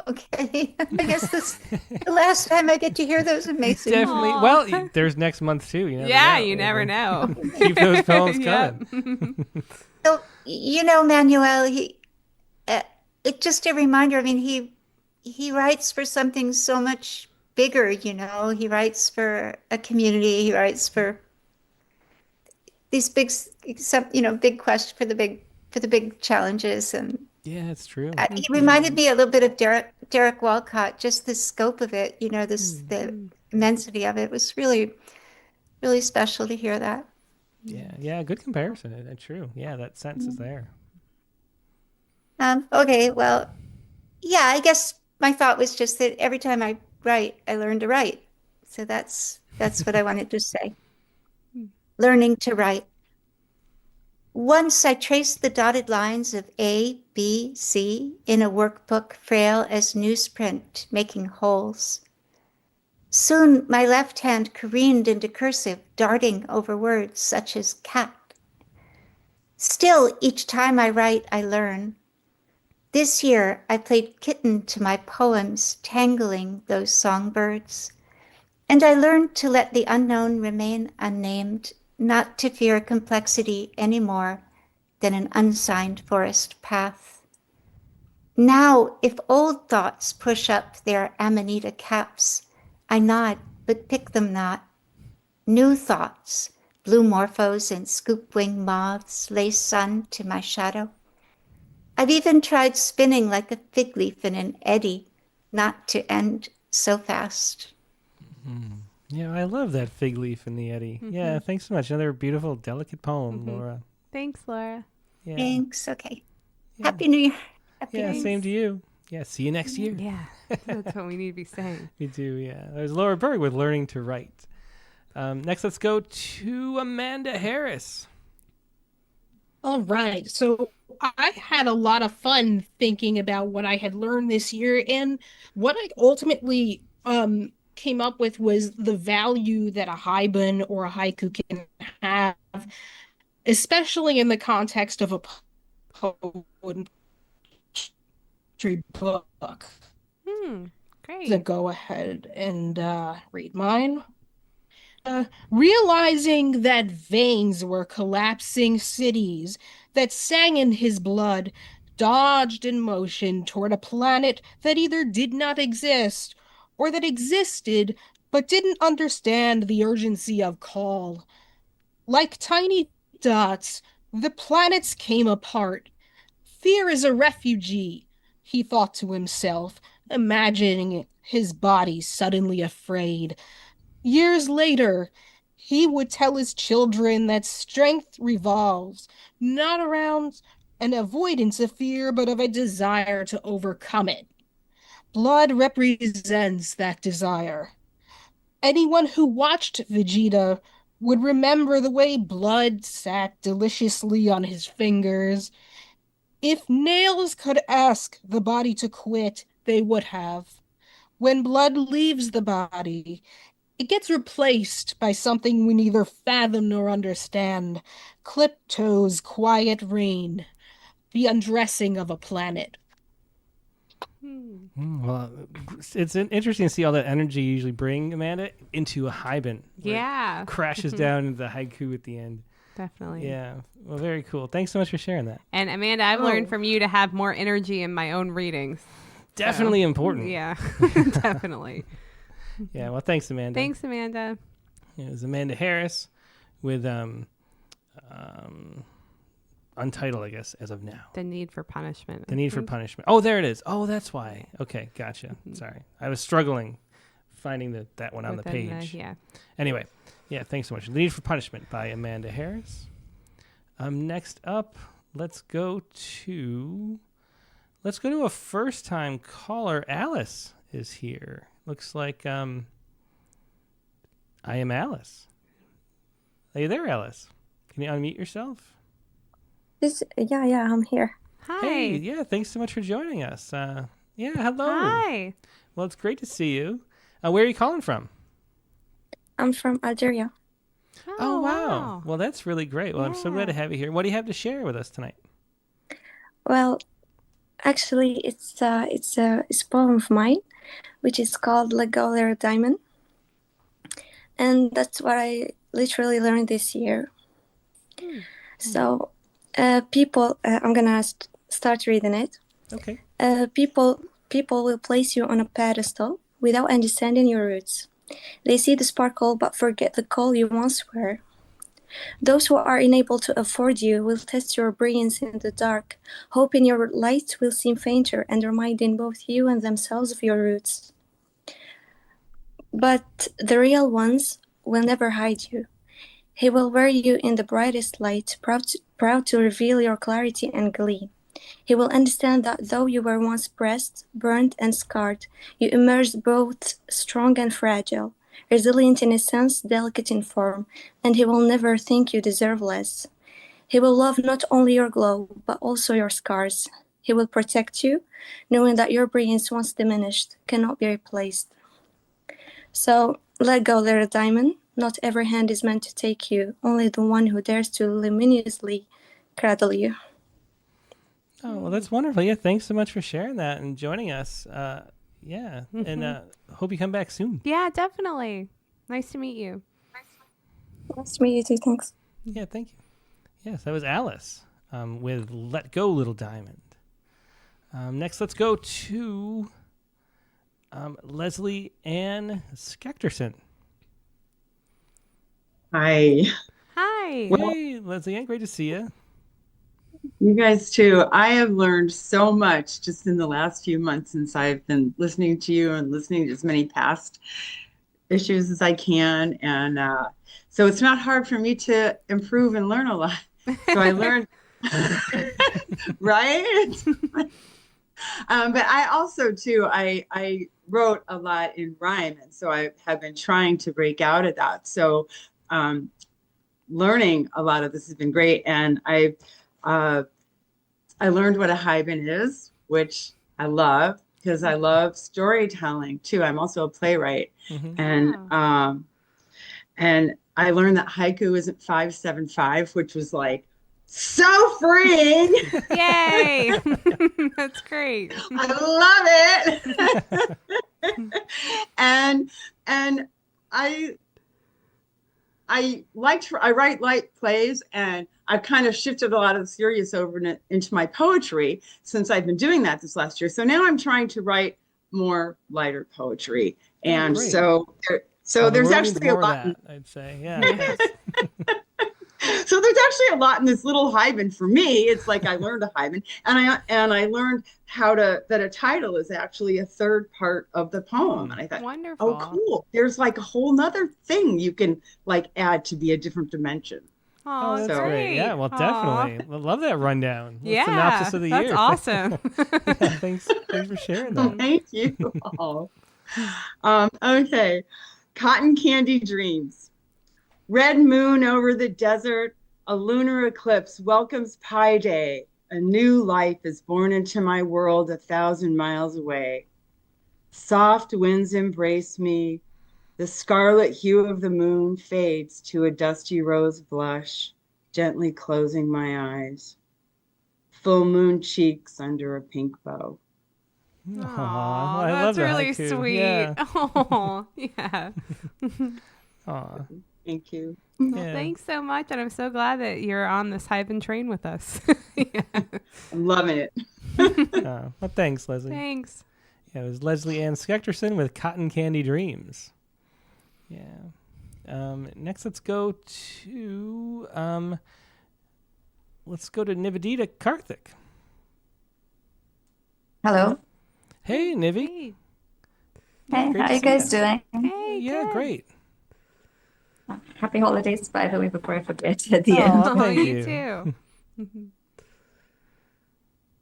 Okay, I guess this the last time I get to hear those amazing. Definitely. Aww. Well, there's next month too. You never know. Keep those poems coming. So Manuel, it's just a reminder. I mean, he writes for something so much bigger. He writes for a community. He writes for these big questions, for the big challenges and. Yeah, it's true. He reminded me a little bit of Derek Walcott, just the scope of it, the immensity of it was really, really special to hear that. Yeah, good comparison. True. Yeah, that sense is there. Okay, well, yeah, I guess my thought was just that every time I write, I learn to write. So that's what I wanted to say. Learning to write. Once I traced the dotted lines of A, B, C in a workbook frail as newsprint, making holes. Soon my left hand careened into cursive, darting over words such as cat. Still, each time I write, I learn. This year, I played kitten to my poems, tangling those songbirds. And I learned to let the unknown remain unnamed, not to fear complexity any more than an unsigned forest path. Now, if old thoughts push up their amanita caps, I nod, but pick them not. New thoughts, blue morphos and scoop-wing moths, lay sun to my shadow. I've even tried spinning like a fig leaf in an eddy, not to end so fast. Mm-hmm. Yeah, I love that fig leaf in the eddy. Mm-hmm. Yeah, thanks so much. Another beautiful, delicate poem, Laura. Thanks, Laura. Yeah. Thanks. Okay. Yeah. Happy New Year. Same to you. Yeah, see you next year. Yeah, that's what we need to be saying. We do, yeah. There's Laura Berg with Learning to Write. Next, let's go to Amanda Harris. All right. So I had a lot of fun thinking about what I had learned this year and what I ultimately came up with was the value that a haibun or a haiku can have, especially in the context of a poetry book. Great. So go ahead and read mine. Realizing that veins were collapsing cities that sang in his blood, dodged in motion toward a planet that either did not exist or that existed but didn't understand the urgency of call. Like tiny dots, the planets came apart. Fear is a refugee, he thought to himself, imagining his body suddenly afraid. Years later, he would tell his children that strength revolves not around an avoidance of fear, but of a desire to overcome it. Blood represents that desire. Anyone who watched Vegeta would remember the way blood sat deliciously on his fingers. If nails could ask the body to quit, they would have. When blood leaves the body, it gets replaced by something we neither fathom nor understand. Clipto's quiet reign, the undressing of a planet. Well, it's interesting to see all that energy you usually bring, Amanda, into a haibun. Yeah. Crashes down into the haiku at the end. Definitely. Yeah. Well, very cool. Thanks so much for sharing that. And Amanda, I've learned from you to have more energy in my own readings. Definitely important. Yeah, definitely. Yeah. Well, thanks, Amanda. Thanks, Amanda. It was Amanda Harris with Untitled, I guess, as of now. The Need for Punishment. The Need for Punishment. Oh, there it is. Oh, that's why. Okay, gotcha. Sorry. I was struggling finding that one on the page. Yeah. Anyway, yeah, thanks so much. The Need for Punishment by Amanda Harris. Next up, let's go to a first-time caller. Alice is here. Looks like I am Alice. Are you there, Alice? Can you unmute yourself? Yeah, I'm here. Hi. Hey, yeah, thanks so much for joining us. Yeah, hello. Hi. Well, it's great to see you. Where are you calling from? I'm from Algeria. Oh, wow. Well, that's really great. Well, I'm so glad to have you here. What do you have to share with us tonight? Well, actually, it's a poem of mine, which is called Let Go, Little Diamond. And that's what I literally learned this year. So, people, I'm going to start reading it. Okay. People will place you on a pedestal without understanding your roots. They see the sparkle but forget the coal you once were. Those who are unable to afford you will test your brilliance in the dark, hoping your light will seem fainter and reminding both you and themselves of your roots. But the real ones will never hide you. He will wear you in the brightest light, proud to reveal your clarity and glee. He will understand that though you were once pressed, burned, and scarred, you emerged both strong and fragile, resilient in essence, delicate in form, and he will never think you deserve less. He will love not only your glow, but also your scars. He will protect you, knowing that your brilliance, once diminished, cannot be replaced. So, let go, little diamond. Not every hand is meant to take you, only the one who dares to luminously cradle you. Oh, well, that's wonderful. Yeah, thanks so much for sharing that and joining us. Yeah, and hope you come back soon. Yeah, definitely. Nice to meet you. Nice to meet you too. Thanks. Yeah, thank you. Yes, that was Alice with Let Go, Little Diamond. Next, let's go to Leslie Ann Skechterson. Hi. Hi. Hey, Leslie Ann, great to see you. You guys too. I have learned so much just in the last few months since I've been listening to you and listening to as many past issues as I can. And so it's not hard for me to improve and learn a lot. So I learned, right? But I also too, I wrote a lot in rhyme. And so I have been trying to break out of that. So learning a lot of this has been great. And I learned what a haibun is, which I love. because I love storytelling too. I'm also a playwright, and I learned that haiku isn't 575, which was like so freeing. Yay! That's great. I love it. and I write light plays, and I've kind of shifted a lot of the serious over into my poetry since I've been doing that this last year. So now I'm trying to write more lighter poetry, and there's actually a lot. I'd say, yeah. So there's actually a lot in this little hymen for me. It's like I learned a hymen, and I learned that a title is actually a third part of the poem. And I thought, wonderful. Oh, cool. There's like a whole nother thing you can like add to be a different dimension. Oh, that's great. Yeah, well, definitely. I love that rundown. Yeah, synopsis of the that's year. awesome. Yeah, thanks for sharing that. Thank you all. Okay. Cotton Candy Dreams. Red moon over the desert, a lunar eclipse welcomes Pi Day. A new life is born into my world 1,000 miles away. Soft winds embrace me. The scarlet hue of the moon fades to a dusty rose blush, gently closing my eyes. Full moon cheeks under a pink bow. Aw, I that's love that really haiku. sweet. Yeah. Oh, yeah. Aw. Thank you. Well, thanks so much, and I'm so glad that you're on this hyphen train with us. I'm loving it. Well, thanks, Leslie. Thanks. Yeah, it was Leslie Ann Skechterson with Cotton Candy Dreams. Yeah. Next, let's go to Nivedita Karthik. Hello. Hey, Nivi. Hey, how are you guys doing? Hey, yeah, great. Happy holidays, by the way, before I forget at the end. Oh, you too.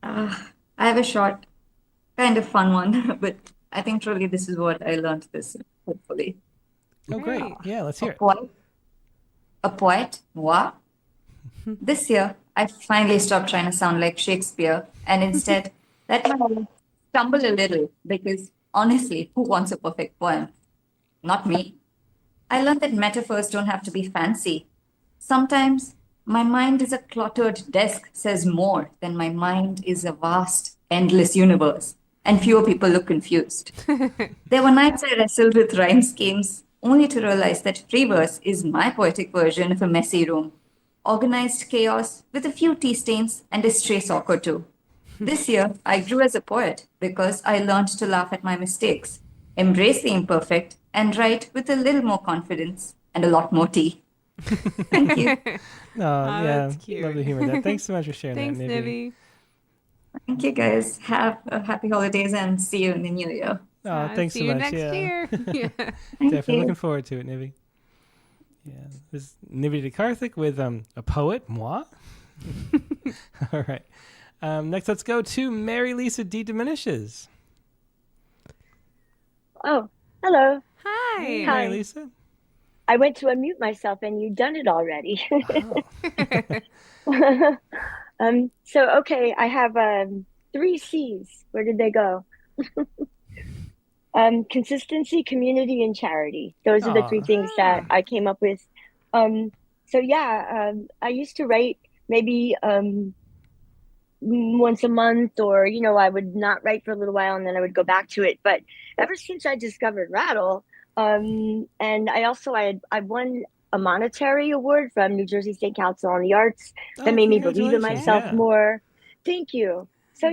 I have a short, kind of fun one, but I think truly this is what I learned this, hopefully. Oh, great. Yeah, let's hear it. A poet? What? This year, I finally stopped trying to sound like Shakespeare and instead let my voice stumble a little because honestly, who wants a perfect poem? Not me. I learned that metaphors don't have to be fancy. Sometimes my mind is a cluttered desk says more than my mind is a vast, endless universe, and fewer people look confused. There were nights I wrestled with rhyme schemes, only to realize that free verse is my poetic version of a messy room. Organized chaos with a few tea stains and a stray sock or two. This year, I grew as a poet because I learned to laugh at my mistakes, embrace the imperfect, and write with a little more confidence and a lot more tea. Thank you. Yeah, that's cute. love to hear that. Thanks so much for sharing Thanks, that, Nivi. Nivi. Thank you, guys. Have a happy holidays and see you in the new year. Oh, thanks see so you much. next year. Yeah. Definitely you. looking forward to it, Nivi. Yeah, this is Nivedita Karthik with a poet, moi. All right. Next, let's go to Mary Lisa D. Diminishes. Oh, hello. Hi. Hey, Mary Lisa. I went to unmute myself and you've done it already. So, okay, I have 3 C's. Where did they go? Consistency, community, and charity. Those are the 3 things that I came up with. I used to write maybe once a month, or I would not write for a little while and then I would go back to it. But ever since I discovered Rattle, and I won a monetary award from New Jersey State Council on the Arts that made me believe in myself more. Thank you. So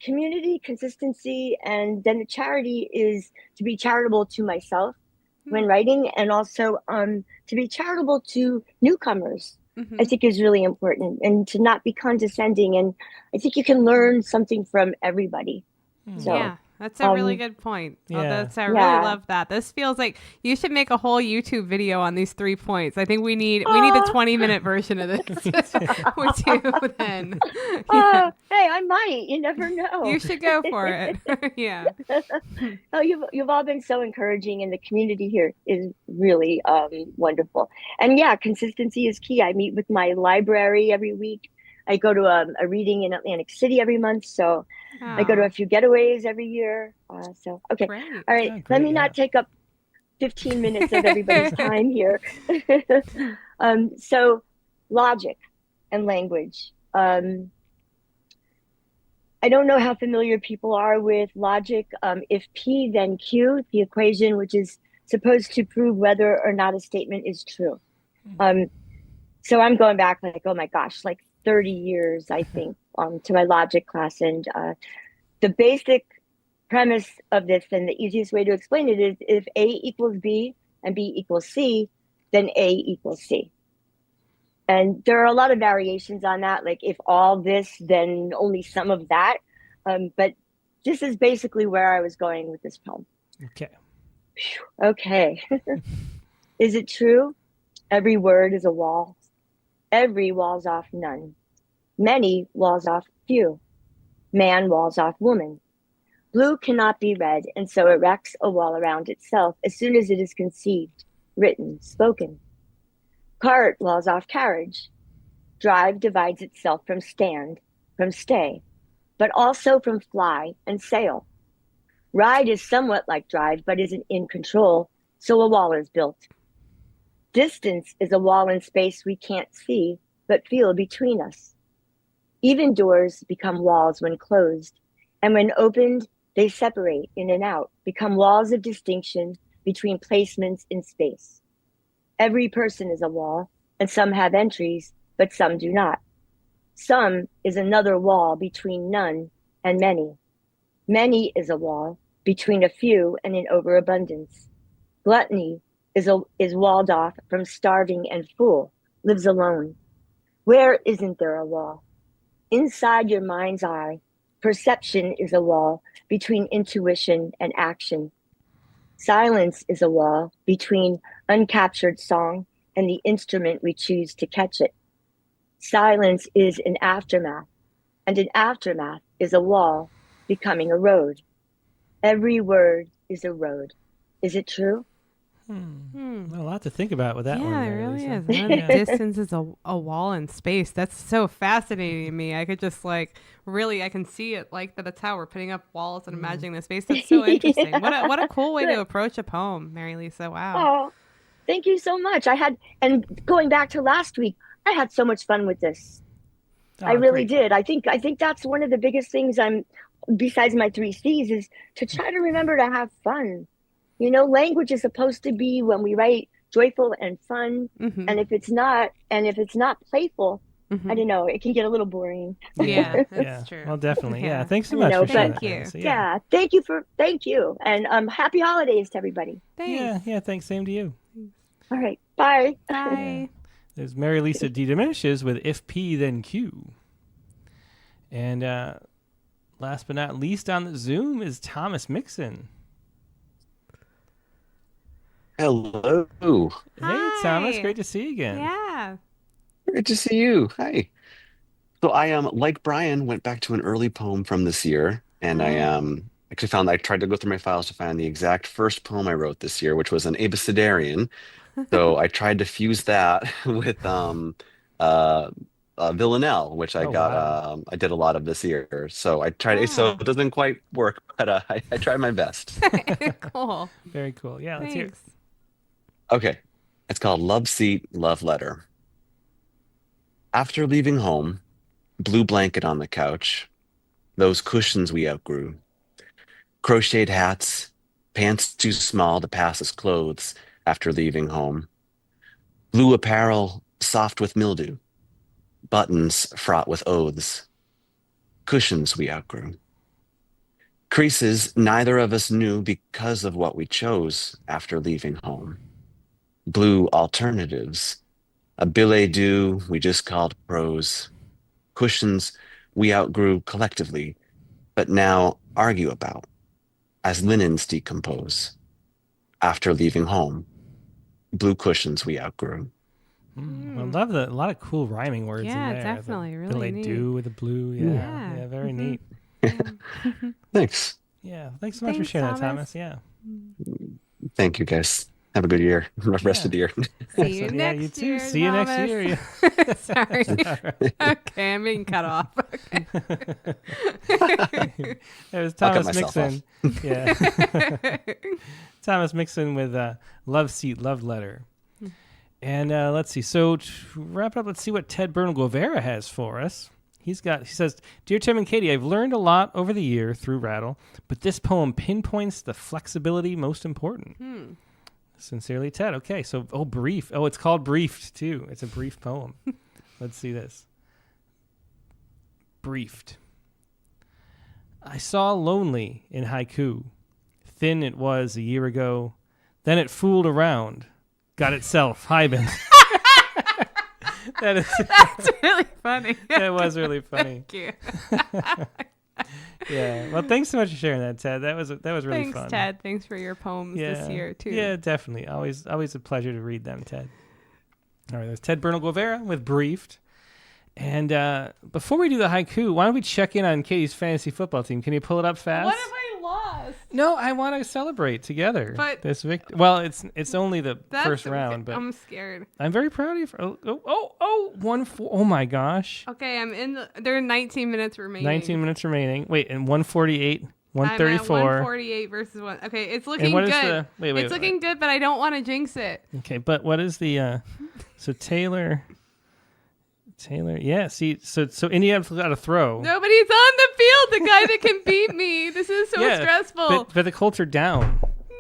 community, consistency, and then the charity is to be charitable to myself when writing, and also to be charitable to newcomers. I think is really important, and to not be condescending. And I think you can learn something from everybody. So, yeah, that's a really good point. Yeah. I really love that. This feels like you should make a whole YouTube video on these 3 points. I think we need the 20-minute version of this with you then. Yeah. Hey, I might. You never know. You should go for it. Yeah. Oh, you've all been so encouraging, and the community here is really wonderful. And consistency is key. I meet with my library every week. I go to a reading in Atlantic City every month. So I go to a few getaways every year. Okay. Great. All right. Oh, great, Let me not take up 15 minutes of everybody's time here. So logic and language. I don't know how familiar people are with logic. If P, then Q, the equation, which is supposed to prove whether or not a statement is true. So I'm going back like, oh my gosh, like 30 years, I think, to my logic class. And the basic premise of this, and the easiest way to explain it, is if A equals B and B equals C, then A equals C. And there are a lot of variations on that, like if all this, then only some of that. But this is basically where I was going with this poem. Okay. Okay. Is it true? Every word is a wall. Every walls off none. Many walls off few. Man walls off woman. Blue cannot be red, and so erects a wall around itself as soon as it is conceived, written, spoken. Cart walls off carriage. Drive divides itself from stand, from stay, but also from fly and sail. Ride is somewhat like drive, but isn't in control, so a wall is built. Distance is a wall in space we can't see, but feel between us. Even doors become walls when closed, and when opened, they separate in and out, become walls of distinction between placements in space. Every person is a wall, and some have entries, but some do not. Some is another wall between none and many. Many is a wall between a few and an overabundance. Gluttony is walled off from starving and full, lives alone. Where isn't there a wall? Inside your mind's eye, perception is a wall between intuition and action. Silence is a wall between uncaptured song and the instrument we choose to catch it. Silence is an aftermath, and an aftermath is a wall becoming a road. Every word is a road. Is it true? A lot to think about with that one. Yeah, it really is. And then distance is a wall in space. That's so fascinating to me. I could just I can see it like that's how we're putting up walls and imagining the space. That's so interesting. Yeah. What a cool way to approach a poem, Mary Lisa. Wow. Oh, thank you so much. And going back to last week, I had so much fun with this. I really did. I think that's one of the biggest things besides my 3 C's, is to try to remember to have fun. You know, language is supposed to be, when we write, joyful and fun. Mm-hmm. And if it's not playful, I don't know, it can get a little boring. Yeah, that's true. Well, definitely. Yeah. Thanks so much for sharing that. Thank you. Thank you. And happy holidays to everybody. Thanks. Yeah, thanks. Same to you. All right. Bye. Bye. There's Mary Lisa D. Diminishes with If P, Then Q. And last but not least on the Zoom is Thomas Mixon. Hello. Hey, Thomas. Great to see you again. Yeah. Great to see you. Hi. So I like Brian, went back to an early poem from this year, and I actually I tried to go through my files to find the exact first poem I wrote this year, which was an abecedarian. So I tried to fuse that with Villanelle, which I I did a lot of this year. So I tried. So it doesn't quite work, but I tried my best. Cool. Very cool. Yeah, let's hear it. Okay. It's called Love Seat, Love Letter. After leaving home, blue blanket on the couch, those cushions we outgrew, crocheted hats, pants too small to pass as clothes after leaving home, blue apparel soft with mildew, buttons fraught with oaths, cushions we outgrew. Creases neither of us knew because of what we chose after leaving home. Blue alternatives, a billet doux we just called prose, cushions we outgrew collectively, but now argue about as linens decompose. After leaving home, blue cushions we outgrew. I love a lot of cool rhyming words in there. Yeah, definitely. Really billet neat. doux with the blue. Yeah, very neat. Thanks. Yeah, thanks so much for sharing that, Thomas. Yeah. Thank you, guys. Have a good year. Rest of the year. See you Yeah, next you year. too. See you next Thomas. year. Yeah. Sorry. Okay, I'm being cut off. Okay. It was I'll cut Thomas myself Mixon. Yeah. Thomas Mixon with Love Seat, Love Letter. And let's see. So to wrap it up, let's see what Ted Bernal Guevara has for us. He says, Dear Tim and Katie, I've learned a lot over the year through Rattle, but this poem pinpoints the flexibility most important. Sincerely, Ted. Okay, so, brief. Oh, it's called Briefed, too. It's a brief poem. Let's see this. Briefed. I saw Lonely in haiku. Thin it was a year ago. Then it fooled around. Got itself. Hyben. That's really funny. That was really funny. Thank you. Yeah. Well, thanks so much for sharing that, Ted. That was really Thanks, fun. Ted. Thanks for your poems this year too. Yeah, definitely. Always a pleasure to read them, Ted. All right, there's Ted Bernal Guevara with Briefed. And before we do the haiku, why don't we check in on Katie's fantasy football team? Can you pull it up fast? What if I lost? No, I want to celebrate together. But this victory. Well, it's only the first okay. round, but I'm scared. I'm very proud of you. 1-4. Oh my gosh. Okay, I'm in. There are 19 minutes remaining. 19 minutes remaining. Wait, and 148, I'm at 134. 148 versus 1. Okay, it's looking And what good. is the? Wait. It's looking good, but I don't want to jinx it. Okay, but what is the? So Taylor. Yeah. See, so Indiana's got to throw. Nobody's on the field. The guy that can beat me. This is so stressful. But the Colts are down,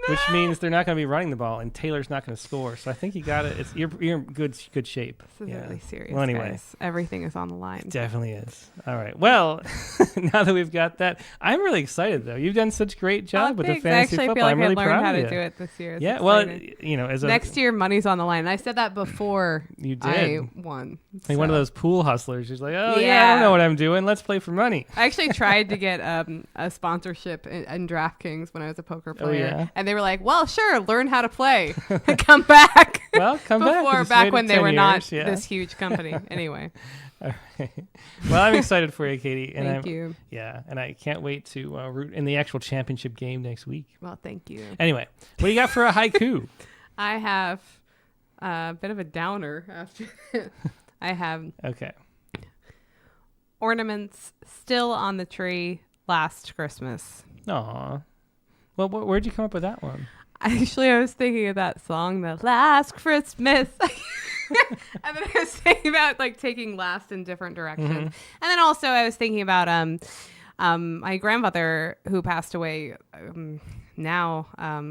which means they're not going to be running the ball, and Taylor's not going to score. So I think you got it. You're in good shape. This is really serious. Well, anyway, guys. Everything is on the line. It definitely is. All right. Well, now that we've got that, I'm really excited though. You've done such a great job with the fantasy I actually football. feel like I'm really I learned proud how of to you. do it this year. It's Yeah. exciting. Well, as next year, money's on the line. I said that before you did. I won. Like one of those pool hustlers who's like, oh Yeah. I don't know what I'm doing. Let's play for money. I actually tried to get a sponsorship in DraftKings when I was a poker player, yeah? and they were like, "Well, sure, learn how to play, come back." Well, come back. 'cause it's back made when it they 10 were not years, yeah. this huge company. Anyway. All right. Well, I'm excited for you, Katie. And Thank you. Yeah, and I can't wait to root in the actual championship game next week. Well, thank you. Anyway, what do you got for a haiku? I have a bit of a downer after. I have ornaments still on the tree last Christmas. Aw. Well, where'd you come up with that one? Actually, I was thinking of that song, The Last Christmas. And then I was thinking about like taking last in different directions. Mm-hmm. And then also I was thinking about my grandmother who passed away now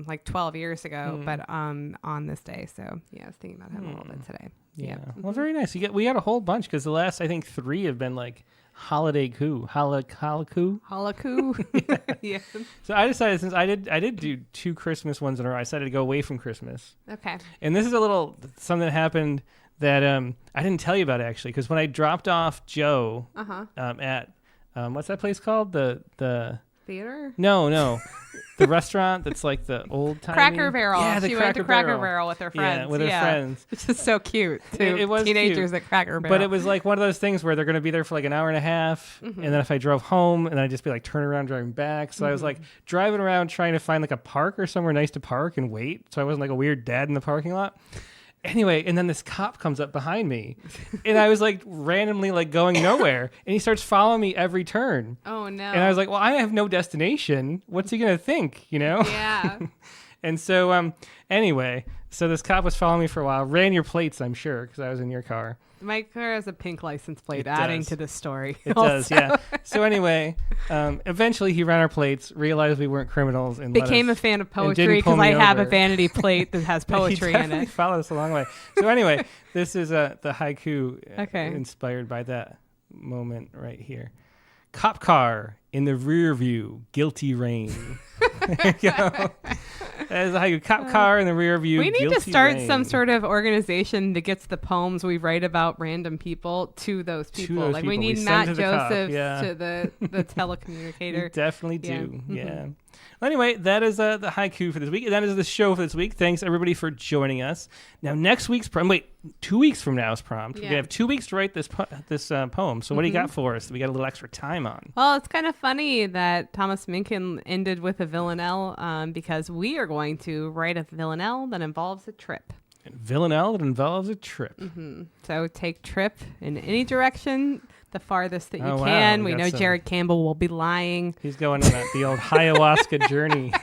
like 12 years ago, but on this day. So yeah, I was thinking about him a little bit today. Yeah. Well, very nice. We got a whole bunch because the last I think 3 have been like holiday coup, halaku. Yeah. So I decided since I did do 2 Christmas ones in a row, I decided to go away from Christmas. Okay. And this is a little something that happened that I didn't tell you about actually because when I dropped off Joe at what's that place called? The theater? No. The restaurant that's like the old time Cracker Barrel. Yeah, she went to Cracker Barrel with her friends. Yeah, with her friends. Which is so cute. It was teenagers cute. at Cracker Barrel. But it was like one of those things where they're going to be there for like an hour and a half. And then if I drove home and I'd just be like turning around driving back. So I was like driving around trying to find like a park or somewhere nice to park and wait. So I wasn't like a weird dad in the parking lot. Anyway, and then this cop comes up behind me and I was like randomly like going nowhere and he starts following me every turn. Oh no. And I was like, well, I have no destination. What's he going to think, you know? Yeah. And so anyway, so this cop was following me for a while, ran your plates, I'm sure, because I was in your car. My car has a pink license plate, It adding does. to the story. It also. does, yeah. So anyway, eventually he ran our plates, realized we weren't criminals, and became a fan of poetry because I have a vanity plate that has poetry in it. He followed us a long way. So anyway, this is the haiku Okay. inspired by that moment right here. Cop car in the rear view, guilty rain. There you go. That is a haiku. Cop car in the rear view. We need to guilty start rain. some sort of organization that gets the poems we write about random people to those people. those Like people. we We need send Matt to the cop, Joseph yeah. to the telecommunicator. We definitely do. Yeah. Yeah. Anyway, that is the haiku for this week. That is the show for this week. Thanks, everybody, for joining us. Now, next week's prompt. Wait, 2 weeks from now is prompt. Yeah. We're going to have 2 weeks to write this poem. So what do you got for us that we got a little extra time on? Well, it's kind of funny that Thomas Minkin ended with a villanelle because we are going to write a villanelle that involves a trip. Villanelle that involves a trip. So take trip in any direction, the farthest that you Oh, wow. can. We We got know some- Jared Campbell will be lying. He's going on the old ayahuasca journey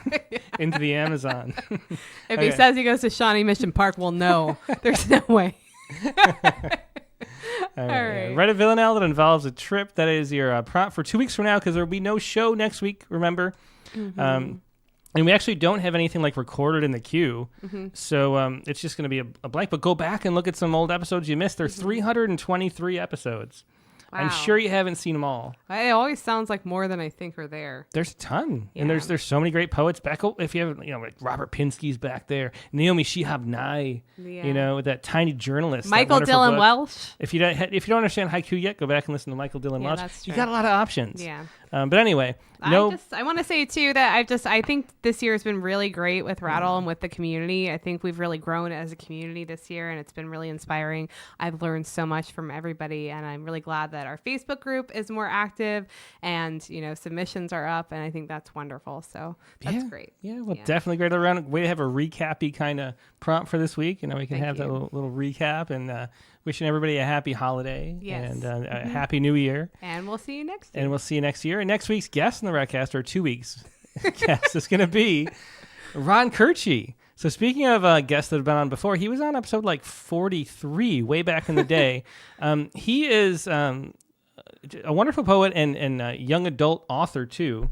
into the Amazon. If he says he goes to Shawnee Mission Park, we'll know. There's no way. All right. Write a villanelle that involves a trip. That is your prompt for 2 weeks from now, because there will be no show next week, remember? And we actually don't have anything like recorded in the queue. So it's just going to be a blank. But go back and look at some old episodes you missed. There's 323 episodes. I'm Wow. sure you haven't seen them all. It always sounds like more than I think are there. There's a ton. Yeah. And there's so many great poets back. If you have, like Robert Pinsky's back there. Naomi Shihab Nye, with that tiny journalist. that Michael wonderful Dylan book. Welsh. If you don't understand haiku yet, go back and listen to Michael Dylan Yeah, Welsh. that's You true. got a lot of options. Yeah. But anyway, I want to say too that I think this year has been really great with Rattle and with the community. I think we've really grown as a community this year, and it's been really inspiring. I've learned so much from everybody, and I'm really glad that our Facebook group is more active, and submissions are up, and I think that's wonderful. So that's great. Yeah, well, definitely great around. Way to have a recappy kind of prompt for this week. We can have that little recap, and wishing everybody a happy holiday and a happy new year. And we'll see you next year. And we'll see you next year. And next week's guest in the Rattlecast, or 2 weeks guest, is going to be Ron Kirchie. So speaking of guests that have been on before, he was on episode like 43 way back in the day. He is a wonderful poet and young adult author too.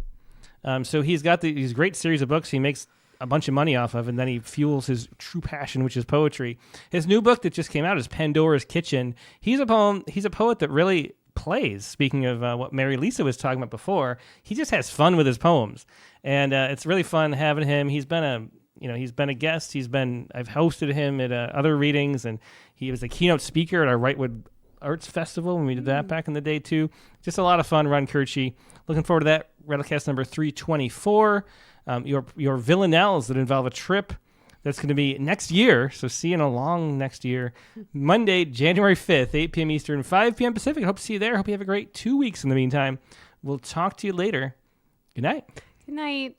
So he's got these great series of books he makes a bunch of money off of, and then he fuels his true passion, which is poetry. His new book that just came out is Pandora's Kitchen. He's a poet that really plays. Speaking of what Mary Lisa was talking about before, he just has fun with his poems, and it's really fun having him. He's been a guest. I've hosted him at other readings, and he was a keynote speaker at our Wrightwood Arts Festival when we did that back in the day too. Just a lot of fun. Ron Kirchie. Looking forward to that. Rattlecast number 324. Your villanelles that involve a trip. That's going to be next year. So see you in a long next year. Monday, January 5th, 8 p.m. Eastern, 5 p.m. Pacific. Hope to see you there. Hope you have a great 2 weeks in the meantime. We'll talk to you later. Good night. Good night.